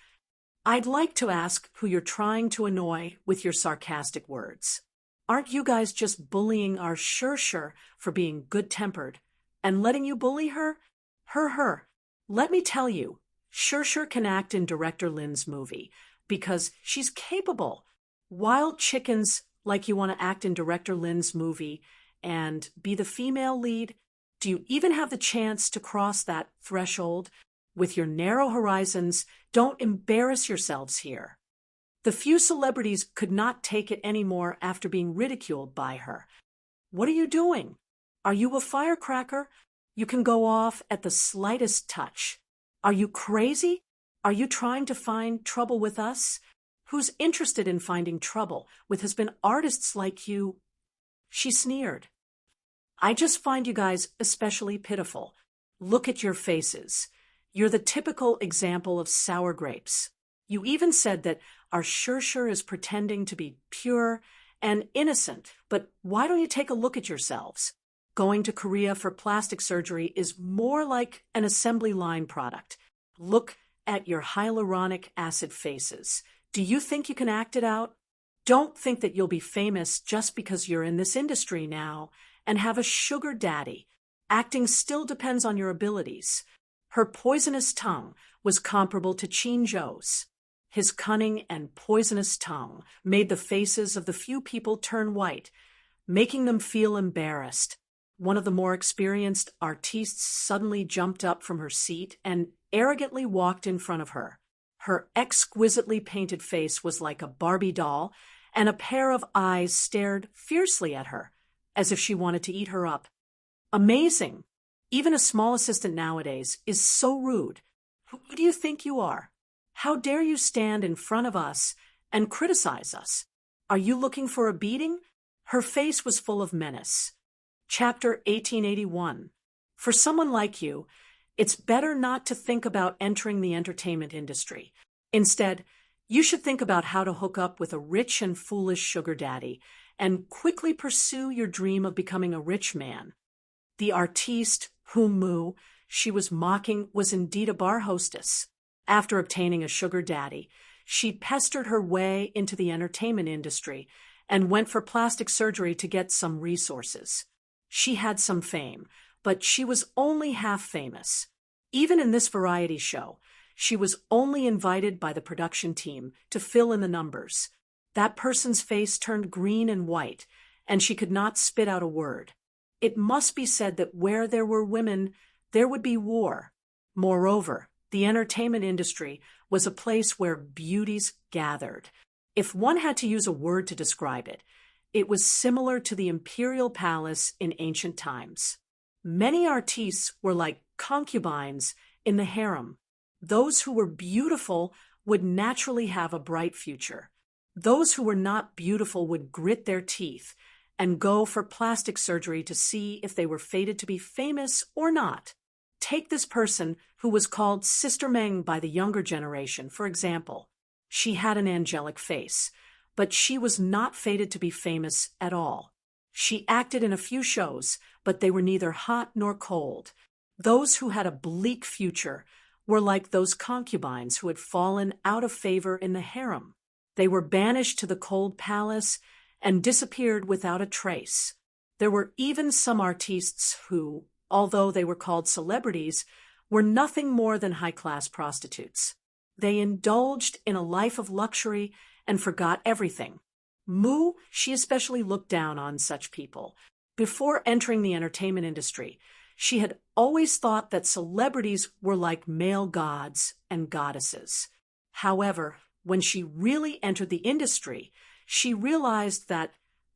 I'd like to ask who you're trying to annoy with your sarcastic words. Aren't you guys just bullying our Shur for being good-tempered and letting you bully her? Her. Let me tell you, Shur can act in director Lin's movie because she's capable. Wild chickens like you want to act in director Lin's movie and be the female lead? Do you even have the chance to cross that threshold? With your narrow horizons, don't embarrass yourselves here. The few celebrities could not take it anymore after being ridiculed by her. What are you doing? Are you a firecracker? You can go off at the slightest touch. Are you crazy? Are you trying to find trouble with us? Who's interested in finding trouble with has been artists like you? She sneered. I just find you guys especially pitiful. Look at your faces. You're the typical example of sour grapes. You even said that our Shur is pretending to be pure and innocent, but why don't you take a look at yourselves? Going to Korea for plastic surgery is more like an assembly line product. Look at your hyaluronic acid faces. Do you think you can act it out? Don't think that you'll be famous just because you're in this industry now and have a sugar daddy. Acting still depends on your abilities. Her poisonous tongue was comparable to Qin Zhou's. His cunning and poisonous tongue made the faces of the few people turn white, making them feel embarrassed. One of the more experienced artistes suddenly jumped up from her seat and arrogantly walked in front of her. Her exquisitely painted face was like a Barbie doll, and a pair of eyes stared fiercely at her, as if she wanted to eat her up. Amazing! Even a small assistant nowadays is so rude. Who do you think you are? How dare you stand in front of us and criticize us? Are you looking for a beating? Her face was full of menace. Chapter 1881. For someone like you, it's better not to think about entering the entertainment industry. Instead, you should think about how to hook up with a rich and foolish sugar daddy and quickly pursue your dream of becoming a rich man. The artiste whom she was mocking was indeed a bar hostess. After obtaining a sugar daddy, she pestered her way into the entertainment industry and went for plastic surgery to get some resources. She had some fame, but she was only half famous. Even in this variety show, she was only invited by the production team to fill in the numbers. That person's face turned green and white, and she could not spit out a word. It must be said that where there were women, there would be war. Moreover, the entertainment industry was a place where beauties gathered. If one had to use a word to describe it, it was similar to the imperial palace in ancient times. Many artistes were like concubines in the harem. Those who were beautiful would naturally have a bright future. Those who were not beautiful would grit their teeth and go for plastic surgery to see if they were fated to be famous or not. Take this person who was called Sister Meng by the younger generation, for example. She had an angelic face, but she was not fated to be famous at all. She acted in a few shows, but they were neither hot nor cold. Those who had a bleak future were like those concubines who had fallen out of favor in the harem. They were banished to the cold palace and disappeared without a trace. There were even some artistes who, although they were called celebrities, were nothing more than high-class prostitutes. They indulged in a life of luxury and forgot everything. She especially looked down on such people. Before entering the entertainment industry, She had always thought that celebrities were like male gods and goddesses. However, when she really entered the industry, she realized that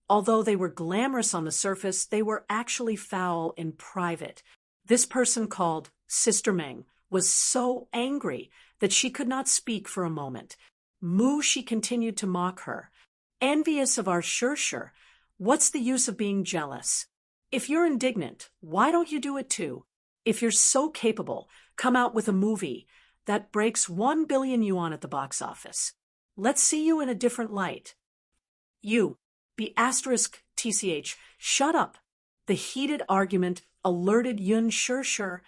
although they were glamorous on the surface, they were actually foul in private. This person, called Sister Meng, was so angry that she could not speak for a moment. She continued to mock her. Envious of our Shirshir, what's the use of being jealous? If you're indignant, why don't you do it too? If you're so capable, come out with a movie that breaks 1 billion yuan at the box office. Let's see you in a different light. You, B***TCH, shut up. The heated argument alerted Yun Shirshir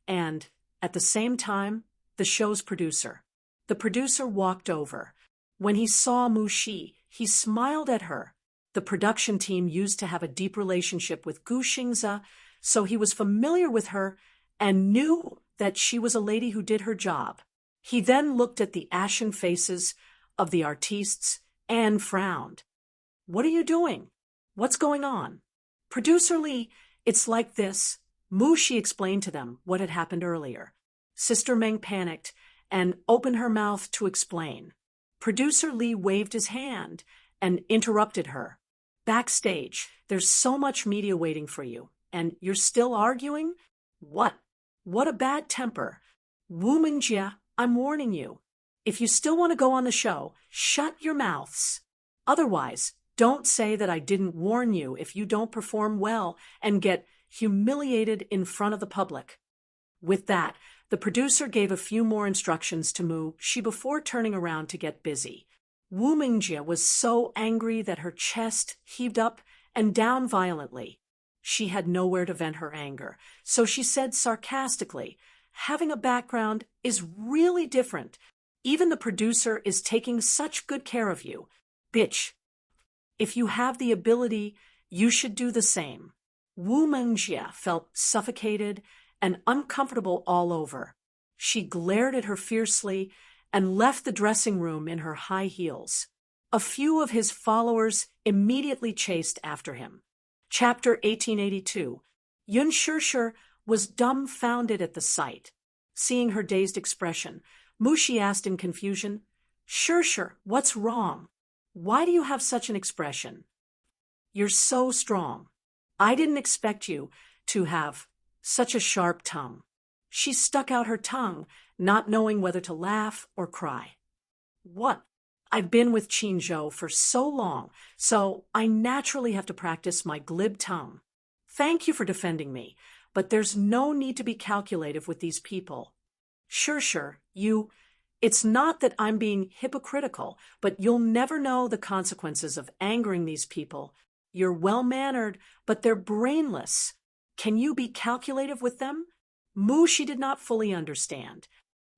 and, at the same time, the show's producer. The producer walked over. When he saw Mu Shi, he smiled at her. The production team used to have a deep relationship with Gu Xingze, so he was familiar with her and knew that she was a lady who did her job. He then looked at the ashen faces of the artistes and frowned. What are you doing? What's going on? Producer Li, it's like this. Mu Shi explained to them what had happened earlier. Sister Meng panicked and opened her mouth to explain. Producer Li waved his hand and interrupted her. Backstage, there's so much media waiting for you, and you're still arguing? What? What a bad temper. Wu Mingjie, I'm warning you. If you still want to go on the show, shut your mouths. Otherwise, don't say that I didn't warn you if you don't perform well and get humiliated in front of the public. With that, the producer gave a few more instructions to Mu Shi before turning around to get busy. Wu Mingjie was so angry that her chest heaved up and down violently. She had nowhere to vent her anger, so she said sarcastically, "Having a background is really different. Even the producer is taking such good care of you. Bitch. If you have the ability, you should do the same." Wu Mingjie felt suffocated and uncomfortable all over. She glared at her fiercely and left the dressing room in her high heels. A few of his followers immediately chased after him. Chapter 1882. Yun Shirshir was dumbfounded at the sight. Seeing her dazed expression, Mu Shi asked in confusion, "Shirshir, what's wrong? Why do you have such an expression? You're so strong. I didn't expect you to have such a sharp tongue." She stuck out her tongue, not knowing whether to laugh or cry. "What? I've been with Qinzhou for so long, so I naturally have to practice my glib tongue. Thank you for defending me, but there's no need to be calculative with these people. Shirshir, it's not that I'm being hypocritical, but you'll never know the consequences of angering these people. You're well-mannered, but they're brainless. Can you be calculative with them?" Mu Shi did not fully understand.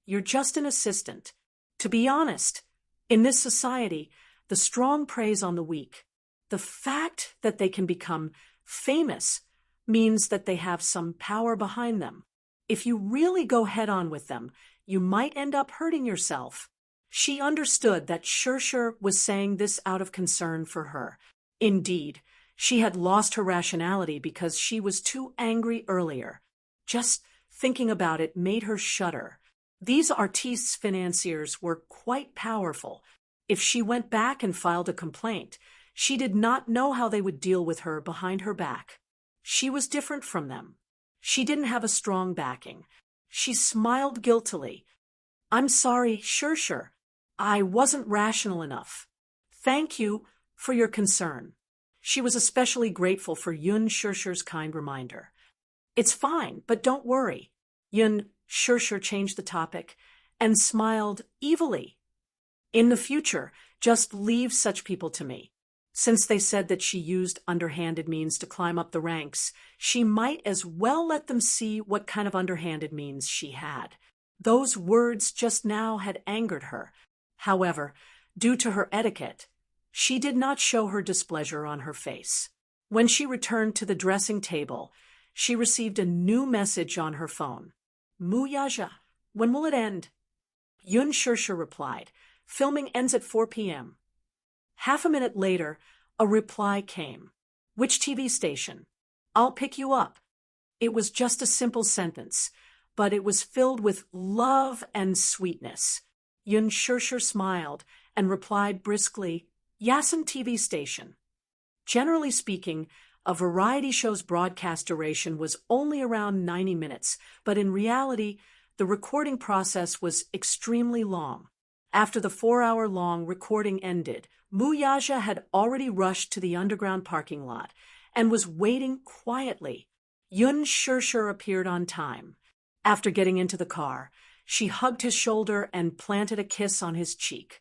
"You're just an assistant. To be honest, in this society, the strong preys on the weak. The fact that they can become famous means that they have some power behind them. If you really go head-on with them, you might end up hurting yourself." She understood that Shirshir was saying this out of concern for her. Indeed, she had lost her rationality because she was too angry earlier. Just thinking about it made her shudder. These artistes' financiers were quite powerful. If she went back and filed a complaint, she did not know how they would deal with her behind her back. She was different from them. She didn't have a strong backing. She smiled guiltily. "I'm sorry, Shirshir. I wasn't rational enough. Thank you for your concern." She was especially grateful for Yun Shirshir's kind reminder. "It's fine, but don't worry." Yun Shirshir changed the topic and smiled evilly. "In the future, just leave such people to me." Since they said that she used underhanded means to climb up the ranks, she might as well let them see what kind of underhanded means she had. Those words just now had angered her. However, due to her etiquette, she did not show her displeasure on her face. When she returned to the dressing table, she received a new message on her phone. "Mu Yaja, when will it end?" Yun Shirshir replied, "Filming ends at 4 p.m. Half a minute later, a reply came. "Which TV station? I'll pick you up." It was just a simple sentence, but it was filled with love and sweetness. Yun Shirshir smiled and replied briskly, Yasin TV station. Generally speaking, a variety show's broadcast duration was only around 90 minutes, but in reality, the recording process was extremely long. After the 4-hour-long recording ended, Muyaja had already rushed to the underground parking lot and was waiting quietly. Yun Shirshir appeared on time. After getting into the car, she hugged his shoulder and planted a kiss on his cheek.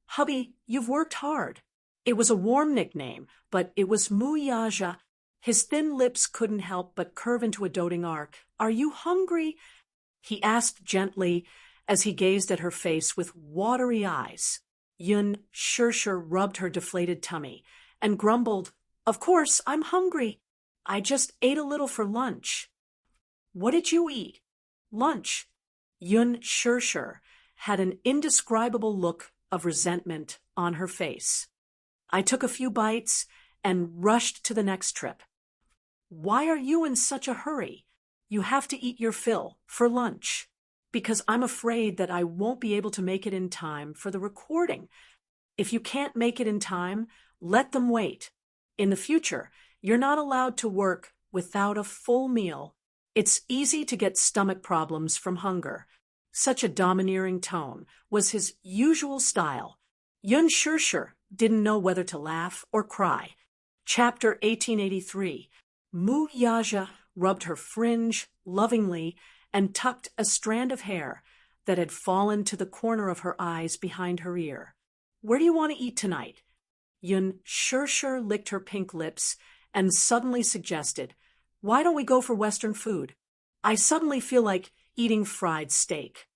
Hubby, you've worked hard. It was a warm nickname, but it was Muyaja. His thin lips couldn't help but curve into a doting arc. Are you hungry? He asked gently as he gazed at her face with watery eyes. Yun Shirshir rubbed her deflated tummy and grumbled, Of course, I'm hungry. I just ate a little for lunch. What did you eat? Lunch. Yun Shirshir had an indescribable look of resentment on her face. I took a few bites and rushed to the next trip. Why are you in such a hurry? You have to eat your fill for lunch. Because I'm afraid that I won't be able to make it in time for the recording. If you can't make it in time, let them wait. In the future, you're not allowed to work without a full meal. It's easy to get stomach problems from hunger. Such a domineering tone was his usual style. Yun Shirshir didn't know whether to laugh or cry. Chapter 1883. Muyaja rubbed her fringe lovingly and tucked a strand of hair that had fallen to the corner of her eyes behind her ear. Where do you want to eat tonight? Yun Shirshir licked her pink lips and suddenly suggested, Why don't we go for Western food? I suddenly feel like eating fried steak.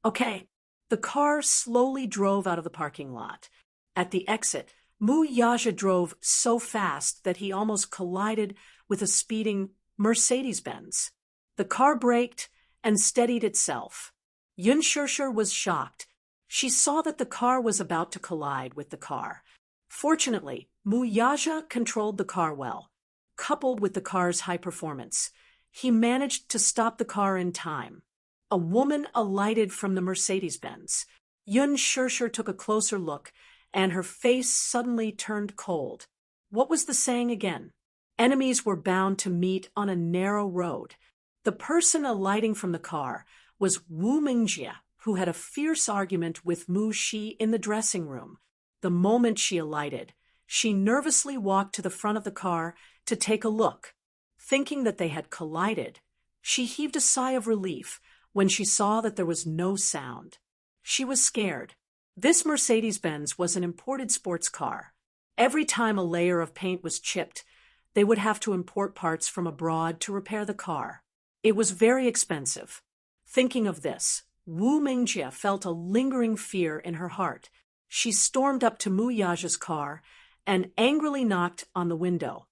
Okay. The car slowly drove out of the parking lot. At the exit, Muyaja drove so fast that he almost collided with a speeding Mercedes-Benz. The car braked and steadied itself. Yun Shirshir was shocked. She saw that the car was about to collide with the car. Fortunately, Muyaja controlled the car well. Coupled with the car's high performance, he managed to stop the car in time. A woman alighted from the Mercedes-Benz. Yun Shirshir took a closer look, and her face suddenly turned cold. What was the saying again? Enemies were bound to meet on a narrow road. The person alighting from the car was Wu Mingjie, who had a fierce argument with Mu Shi in the dressing room. The moment she alighted, she nervously walked to the front of the car to take a look. Thinking that they had collided, she heaved a sigh of relief when she saw that there was no sound. She was scared. This Mercedes-Benz was an imported sports car. Every time a layer of paint was chipped, they would have to import parts from abroad to repair the car. It was very expensive. Thinking of this, Wu Mingjie felt a lingering fear in her heart. She stormed up to Muyaja's car and angrily knocked on the window.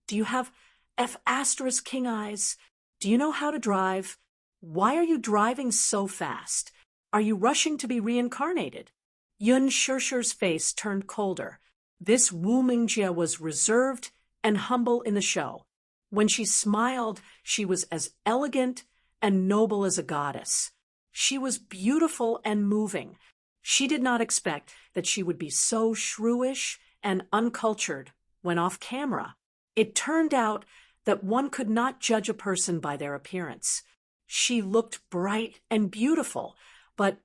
Do you have F***king eyes? Do you know how to drive? Why are you driving so fast? Are you rushing to be reincarnated? Yun Shirshir's face turned colder. This Wu Mingjie was reserved and humble in the show. When she smiled, she was as elegant and noble as a goddess. She was beautiful and moving. She did not expect that she would be so shrewish and uncultured when off camera. It turned out that one could not judge a person by their appearance. She looked bright and beautiful, but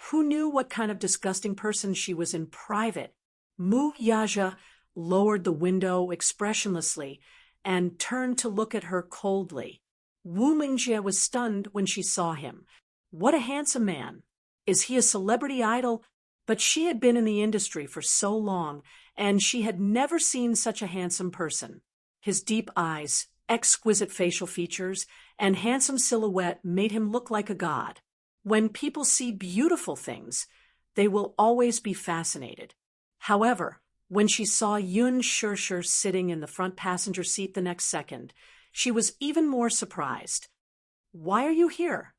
who knew what kind of disgusting person she was in private? Muyaja lowered the window expressionlessly and turned to look at her coldly. Wu Mingjie was stunned when she saw him. What a handsome man! Is he a celebrity idol? But she had been in the industry for so long, and she had never seen such a handsome person. His deep eyes, exquisite facial features, and handsome silhouette made him look like a god. When people see beautiful things, they will always be fascinated. However, when she saw Yun Shirshir sitting in the front passenger seat the next second, she was even more surprised. Why are you here?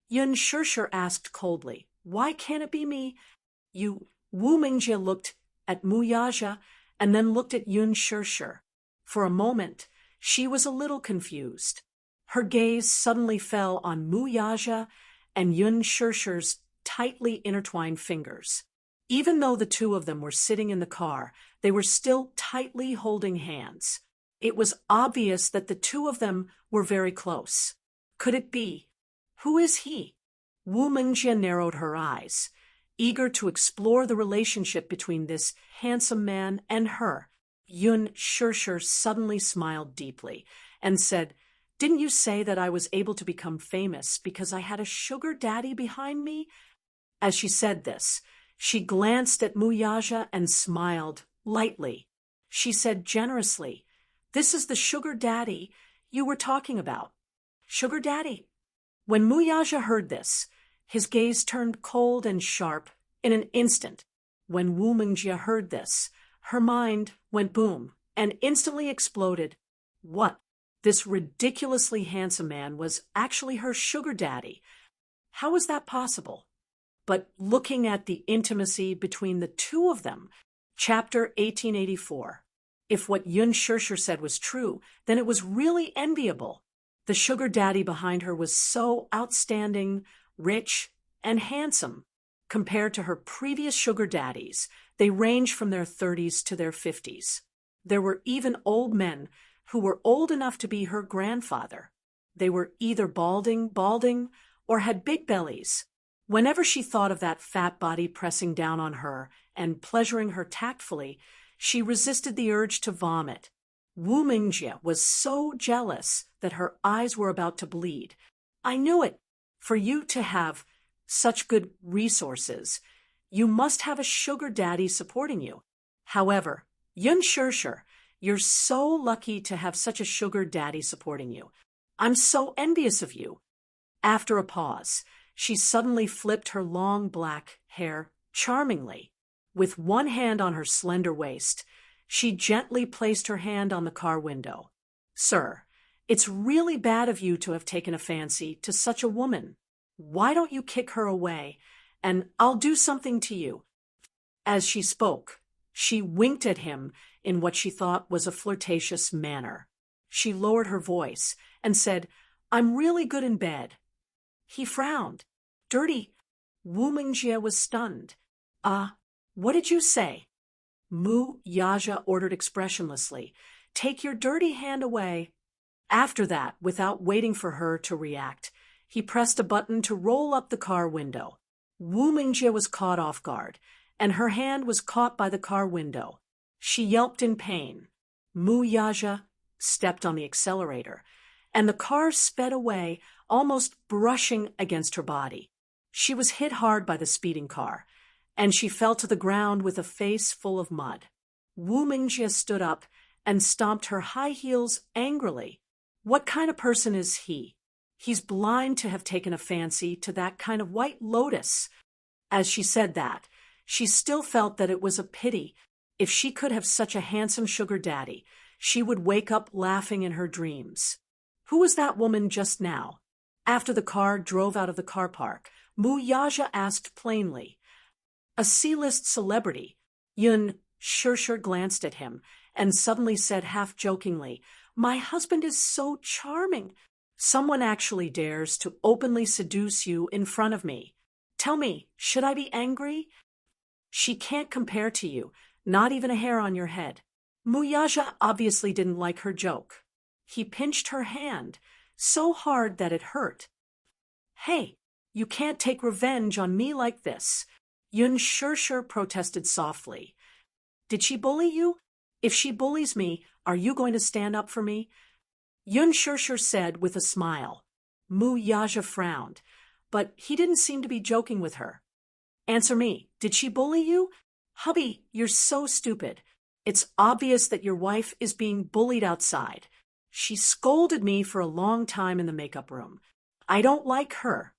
Yun Shirshir asked coldly. Why can't it be me? Wu Mingjie looked at Muyaja and then looked at Yun Shirshir. For a moment, She was a little confused. Her gaze suddenly fell on Mu Yaja and Yun Shirshir's tightly intertwined fingers. Even though the two of them were sitting in the car, they were still tightly holding hands. It was obvious that the two of them were very close. Could it be? Who is he? Wu Mingjie narrowed her eyes, eager to explore the relationship between this handsome man and her. Yun Shirshir suddenly smiled deeply and said, "Didn't you say that I was able to become famous because I had a sugar daddy behind me?" As she said this, she glanced at Mu Yaja and smiled lightly. She said generously, "This is the sugar daddy you were talking about." Sugar daddy. When Mu Yaja heard this, his gaze turned cold and sharp in an instant. When Wu Mingjie heard this, her mind went boom and instantly exploded. What? This ridiculously handsome man was actually her sugar daddy. How was that possible? But looking at the intimacy between the two of them, chapter 1884, if what Yun Shirshir said was true, then it was really enviable. The sugar daddy behind her was so outstanding, rich, and handsome. Compared to her previous sugar daddies, they ranged from their 30s to their 50s. There were even old men who were old enough to be her grandfather. They were either balding, or had big bellies. Whenever she thought of that fat body pressing down on her and pleasuring her tactfully, she resisted the urge to vomit. Wu Mingjie was so jealous that her eyes were about to bleed. "I knew it. For you to have such good resources, you must have a sugar daddy supporting you. However, Yun Shirshir, you're so lucky to have such a sugar daddy supporting you. I'm so envious of you." After a pause, she suddenly flipped her long black hair charmingly. With one hand on her slender waist, she gently placed her hand on the car window. "Sir, it's really bad of you to have taken a fancy to such a woman. Why don't you kick her away, and I'll do something to you?" As she spoke, she winked at him in what she thought was a flirtatious manner. She lowered her voice and said, "I'm really good in bed." He frowned. "Dirty." Wu Mingjie was stunned. What did you say?" Mu Yaja ordered expressionlessly, "Take your dirty hand away." After that, without waiting for her to react, he pressed a button to roll up the car window. Wu Mingjie was caught off guard, and her hand was caught by the car window. She yelped in pain. Mu Yaja stepped on the accelerator, and the car sped away, almost brushing against her body. She was hit hard by the speeding car, and she fell to the ground with a face full of mud. Wu Mingjie stood up and stomped her high heels angrily. What kind of person is he? He's blind to have taken a fancy to that kind of white lotus. As she said that, she still felt that it was a pity. If she could have such a handsome sugar daddy, she would wake up laughing in her dreams. Who was that woman just now? After the car drove out of the car park, Mu Yaja asked plainly. "A C-list celebrity." Yun Shirshir glanced at him and suddenly said half-jokingly, "My husband is so charming. Someone actually dares to openly seduce you in front of me. Tell me, should I be angry?" "She can't compare to you, not even a hair on your head." Mu Yaja obviously didn't like her joke. He pinched her hand so hard that it hurt. "Hey, you can't take revenge on me like this." Yun Shirshir protested softly. "Did she bully you? If she bullies me, are you going to stand up for me?" Yun Shirshir said with a smile. Mu Yaja frowned, but he didn't seem to be joking with her. "Answer me, did she bully you?" "Hubby, you're so stupid. It's obvious that your wife is being bullied outside. She scolded me for a long time in the makeup room. I don't like her."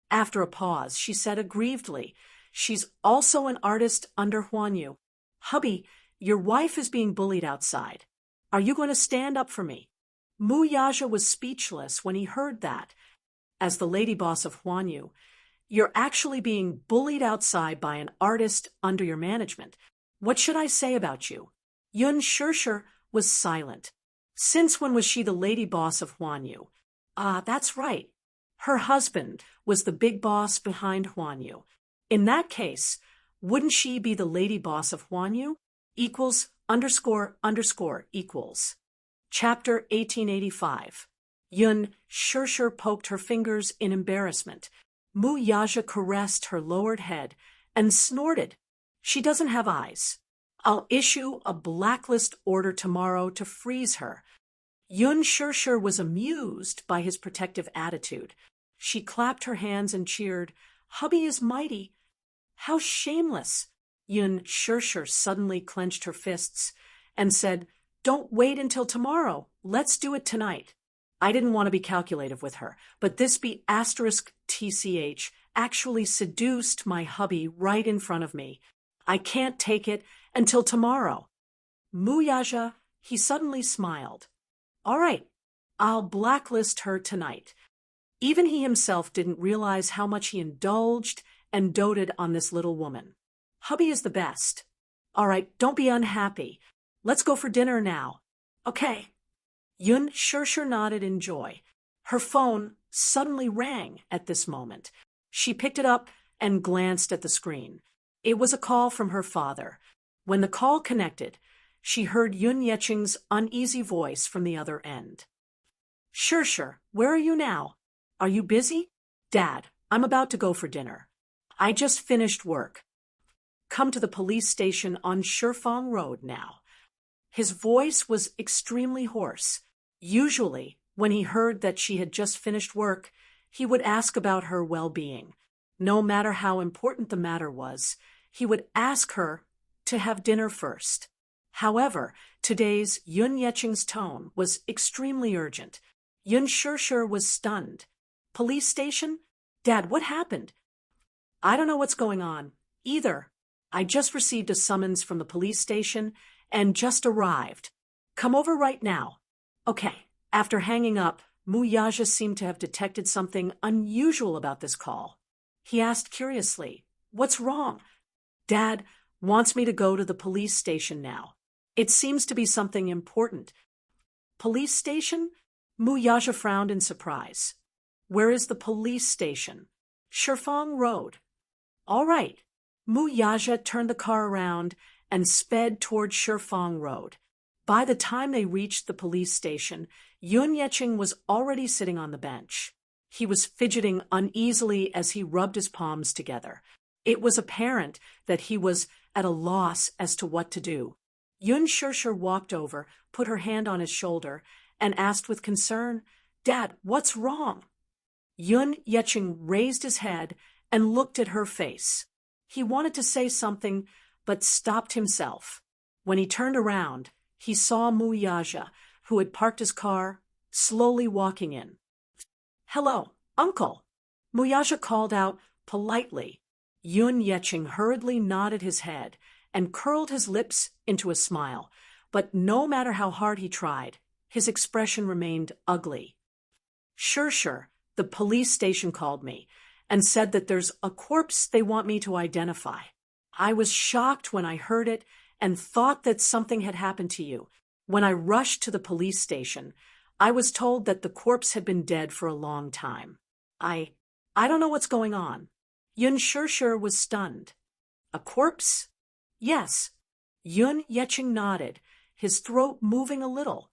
After a pause, she said aggrievedly, "She's also an artist under Huanyu. Hubby, your wife is being bullied outside. Are you going to stand up for me?" Mu Yaja was speechless when he heard that. As the lady boss of Huanyu, you're actually being bullied outside by an artist under your management. What should I say about you? Yun Shirshir was silent. Since when was she the lady boss of Huanyu? Ah, that's right. Her husband was the big boss behind Huanyu. In that case, wouldn't she be the lady boss of Huanyu? Equals underscore underscore equals. Chapter 1885. Yun Shirshir poked her fingers in embarrassment. Mu Yaja caressed her lowered head and snorted. She doesn't have eyes. I'll issue a blacklist order tomorrow to freeze her. Yun Shirshir was amused by his protective attitude. She clapped her hands and cheered, "Hubby is mighty." How shameless! Yun Shirshir suddenly clenched her fists and said, "Don't wait until tomorrow. Let's do it tonight." I didn't want to be calculative with her, but this be asterisk TCH actually seduced my hubby right in front of me. I can't take it until tomorrow. Muyaja, he suddenly smiled. All right, I'll blacklist her tonight. Even he himself didn't realize how much he indulged and doted on this little woman. Hubby is the best. All right, don't be unhappy. Let's go for dinner now. Okay. Yun Shirshir nodded in joy. Her phone suddenly rang at this moment. She picked it up and glanced at the screen. It was a call from her father. When the call connected, she heard Yun Yeching's uneasy voice from the other end. Shirshir, where are you now? Are you busy? Dad, I'm about to go for dinner. I just finished work. Come to the police station on Shifeng Road now. His voice was extremely hoarse. Usually, when he heard that she had just finished work, he would ask about her well-being. No matter how important the matter was, he would ask her to have dinner first. However, today's Yun Yeching's tone was extremely urgent. Yun Shirshir was stunned. Police station? Dad, what happened? I don't know what's going on, either. I just received a summons from the police station and just arrived. Come over right now. Okay. After hanging up, Muyaja seemed to have detected something unusual about this call. He asked curiously, "What's wrong?" Dad wants me to go to the police station now. It seems to be something important. Police station? Muyaja frowned in surprise. Where is the police station? Shifeng Road. All right. Muyaja turned the car around and sped toward Shifeng Road. By the time they reached the police station, Yun Yeching was already sitting on the bench. He was fidgeting uneasily as he rubbed his palms together. It was apparent that he was at a loss as to what to do. Yun Shirshir walked over, put her hand on his shoulder, and asked with concern, "Dad, what's wrong?" Yun Yeching raised his head and looked at her face. He wanted to say something, but stopped himself. When he turned around, he saw Muyaja, who had parked his car, slowly walking in. "Hello, Uncle," Muyaja called out politely. Yun Yeching hurriedly nodded his head and curled his lips into a smile, but no matter how hard he tried, his expression remained ugly. "Shirshir, the police station called me and said that there's a corpse they want me to identify. I was shocked when I heard it and thought that something had happened to you. When I rushed to the police station, I was told that the corpse had been dead for a long time. I don't know what's going on." Yun Shirshir was stunned. "A corpse?" "Yes." Yun Yeching nodded, his throat moving a little.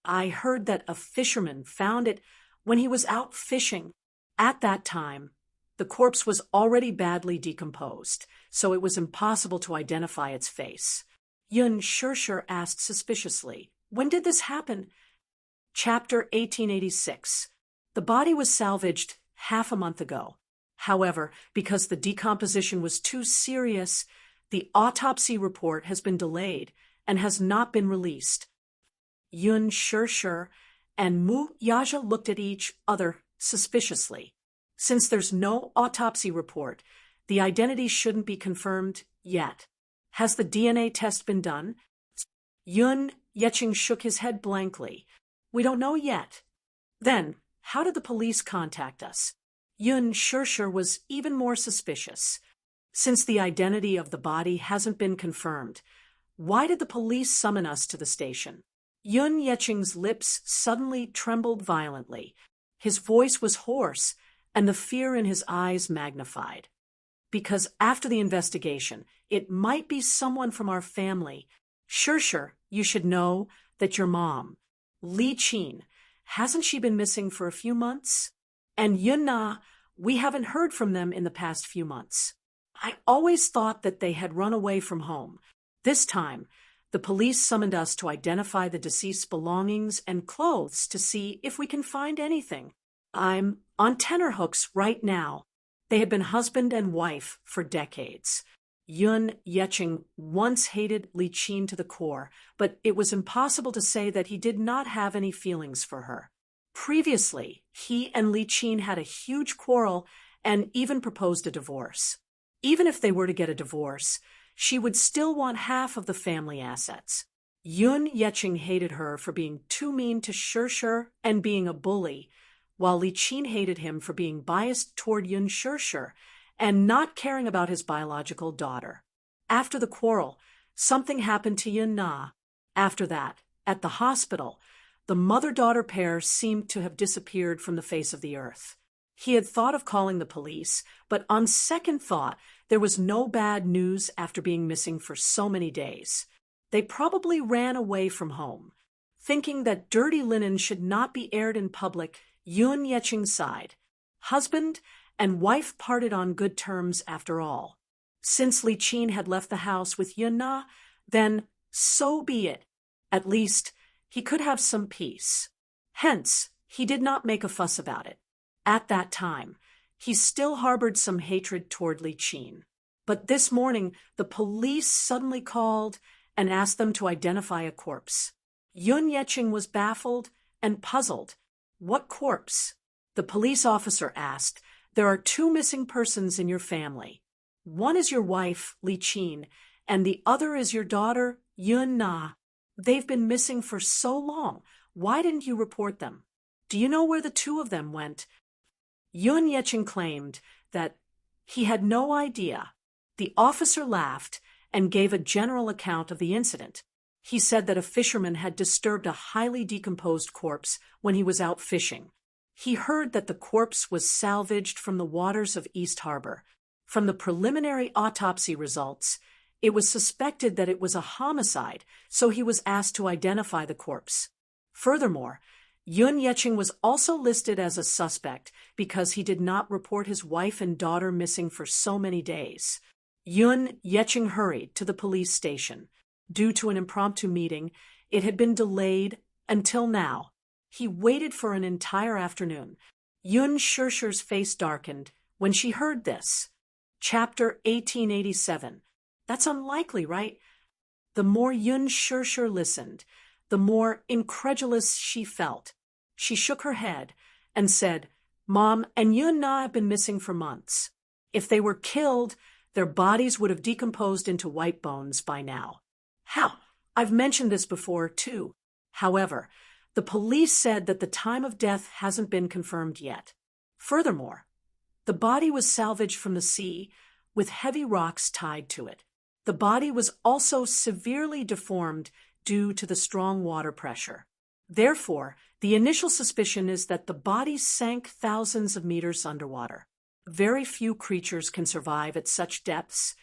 "I heard that a fisherman found it when he was out fishing. At that time, the corpse was already badly decomposed, so it was impossible to identify its face." Yun Shirshir asked suspiciously, "When did this happen?" Chapter 1886. The body was salvaged half a month ago. However, because the decomposition was too serious, the autopsy report has been delayed and has not been released. Yun Shirshir and Mu Yaja looked at each other suspiciously. Since there's no autopsy report, the identity shouldn't be confirmed yet. Has the DNA test been done? Yun Yeching shook his head blankly. "We don't know yet." "Then, how did the police contact us?" Yun Shirshir was even more suspicious. "Since the identity of the body hasn't been confirmed, why did the police summon us to the station?" Yun Yeching's lips suddenly trembled violently. His voice was hoarse, and the fear in his eyes magnified. Because after the investigation, it might be someone from our family. Sure, you should know that your mom, Li Qin, hasn't she been missing for a few months? And Yun Na, we haven't heard from them in the past few months. I always thought that they had run away from home. This time, the police summoned us to identify the deceased's belongings and clothes to see if we can find anything. I'm on tenterhooks right now. They had been husband and wife for decades. Yun Yeching once hated Li Qin to the core, but it was impossible to say that he did not have any feelings for her. Previously, he and Li Qin had a huge quarrel and even proposed a divorce. Even if they were to get a divorce, she would still want half of the family assets. Yun Yeching hated her for being too mean to Shir and being a bully, while Li Qin hated him for being biased toward Yun Shir and not caring about his biological daughter. After the quarrel, something happened to Yun Na. After that, at the hospital, the mother-daughter pair seemed to have disappeared from the face of the earth. He had thought of calling the police, but on second thought, there was no bad news after being missing for so many days. They probably ran away from home. Thinking that dirty linen should not be aired in public, Yun Yeching sighed. Husband and wife parted on good terms after all. Since Li Qin had left the house with Yun Na, then so be it. At least, he could have some peace. Hence, he did not make a fuss about it. At that time, he still harbored some hatred toward Li Qin. But this morning, the police suddenly called and asked them to identify a corpse. Yun Yeching was baffled and puzzled. What corpse? The police officer asked. There are 2 missing persons in your family. One is your wife, Li Qin, and the other is your daughter, Yun Na. They've been missing for so long. Why didn't you report them? Do you know where the 2 of them went? Yun Yeching claimed that he had no idea. The officer laughed and gave a general account of the incident. He said that a fisherman had disturbed a highly decomposed corpse when he was out fishing. He heard that the corpse was salvaged from the waters of East Harbor. From the preliminary autopsy results, it was suspected that it was a homicide, so he was asked to identify the corpse. Furthermore, Yun Yeching was also listed as a suspect because he did not report his wife and daughter missing for so many days. Yun Yeching hurried to the police station. Due to an impromptu meeting, it had been delayed until now. He waited for an entire afternoon. Yun Shir's face darkened when she heard this. Chapter 1887. That's unlikely, right? The more Yun Shir listened, the more incredulous she felt. She shook her head and said, Mom and Yun Na have been missing for months. If they were killed, their bodies would have decomposed into white bones by now. How? I've mentioned this before, too. However, the police said that the time of death hasn't been confirmed yet. Furthermore, the body was salvaged from the sea with heavy rocks tied to it. The body was also severely deformed due to the strong water pressure. Therefore, the initial suspicion is that the body sank thousands of meters underwater. Very few creatures can survive at such depths,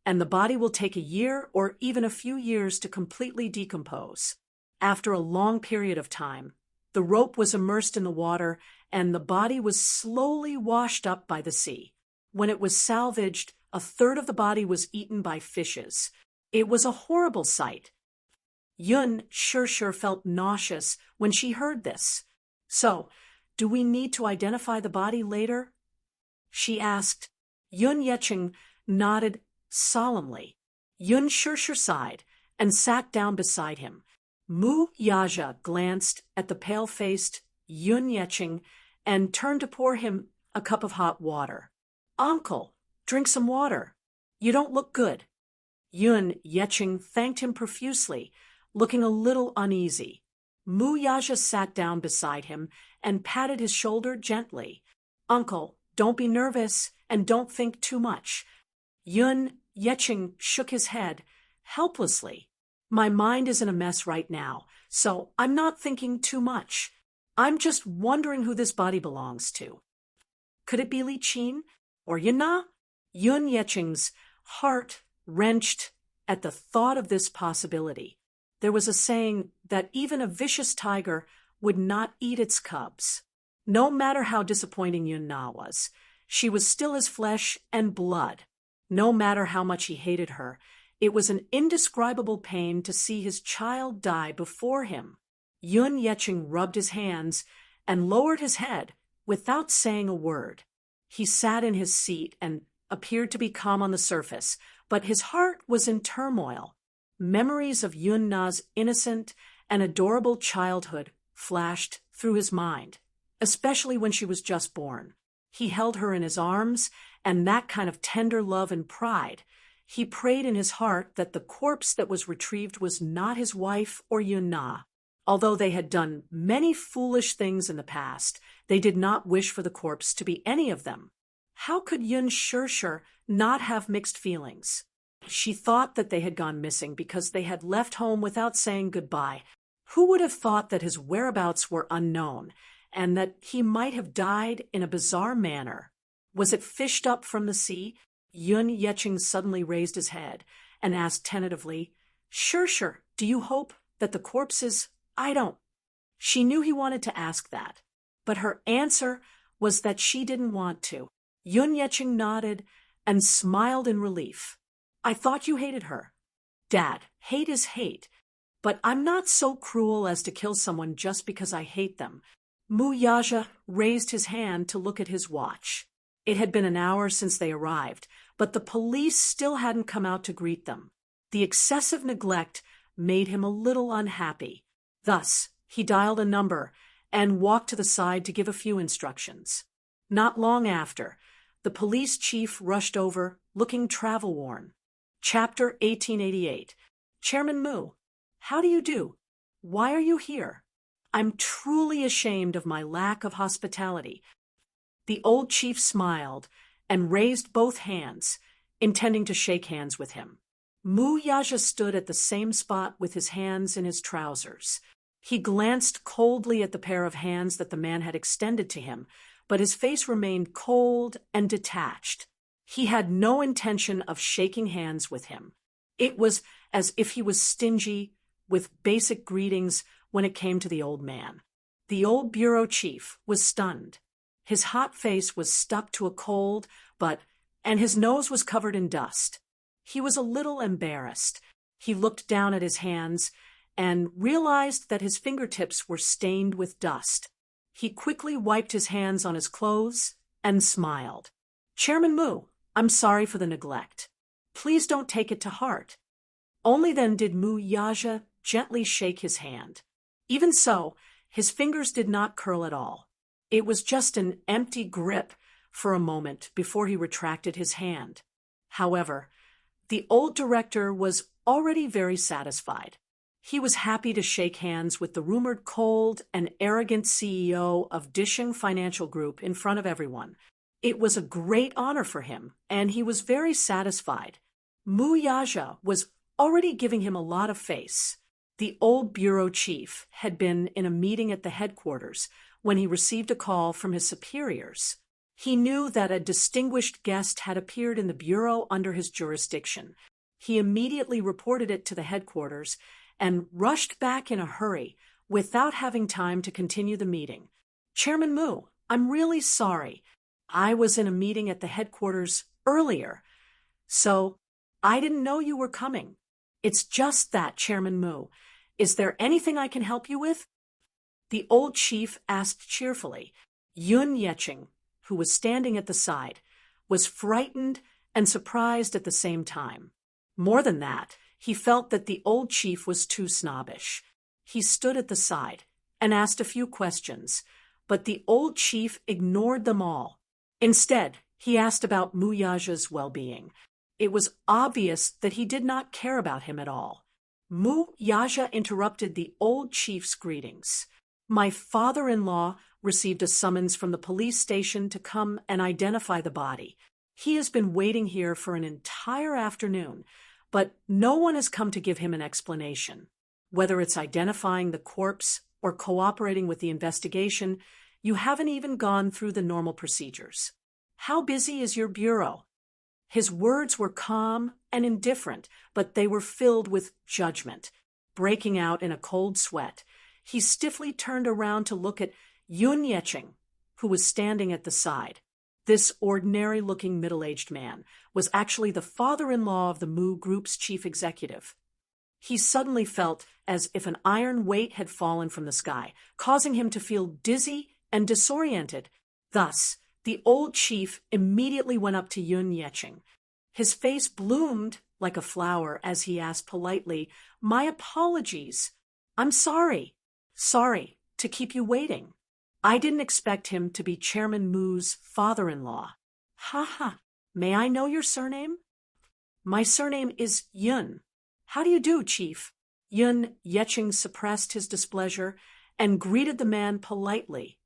and the body will take a year or even a few years to completely decompose. After a long period of time, the rope was immersed in the water and the body was slowly washed up by the sea. When it was salvaged, a third of the body was eaten by fishes. It was a horrible sight. Yun Shir felt nauseous when she heard this. So, do we need to identify the body later? She asked. Yun Yeching nodded solemnly. Yun Shir sighed and sat down beside him. Mu Yaja glanced at the pale-faced Yun Yeching and turned to pour him a cup of hot water. Uncle, drink some water. You don't look good. Yun Yeching thanked him profusely, looking a little uneasy. Mu Yaja sat down beside him and patted his shoulder gently. Uncle, don't be nervous and don't think too much. Yun Yeching shook his head helplessly. My mind is in a mess right now, so I'm not thinking too much. I'm just wondering who this body belongs to. Could it be Li Qin or Yana? Yun Yeching's heart wrenched at the thought of this possibility. There was a saying that even a vicious tiger would not eat its cubs. No matter how disappointing Yun Na was, she was still his flesh and blood. No matter how much he hated her, it was an indescribable pain to see his child die before him. Yun Yeching rubbed his hands and lowered his head without saying a word. He sat in his seat and appeared to be calm on the surface, but his heart was in turmoil. Memories of Yun Na's innocent and adorable childhood flashed through his mind, especially when she was just born. He held her in his arms, and that kind of tender love and pride. He prayed in his heart that the corpse that was retrieved was not his wife or Yun Na. Although they had done many foolish things in the past, they did not wish for the corpse to be any of them. How could Yun Shishir not have mixed feelings? She thought that they had gone missing because they had left home without saying goodbye. Who would have thought that his whereabouts were unknown, and that he might have died in a bizarre manner? Was it fished up from the sea? Yun Yeching suddenly raised his head and asked tentatively, Shishir, do you hope that the corpse is... I don't. She knew he wanted to ask that, but her answer was that she didn't want to. Yun Yeching nodded and smiled in relief. I thought you hated her. Dad, hate is hate, but I'm not so cruel as to kill someone just because I hate them. Mu Yaja raised his hand to look at his watch. It had been an hour since they arrived, but the police still hadn't come out to greet them. The excessive neglect made him a little unhappy. Thus, he dialed a number and walked to the side to give a few instructions. Not long after, the police chief rushed over, looking travel-worn. Chapter 1888. Chairman Mu, how do you do? Why are you here? I'm truly ashamed of my lack of hospitality. The old chief smiled and raised both hands, intending to shake hands with him. Mu Yaja stood at the same spot with his hands in his trousers. He glanced coldly at the pair of hands that the man had extended to him, but his face remained cold and detached. He had no intention of shaking hands with him. It was as if he was stingy with basic greetings when it came to the old man. The old bureau chief was stunned. His hot face was stuck to a cold, and his nose was covered in dust. He was a little embarrassed. He looked down at his hands and realized that his fingertips were stained with dust. He quickly wiped his hands on his clothes and smiled. Chairman Mu, I'm sorry for the neglect. Please don't take it to heart. Only then did Mu Yaja gently shake his hand. Even so, his fingers did not curl at all. It was just an empty grip for a moment before he retracted his hand. However, the old director was already very satisfied. He was happy to shake hands with the rumored cold and arrogant CEO of Disheng Financial Group in front of everyone. It was a great honor for him, and he was very satisfied. Mu Yaja was already giving him a lot of face. The old bureau chief had been in a meeting at the headquarters when he received a call from his superiors. He knew that a distinguished guest had appeared in the bureau under his jurisdiction. He immediately reported it to the headquarters and rushed back in a hurry without having time to continue the meeting. Chairman Mu, I'm really sorry. I was in a meeting at the headquarters earlier, so I didn't know you were coming. It's just that, Chairman Mu. Is there anything I can help you with? The old chief asked cheerfully. Yun Yeching, who was standing at the side, was frightened and surprised at the same time. More than that, he felt that the old chief was too snobbish. He stood at the side and asked a few questions, but the old chief ignored them all. Instead, he asked about Mu Yaja's well-being. It was obvious that he did not care about him at all. Mu Yaja interrupted the old chief's greetings. My father-in-law received a summons from the police station to come and identify the body. He has been waiting here for an entire afternoon, but no one has come to give him an explanation. Whether it's identifying the corpse or cooperating with the investigation, you haven't even gone through the normal procedures. How busy is your bureau? His words were calm and indifferent, but they were filled with judgment. Breaking out in a cold sweat, he stiffly turned around to look at Yun Yeching, who was standing at the side. This ordinary-looking middle-aged man was actually the father-in-law of the Mu Group's chief executive. He suddenly felt as if an iron weight had fallen from the sky, causing him to feel dizzy and disoriented. Thus, the old chief immediately went up to Yun Yeching. His face bloomed like a flower as he asked politely, "My apologies. I'm sorry. Sorry to keep you waiting. I didn't expect him to be Chairman Mu's father-in-law." "Ha ha. May I know your surname?" "My surname is Yun." "How do you do, Chief?" Yun Yeching suppressed his displeasure and greeted the man politely.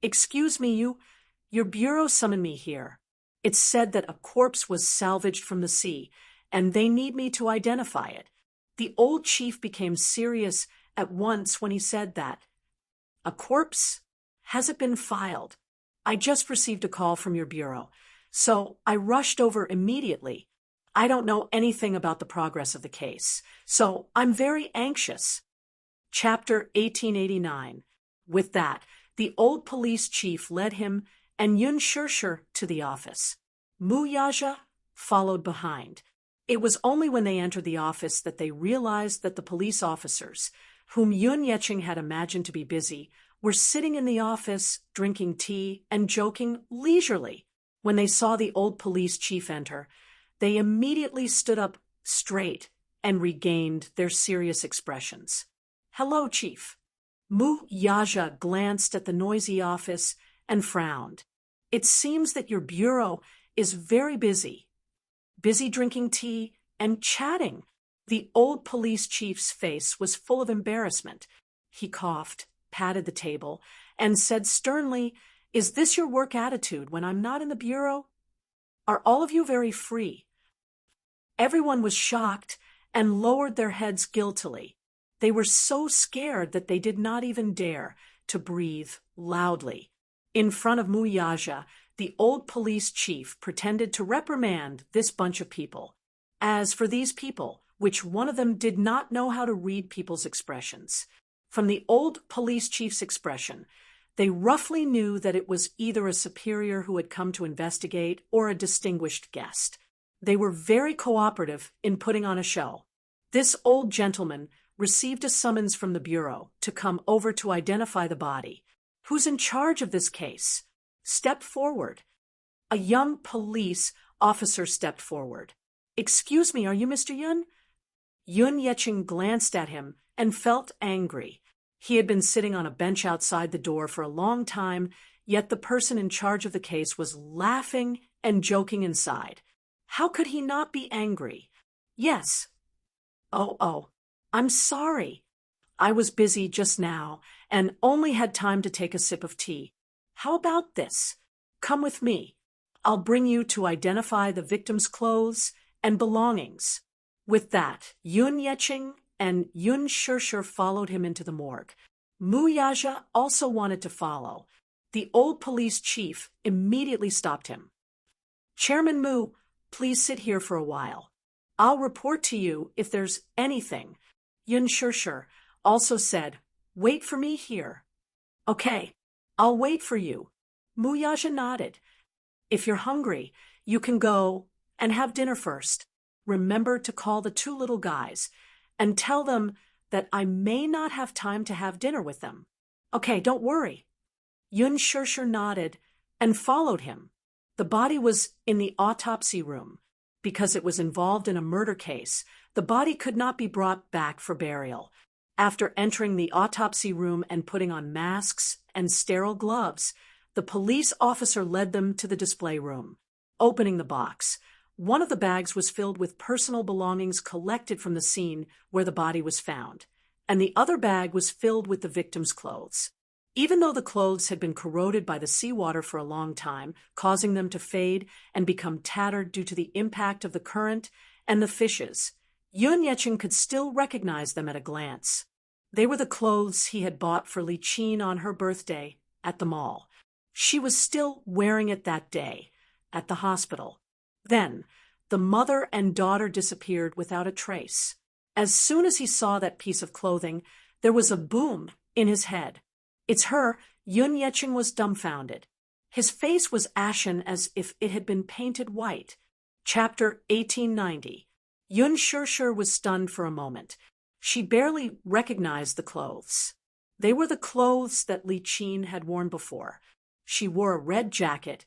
"Excuse me, your bureau summoned me here. It's said that a corpse was salvaged from the sea, and they need me to identify it." The old chief became serious at once when he said that. "A corpse? Has it been filed? I just received a call from your bureau, so I rushed over immediately. I don't know anything about the progress of the case, so I'm very anxious." Chapter 1889. With that, the old police chief led him and Yun Shirshir to the office. Mu Yaja followed behind. It was only when they entered the office that they realized that the police officers, whom Yun Yeching had imagined to be busy, were sitting in the office, drinking tea and joking leisurely. When they saw the old police chief enter, they immediately stood up straight and regained their serious expressions. "Hello, Chief." Mu Yaja glanced at the noisy office and frowned. "It seems that your bureau is very busy." "Busy drinking tea and chatting." The old police chief's face was full of embarrassment. He coughed, patted the table, and said sternly, "Is this your work attitude when I'm not in the bureau? Are all of you very free?" Everyone was shocked and lowered their heads guiltily. They were so scared that they did not even dare to breathe loudly. In front of Mu Yaja, the old police chief pretended to reprimand this bunch of people. As for these people, which one of them did not know how to read people's expressions. From the old police chief's expression, they roughly knew that it was either a superior who had come to investigate or a distinguished guest. They were very cooperative in putting on a show. This old gentleman received a summons from the bureau to come over to identify the body. "Who's in charge of this case? Step forward." A young police officer stepped forward. "Excuse me, are you Mr. Yun?" Yun Yeching glanced at him and felt angry. He had been sitting on a bench outside the door for a long time, yet the person in charge of the case was laughing and joking inside. How could he not be angry? "Yes." Oh, I'm sorry. I was busy just now and only had time to take a sip of tea. How about this? Come with me. I'll bring you to identify the victim's clothes and belongings." With that, Yun Yeching and Yun Shirshir followed him into the morgue. Mu Yaja also wanted to follow. The old police chief immediately stopped him. "Chairman Mu, please sit here for a while. I'll report to you if there's anything." Yun Shirshir also said, "Wait for me here." "Okay, I'll wait for you." Mu Yaja nodded. "If you're hungry, you can go and have dinner first. Remember to call the two little guys and tell them that I may not have time to have dinner with them." "Okay, don't worry." Yun Shirshir nodded and followed him. The body was in the autopsy room. Because it was involved in a murder case, the body could not be brought back for burial. After entering the autopsy room and putting on masks and sterile gloves, the police officer led them to the display room. Opening the box, one of the bags was filled with personal belongings collected from the scene where the body was found, and the other bag was filled with the victim's clothes. Even though the clothes had been corroded by the seawater for a long time, causing them to fade and become tattered due to the impact of the current and the fishes. Yun Yecheng could still recognize them at a glance. They were the clothes he had bought for Li Qin on her birthday at the mall. She was still wearing it that day, at the hospital. Then, the mother and daughter disappeared without a trace. As soon as he saw that piece of clothing, there was a boom in his head. It's her. Yun Yecheng was dumbfounded. His face was ashen as if it had been painted white. Chapter 1890. Yun Shishir was stunned for a moment. She barely recognized the clothes. They were the clothes that Li Qin had worn before. She wore a red jacket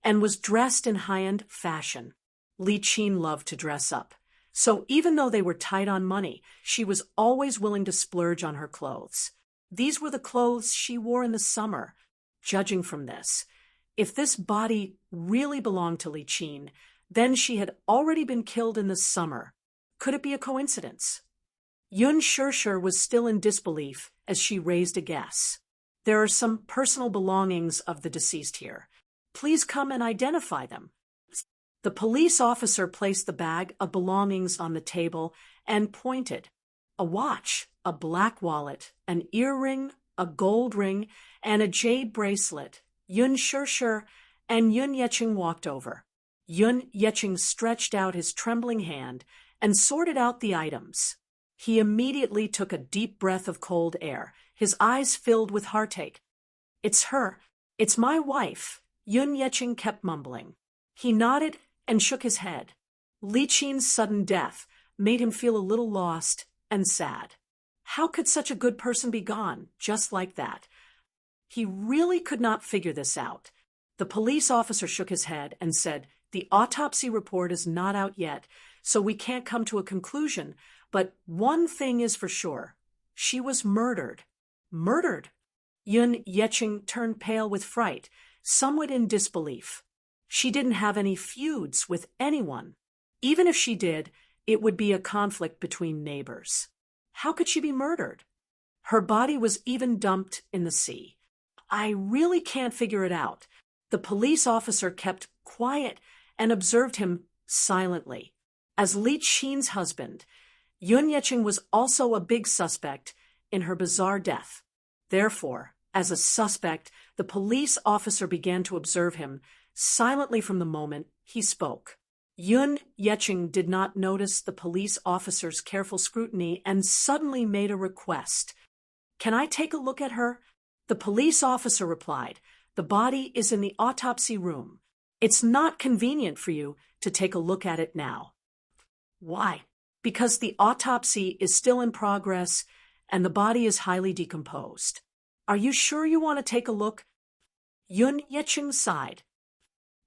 and was dressed in high-end fashion. Li Qin loved to dress up. So even though they were tight on money, she was always willing to splurge on her clothes. These were the clothes she wore in the summer. Judging from this, if this body really belonged to Li Qin, then she had already been killed in the summer. Could it be a coincidence? Yun Shishir was still in disbelief as she raised a guess. There are some personal belongings of the deceased here. Please come and identify them. The police officer placed the bag of belongings on the table and pointed. A watch, a black wallet, an earring, a gold ring, and a jade bracelet. Yun Shishir and Yun Yecheng walked over. Yun Yecheng stretched out his trembling hand and sorted out the items. He immediately took a deep breath of cold air, his eyes filled with heartache. It's her. It's my wife, Yun Yecheng kept mumbling. He nodded and shook his head. Li Qin's sudden death made him feel a little lost and sad. How could such a good person be gone, just like that? He really could not figure this out. The police officer shook his head and said, "The autopsy report is not out yet, so we can't come to a conclusion, but one thing is for sure. She was murdered." Murdered? Yun Yecheng turned pale with fright, somewhat in disbelief. She didn't have any feuds with anyone. Even if she did, it would be a conflict between neighbors. How could she be murdered? Her body was even dumped in the sea. I really can't figure it out. The police officer kept quiet and observed him silently. As Li Qin's husband, Yun Yecheng was also a big suspect in her bizarre death. Therefore, as a suspect, the police officer began to observe him silently from the moment he spoke. Yun Yecheng did not notice the police officer's careful scrutiny and suddenly made a request. "Can I take a look at her?" The police officer replied, "The body is in the autopsy room. It's not convenient for you to take a look at it now." Why? Because the autopsy is still in progress and the body is highly decomposed. Are you sure you want to take a look? Yun Yecheng sighed.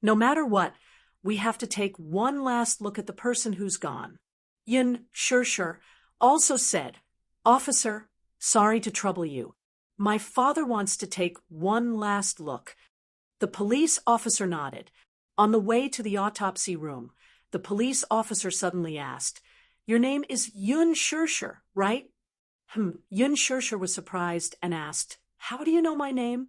No matter what, we have to take one last look at the person who's gone. Yun Shishir also said, "Officer, sorry to trouble you. My father wants to take one last look." The police officer nodded. On the way to the autopsy room, the police officer suddenly asked, "Your name is Yun Shishir, right?" Yun Shishir was surprised and asked, "How do you know my name?"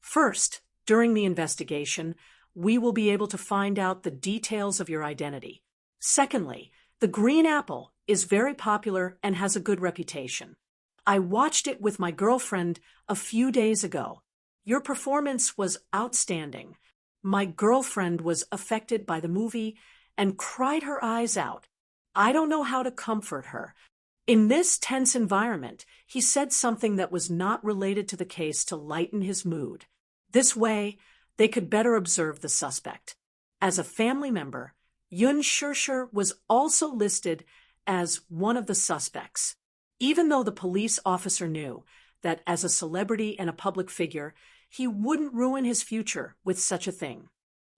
"First, during the investigation, we will be able to find out the details of your identity. Secondly, the green apple is very popular and has a good reputation. I watched it with my girlfriend a few days ago. Your performance was outstanding. My girlfriend was affected by the movie and cried her eyes out. I don't know how to comfort her." In this tense environment, he said something that was not related to the case to lighten his mood. This way, they could better observe the suspect. As a family member, Yun Shishir was also listed as one of the suspects. Even though the police officer knew that as a celebrity and a public figure, he wouldn't ruin his future with such a thing.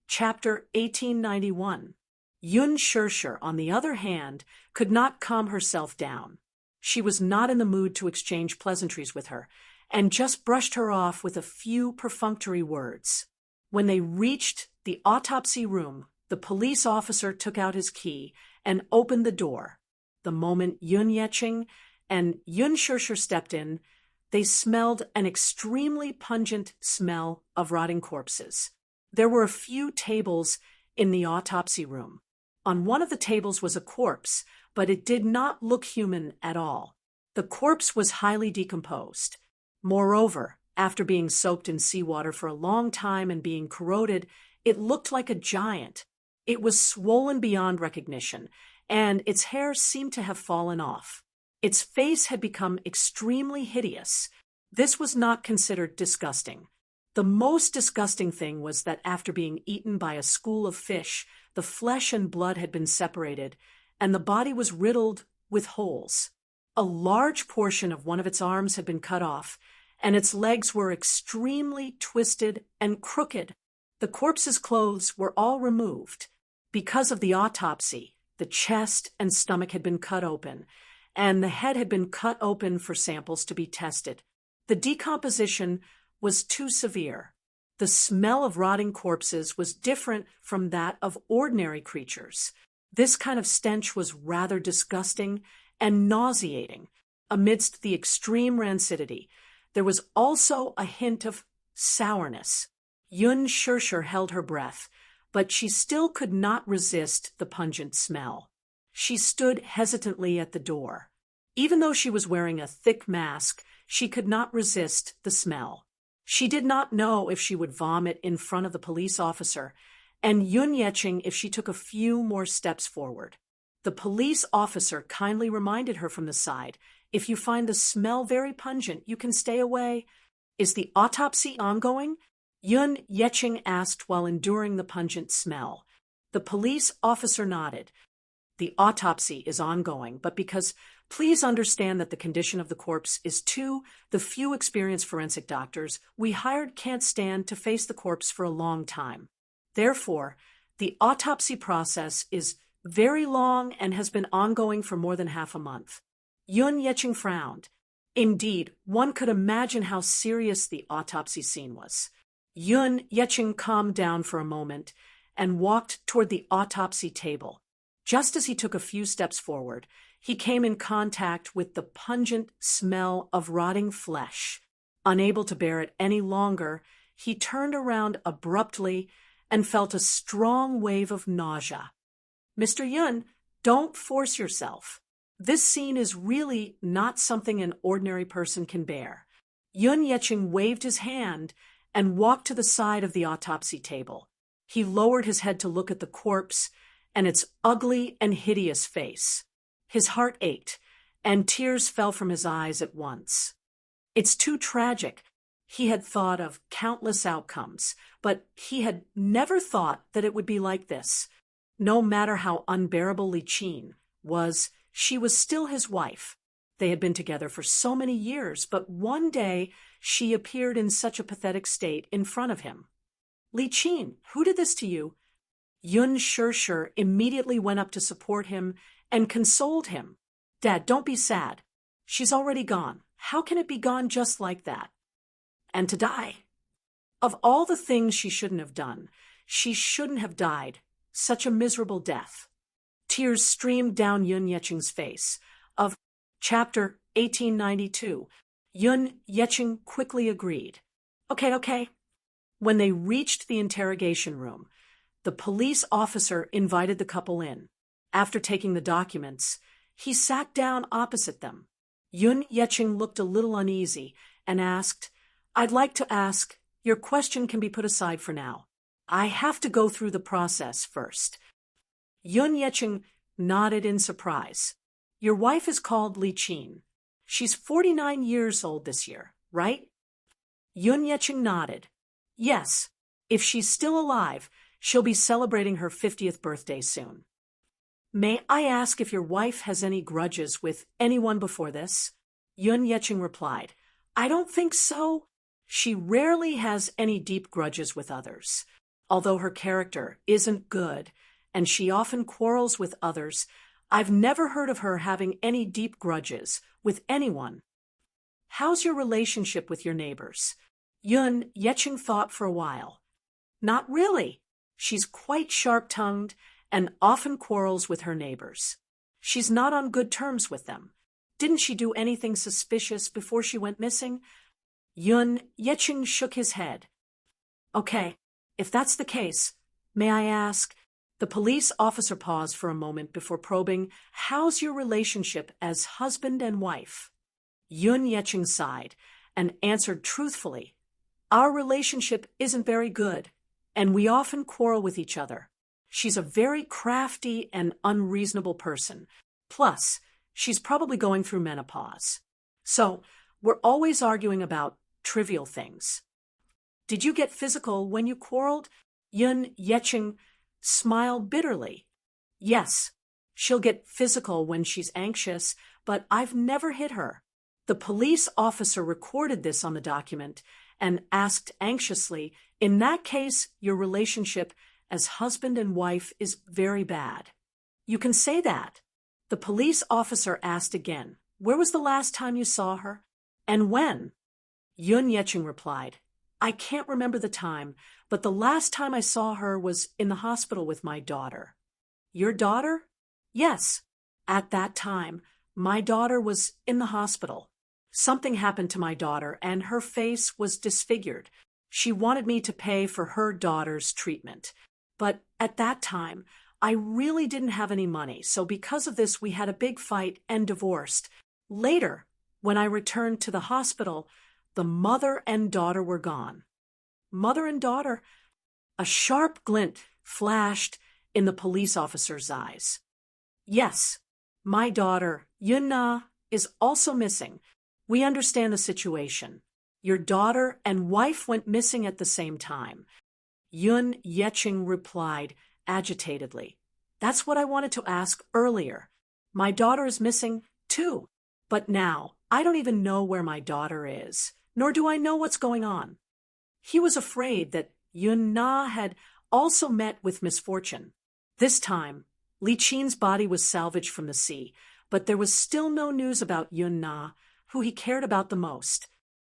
Chapter 1891. Yun Shishir, on the other hand, could not calm herself down. She was not in the mood to exchange pleasantries with her, and just brushed her off with a few perfunctory words. When they reached the autopsy room, the police officer took out his key and opened the door. The moment Yun Yecheng and Yun Shishir stepped in, they smelled an extremely pungent smell of rotting corpses. There were a few tables in the autopsy room. On one of the tables was a corpse, but it did not look human at all. The corpse was highly decomposed. Moreover, after being soaked in seawater for a long time and being corroded, it looked like a giant. It was swollen beyond recognition, and its hair seemed to have fallen off. Its face had become extremely hideous. This was not considered disgusting. The most disgusting thing was that after being eaten by a school of fish, the flesh and blood had been separated, and the body was riddled with holes. A large portion of one of its arms had been cut off, and its legs were extremely twisted and crooked. The corpse's clothes were all removed. Because of the autopsy, the chest and stomach had been cut open, and the head had been cut open for samples to be tested. The decomposition was too severe. The smell of rotting corpses was different from that of ordinary creatures. This kind of stench was rather disgusting and nauseating. Amidst the extreme rancidity, there was also a hint of sourness. Yun Shirshir held her breath, but she still could not resist the pungent smell. She stood hesitantly at the door. Even though she was wearing a thick mask, she could not resist the smell. She did not know if she would vomit in front of the police officer, and Yun Yeching if she took a few more steps forward. The police officer kindly reminded her from the side, "If you find the smell very pungent, you can stay away." "Is the autopsy ongoing?" Yun Yeching asked while enduring the pungent smell. The police officer nodded. "The autopsy is ongoing, but because please understand that the condition of the corpse is the few experienced forensic doctors we hired can't stand to face the corpse for a long time. Therefore, the autopsy process is very long and has been ongoing for more than half a month." Yun Yeching frowned. Indeed, one could imagine how serious the autopsy scene was. Yun Yeching calmed down for a moment and walked toward the autopsy table. Just as he took a few steps forward, he came in contact with the pungent smell of rotting flesh. Unable to bear it any longer, he turned around abruptly and felt a strong wave of nausea. "Mr. Yun, don't force yourself. This scene is really not something an ordinary person can bear." Yun Yeching waved his hand and walked to the side of the autopsy table. He lowered his head to look at the corpse and its ugly and hideous face. His heart ached, and tears fell from his eyes at once. It's too tragic. He had thought of countless outcomes, but he had never thought that it would be like this. No matter how unbearable Li Qin was, she was still his wife. They had been together for so many years, but one day she appeared in such a pathetic state in front of him. "Li Qin, who did this to you?" Yun Shirshir immediately went up to support him and consoled him. "Dad, don't be sad. She's already gone. How can it be gone just like that? And to die. Of all the things she shouldn't have done, she shouldn't have died. Such a miserable death." Tears streamed down Yun Yeching's face. Of Chapter 1892, Yun Yeching quickly agreed. Okay. When they reached the interrogation room, the police officer invited the couple in. After taking the documents, he sat down opposite them. Yun Yeching looked a little uneasy and asked, "I'd like to ask, your question can be put aside for now. I have to go through the process first." Yun Yeching nodded in surprise. "Your wife is called Li Qin. She's 49 years old this year, right?" Yun Yeching nodded. "Yes. If she's still alive, she'll be celebrating her 50th birthday soon." "May I ask if your wife has any grudges with anyone before this?" Yun Yeching replied, "I don't think so. She rarely has any deep grudges with others. Although her character isn't good, and she often quarrels with others, I've never heard of her having any deep grudges with anyone." "How's your relationship with your neighbors?" Yun Yeching thought for a while. "Not really. She's quite sharp-tongued and often quarrels with her neighbors. She's not on good terms with them. Didn't she do anything suspicious before she went missing?" Yun Yeching shook his head. "Okay, if that's the case, may I ask, The police officer paused for a moment before probing, "How's your relationship as husband and wife?" Yun Yeching sighed and answered truthfully, "Our relationship isn't very good, and we often quarrel with each other. She's a very crafty and unreasonable person. Plus, she's probably going through menopause. So, we're always arguing about trivial things." "Did you get physical when you quarreled?" Yun Yeching smiled bitterly. "Yes, she'll get physical when she's anxious, but I've never hit her." The police officer recorded this on the document and asked anxiously, "In that case, your relationship as husband and wife is very bad." "You can say that." The police officer asked again, "Where was the last time you saw her? And when?" Yun Yeching replied, "I can't remember the time, but the last time I saw her was in the hospital with my daughter." "Your daughter?" "Yes. At that time, my daughter was in the hospital. Something happened to my daughter, and her face was disfigured. She wanted me to pay for her daughter's treatment. But at that time, I really didn't have any money, so because of this, we had a big fight and divorced. Later, when I returned to the hospital, the mother and daughter were gone." "Mother and daughter?" A sharp glint flashed in the police officer's eyes. "Yes, my daughter, Yunna, is also missing. We understand the situation. Your daughter and wife went missing at the same time." Yun Yeching replied agitatedly, "That's what I wanted to ask earlier. My daughter is missing, too. But now, I don't even know where my daughter is, nor do I know what's going on." He was afraid that Yun Na had also met with misfortune. This time, Li Qin's body was salvaged from the sea, but there was still no news about Yun Na, who he cared about the most.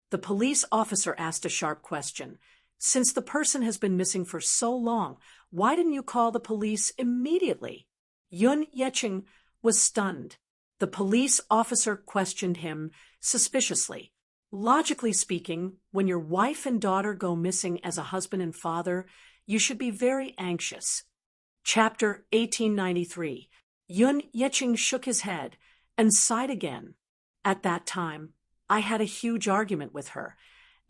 The police officer asked a sharp question. "Since the person has been missing for so long, why didn't you call the police immediately?" Yun Yeching was stunned. The police officer questioned him suspiciously. "Logically speaking, when your wife and daughter go missing as a husband and father, you should be very anxious." Chapter 1893. Yun Yeching shook his head and sighed again. "At that time, I had a huge argument with her,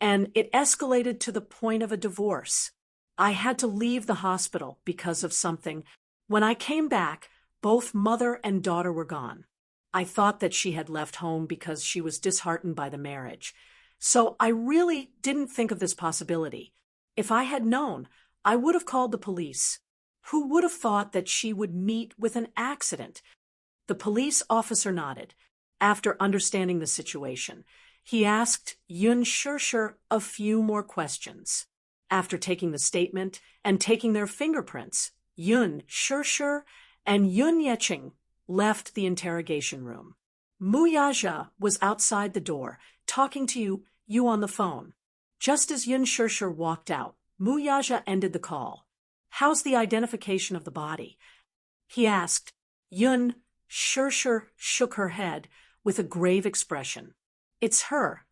and it escalated to the point of a divorce. I had to leave the hospital because of something. When I came back, both mother and daughter were gone. I thought that she had left home because she was disheartened by the marriage. So I really didn't think of this possibility. If I had known, I would have called the police. Who would have thought that she would meet with an accident?" The police officer nodded. After understanding the situation, he asked Yun Shishir a few more questions. After taking the statement and taking their fingerprints, Yun Shishir and Yun Yeching left the interrogation room. Muyaja was outside the door, talking to you on the phone. Just as Yun Shishir walked out, Muyaja ended the call. "How's the identification of the body?" he asked. Yun Shishir shook her head with a grave expression. "It's her."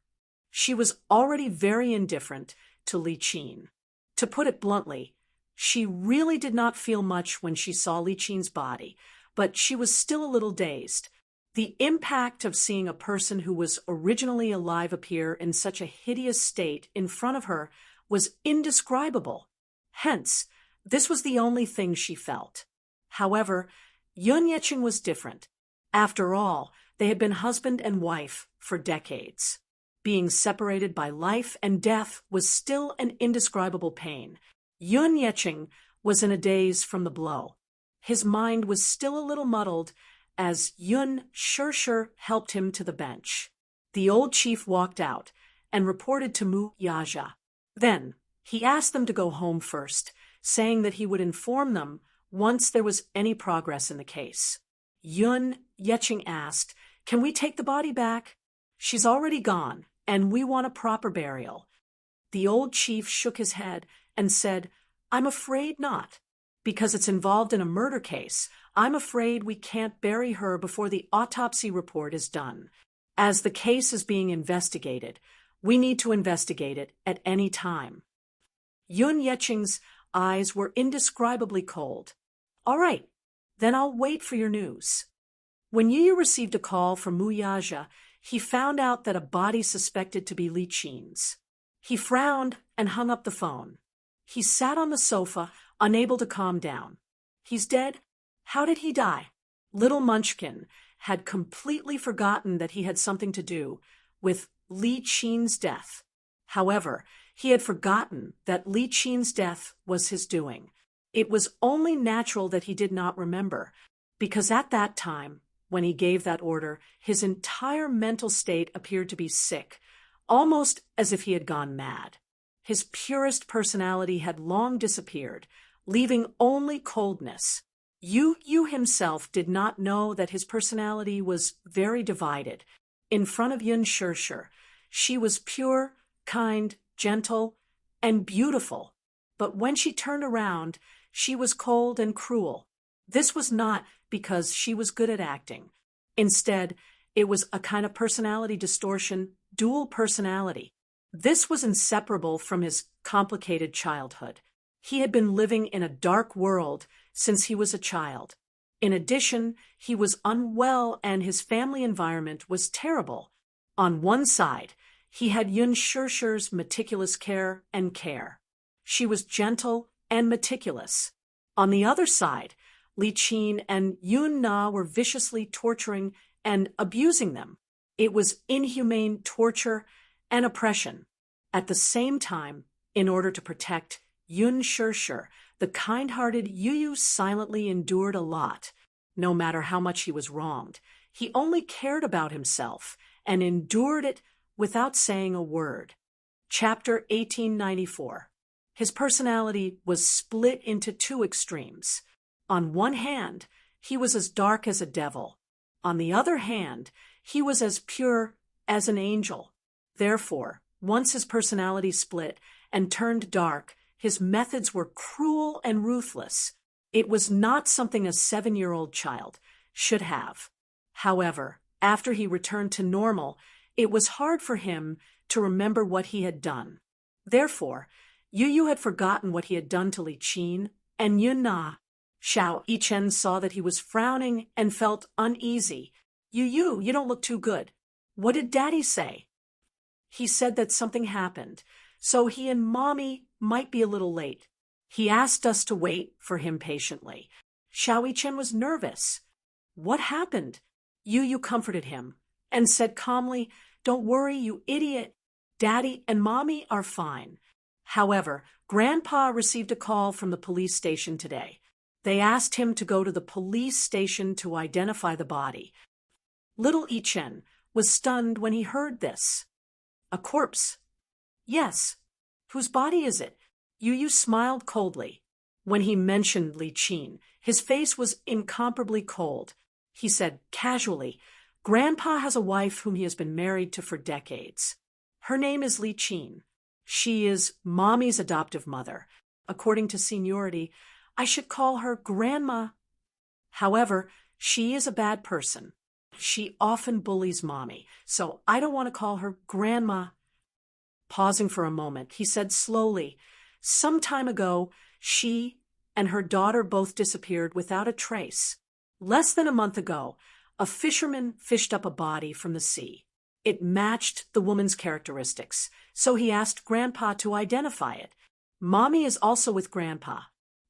She was already very indifferent to Li Qin. To put it bluntly, she really did not feel much when she saw Li Qin's body, but she was still a little dazed. The impact of seeing a person who was originally alive appear in such a hideous state in front of her was indescribable. Hence, this was the only thing she felt. However, Yun Yeching was different. After all, they had been husband and wife for decades. Being separated by life and death was still an indescribable pain. Yun Yeching was in a daze from the blow. His mind was still a little muddled as Yun Shishir helped him to the bench. The old chief walked out and reported to Mu Yaja. Then, he asked them to go home first, saying that he would inform them once there was any progress in the case. Yun Yeching asked, "Can we take the body back?" "She's already gone, and we want a proper burial." The old chief shook his head and said, "I'm afraid not. Because it's involved in a murder case, I'm afraid we can't bury her before the autopsy report is done. As the case is being investigated, we need to investigate it at any time." Yun Yeching's eyes were indescribably cold. All right, then I'll wait for your news. When Yu Yu received a call from Mu Yaja, he found out that a body suspected to be Li Qin's. He frowned and hung up the phone. He sat on the sofa, unable to calm down. He's dead? How did he die? Little Munchkin had completely forgotten that he had something to do with Li Qin's death. However, he had forgotten that Li Qin's death was his doing. It was only natural that he did not remember, because at that time, when he gave that order, his entire mental state appeared to be sick, almost as if he had gone mad. His purest personality had long disappeared, leaving only coldness. Yu Yu himself did not know that his personality was very divided. In front of Yun Shirshir, she was pure, kind, gentle, and beautiful. But when she turned around, she was cold and cruel. This was not because she was good at acting. Instead, it was a kind of personality distortion, dual personality. This was inseparable from his complicated childhood. He had been living in a dark world since he was a child. In addition, he was unwell and his family environment was terrible. On one side, he had Yun Shirshir's meticulous care and care. She was gentle and meticulous. On the other side, Li Qin and Yun Na were viciously torturing and abusing them. It was inhumane torture and oppression. At the same time, in order to protect Yun Shirshir, the kind-hearted Yu Yu silently endured a lot. No matter how much he was wronged, he only cared about himself and endured it without saying a word. Chapter 1894. His personality was split into two extremes. On one hand, he was as dark as a devil. On the other hand, he was as pure as an angel. Therefore, once his personality split and turned dark, his methods were cruel and ruthless. It was not something a 7-year-old child should have. However, after he returned to normal, it was hard for him to remember what he had done. Therefore, Yu Yu had forgotten what he had done to Li Qin and Yun Na. Xiao Yichen saw that he was frowning and felt uneasy. Yu Yu, you don't look too good. What did Daddy say? He said that something happened, so he and Mommy might be a little late. He asked us to wait for him patiently. Xiao Yichen was nervous. What happened? Yu Yu comforted him and said calmly, "Don't worry, you idiot. Daddy and Mommy are fine." However, Grandpa received a call from the police station today. They asked him to go to the police station to identify the body. Little Yichen was stunned when he heard this. A corpse? Yes. Whose body is it? Yu Yu smiled coldly. When he mentioned Li Qin, his face was incomparably cold. He said casually, "Grandpa has a wife whom he has been married to for decades. Her name is Li Qin. She is Mommy's adoptive mother. According to seniority, I should call her Grandma. However, she is a bad person. She often bullies Mommy, so I don't want to call her Grandma." Pausing for a moment, he said slowly, "Some time ago, she and her daughter both disappeared without a trace. Less than a month ago, a fisherman fished up a body from the sea. It matched the woman's characteristics, so he asked Grandpa to identify it. Mommy is also with Grandpa.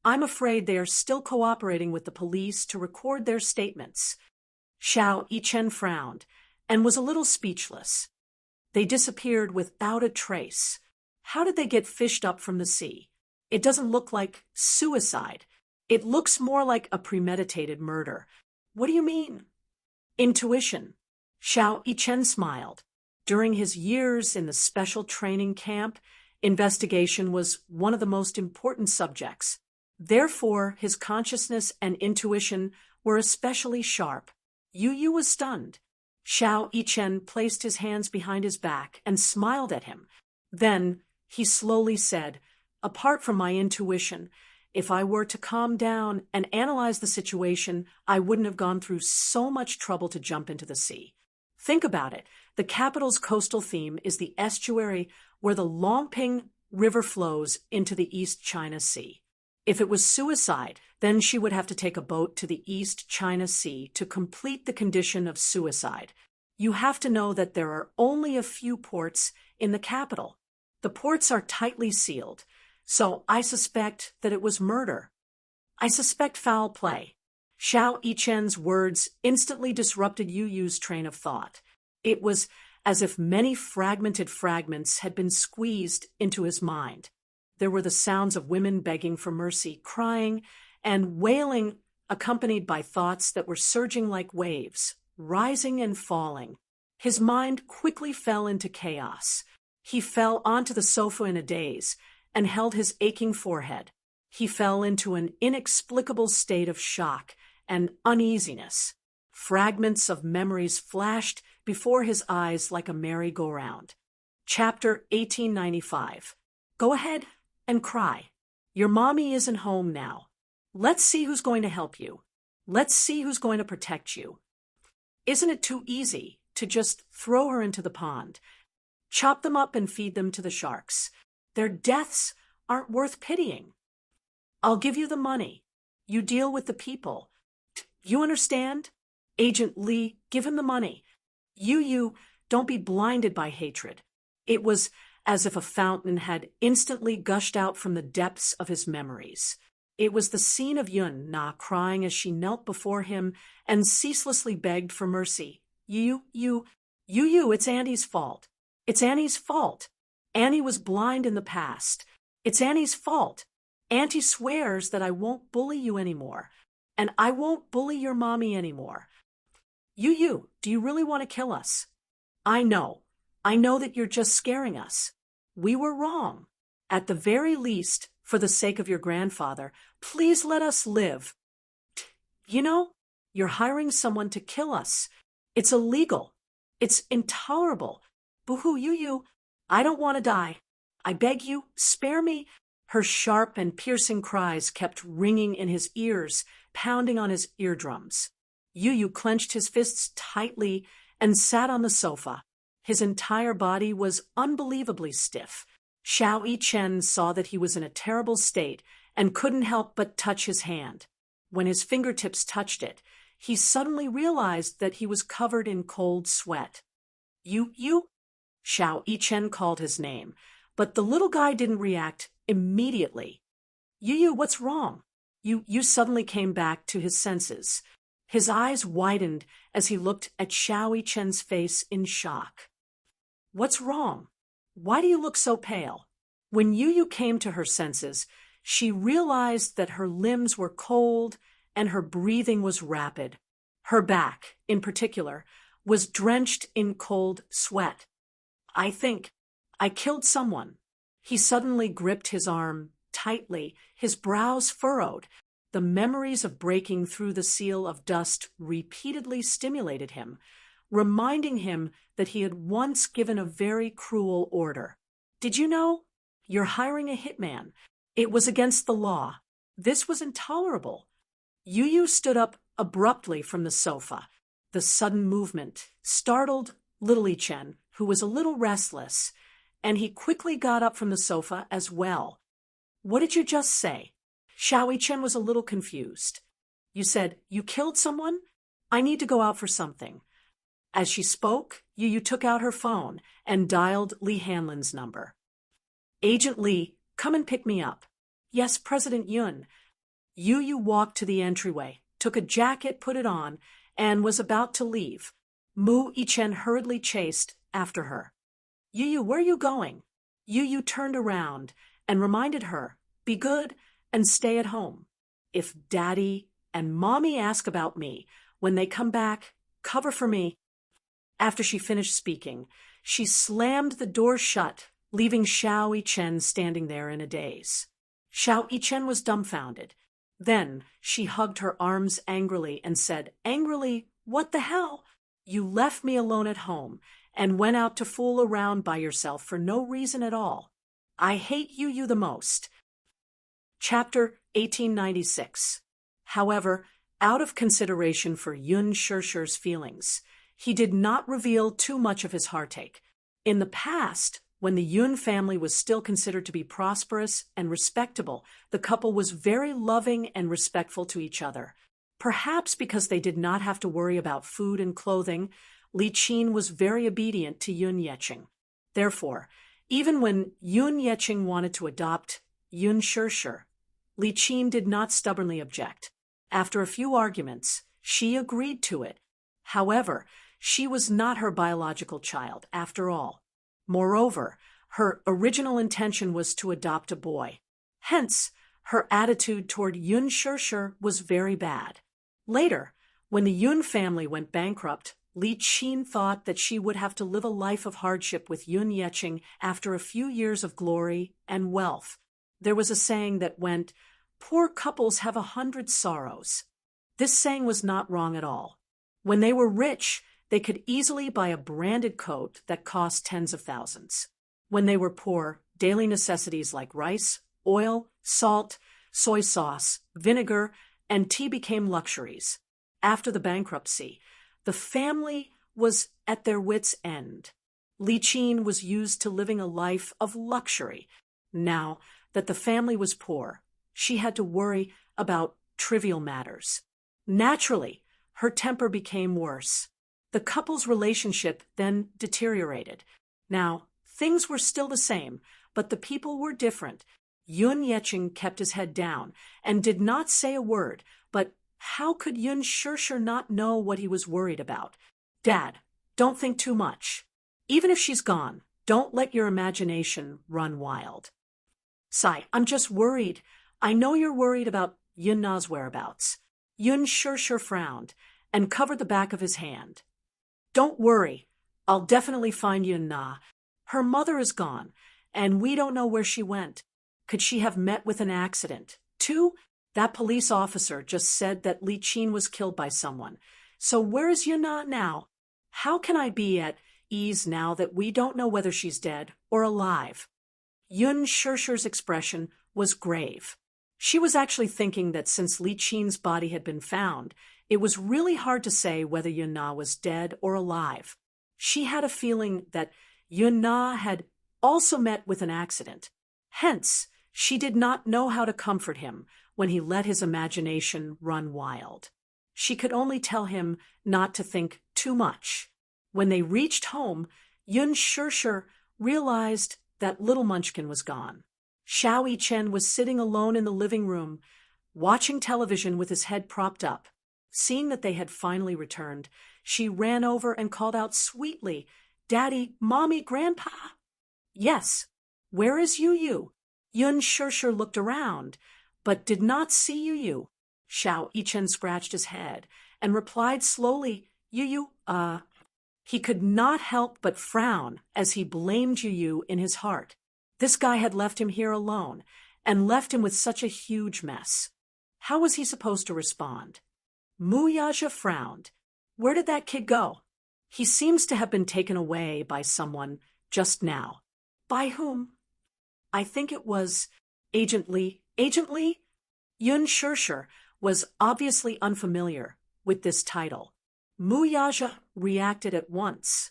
I'm afraid they are still cooperating with the police to record their statements." Xiao Yichen frowned and was a little speechless. They disappeared without a trace. How did they get fished up from the sea? It doesn't look like suicide. It looks more like a premeditated murder. What do you mean? Intuition. Xiao Yichen smiled. During his years in the special training camp, investigation was one of the most important subjects. Therefore, his consciousness and intuition were especially sharp. Yu Yu was stunned. Xiao Yichen placed his hands behind his back and smiled at him. Then he slowly said, "Apart from my intuition, if I were to calm down and analyze the situation, I wouldn't have gone through so much trouble to jump into the sea. Think about it. The capital's coastal theme is the estuary where the Longping River flows into the East China Sea. If it was suicide, Then she would have to take a boat to the East China Sea to complete the condition of suicide. You have to know that there are only a few ports in the capital. The ports are tightly sealed, so I suspect that it was murder. I suspect foul play. Xiao Yichen's words instantly disrupted Yu Yu's train of thought. It was as if many fragmented fragments had been squeezed into his mind. There were the sounds of women begging for mercy, crying, and wailing, accompanied by thoughts that were surging like waves, rising and falling. His mind quickly fell into chaos. He fell onto the sofa in a daze and held his aching forehead. He fell into an inexplicable state of shock and uneasiness. Fragments of memories flashed before his eyes like a merry-go-round. Chapter 1895. Go ahead and cry. Your mommy isn't home now. Let's see who's going to help you. Let's see who's going to protect you. Isn't it too easy to just throw her into the pond? Chop them up and feed them to the sharks. Their deaths aren't worth pitying. I'll give you the money. You deal with the people. You understand? Agent Lee, give him the money. You, don't be blinded by hatred. It was as if a fountain had instantly gushed out from the depths of his memories. It was the scene of Yun Na crying as she knelt before him and ceaselessly begged for mercy. You, it's Annie's fault. It's Annie's fault. Annie was blind in the past. It's Annie's fault. Auntie swears that I won't bully you anymore, and I won't bully your mommy anymore. You, do you really want to kill us? I know that you're just scaring us. We were wrong. At the very least, for the sake of your grandfather, please let us live. You know, you're hiring someone to kill us. It's illegal. It's intolerable. Boo-hoo, you, I don't want to die. I beg you, spare me. Her sharp and piercing cries kept ringing in his ears, pounding on his eardrums. Yu clenched his fists tightly and sat on the sofa. His entire body was unbelievably stiff. Xiao Yichen saw that he was in a terrible state and couldn't help but touch his hand. When his fingertips touched it, he suddenly realized that he was covered in cold sweat. You? Xiao Yichen called his name, but the little guy didn't react immediately. Yu, what's wrong? Yu suddenly came back to his senses. His eyes widened as he looked at Xiao Yichen's face in shock. What's wrong? Why do you look so pale? When Yu came to her senses, she realized that her limbs were cold and her breathing was rapid. Her back, in particular, was drenched in cold sweat. I think I killed someone. He suddenly gripped his arm tightly, his brows furrowed. The memories of breaking through the seal of dust repeatedly stimulated him, reminding him that he had once given a very cruel order. Did you know? You're hiring a hitman. It was against the law. This was intolerable. Yu stood up abruptly from the sofa. The sudden movement startled little Yichen, who was a little restless, and he quickly got up from the sofa as well. What did you just say? Xiao Yichen was a little confused. You said, you killed someone? I need to go out for something. As she spoke, Yu took out her phone and dialed Li Hanlin's number. Agent Li, come and pick me up. Yes, President Yun. Yu walked to the entryway, took a jacket, put it on, and was about to leave. Mu Yichen hurriedly chased after her. Yu, where are you going? Yu turned around and reminded her, be good and stay at home. If Daddy and Mommy ask about me, when they come back, cover for me. After she finished speaking, she slammed the door shut, leaving Xiao Yichen standing there in a daze. Xiao Yichen was dumbfounded. Then she hugged her arms angrily and said, angrily, what the hell? You left me alone at home and went out to fool around by yourself for no reason at all. I hate Yu the most. Chapter 1896. However, out of consideration for Yun Shishir's feelings, he did not reveal too much of his heartache. In the past, when the Yun family was still considered to be prosperous and respectable, the couple was very loving and respectful to each other. Perhaps because they did not have to worry about food and clothing, Li Qin was very obedient to Yun Yeqing. Therefore, even when Yun Yeqing wanted to adopt Yun Shishir, Li Qin did not stubbornly object. After a few arguments, she agreed to it. However, she was not her biological child, after all. Moreover, her original intention was to adopt a boy. Hence, her attitude toward Yun Shishir was very bad. Later, when the Yun family went bankrupt, Li Qin thought that she would have to live a life of hardship with Yun Yeqing after a few years of glory and wealth. There was a saying that went, "Poor couples have 100 sorrows." This saying was not wrong at all. When they were rich, they could easily buy a branded coat that cost tens of thousands. When they were poor, daily necessities like rice, oil, salt, soy sauce, vinegar, and tea became luxuries. After the bankruptcy, the family was at their wits' end. Li Qin was used to living a life of luxury. Now that the family was poor, she had to worry about trivial matters. Naturally, her temper became worse. The couple's relationship then deteriorated. Now, things were still the same, but the people were different. Yun Yeqing kept his head down and did not say a word, but how could Yun Shishir not know what he was worried about? "Dad, don't think too much. Even if she's gone, don't let your imagination run wild." "Sai, I'm just worried. I know you're worried about Yun Na's whereabouts." Yun Shishir frowned and covered the back of his hand. "Don't worry. I'll definitely find Yun Na. Her mother is gone, and we don't know where she went. Could she have met with an accident? Too, that police officer just said that Li Qin was killed by someone. So where is Yun Na now? How can I be at ease now that we don't know whether she's dead or alive?" Yun Shishir's expression was grave. She was actually thinking that since Li Qin's body had been found, it was really hard to say whether Yun Na was dead or alive. She had a feeling that Yun Na had also met with an accident. Hence, she did not know how to comfort him when he let his imagination run wild. She could only tell him not to think too much. When they reached home, Yun Shishir realized that little Munchkin was gone. Xiao Yichen was sitting alone in the living room, watching television with his head propped up. Seeing that they had finally returned, she ran over and called out sweetly, "Daddy, Mommy, Grandpa." "Yes. Where is Yu?" Yun Shishir looked around, but did not see Yu. Xiao Yichen scratched his head and replied slowly, Yu, He could not help but frown as he blamed Yu in his heart. This guy had left him here alone, and left him with such a huge mess. How was he supposed to respond? Mu Yaja frowned. Where did that kid go? He seems to have been taken away by someone just now. By whom? I think it was Agent Li. Agent Li? Yun Shishir was obviously unfamiliar with this title. Mu Yaja reacted at once.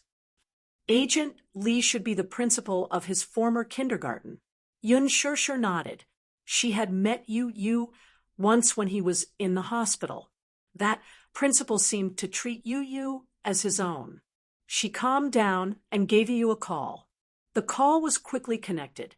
Agent Li should be the principal of his former kindergarten. Yun Shishir nodded. She had met Yu once when he was in the hospital. That principal seemed to treat Yu as his own. She calmed down and gave Yu a call. The call was quickly connected.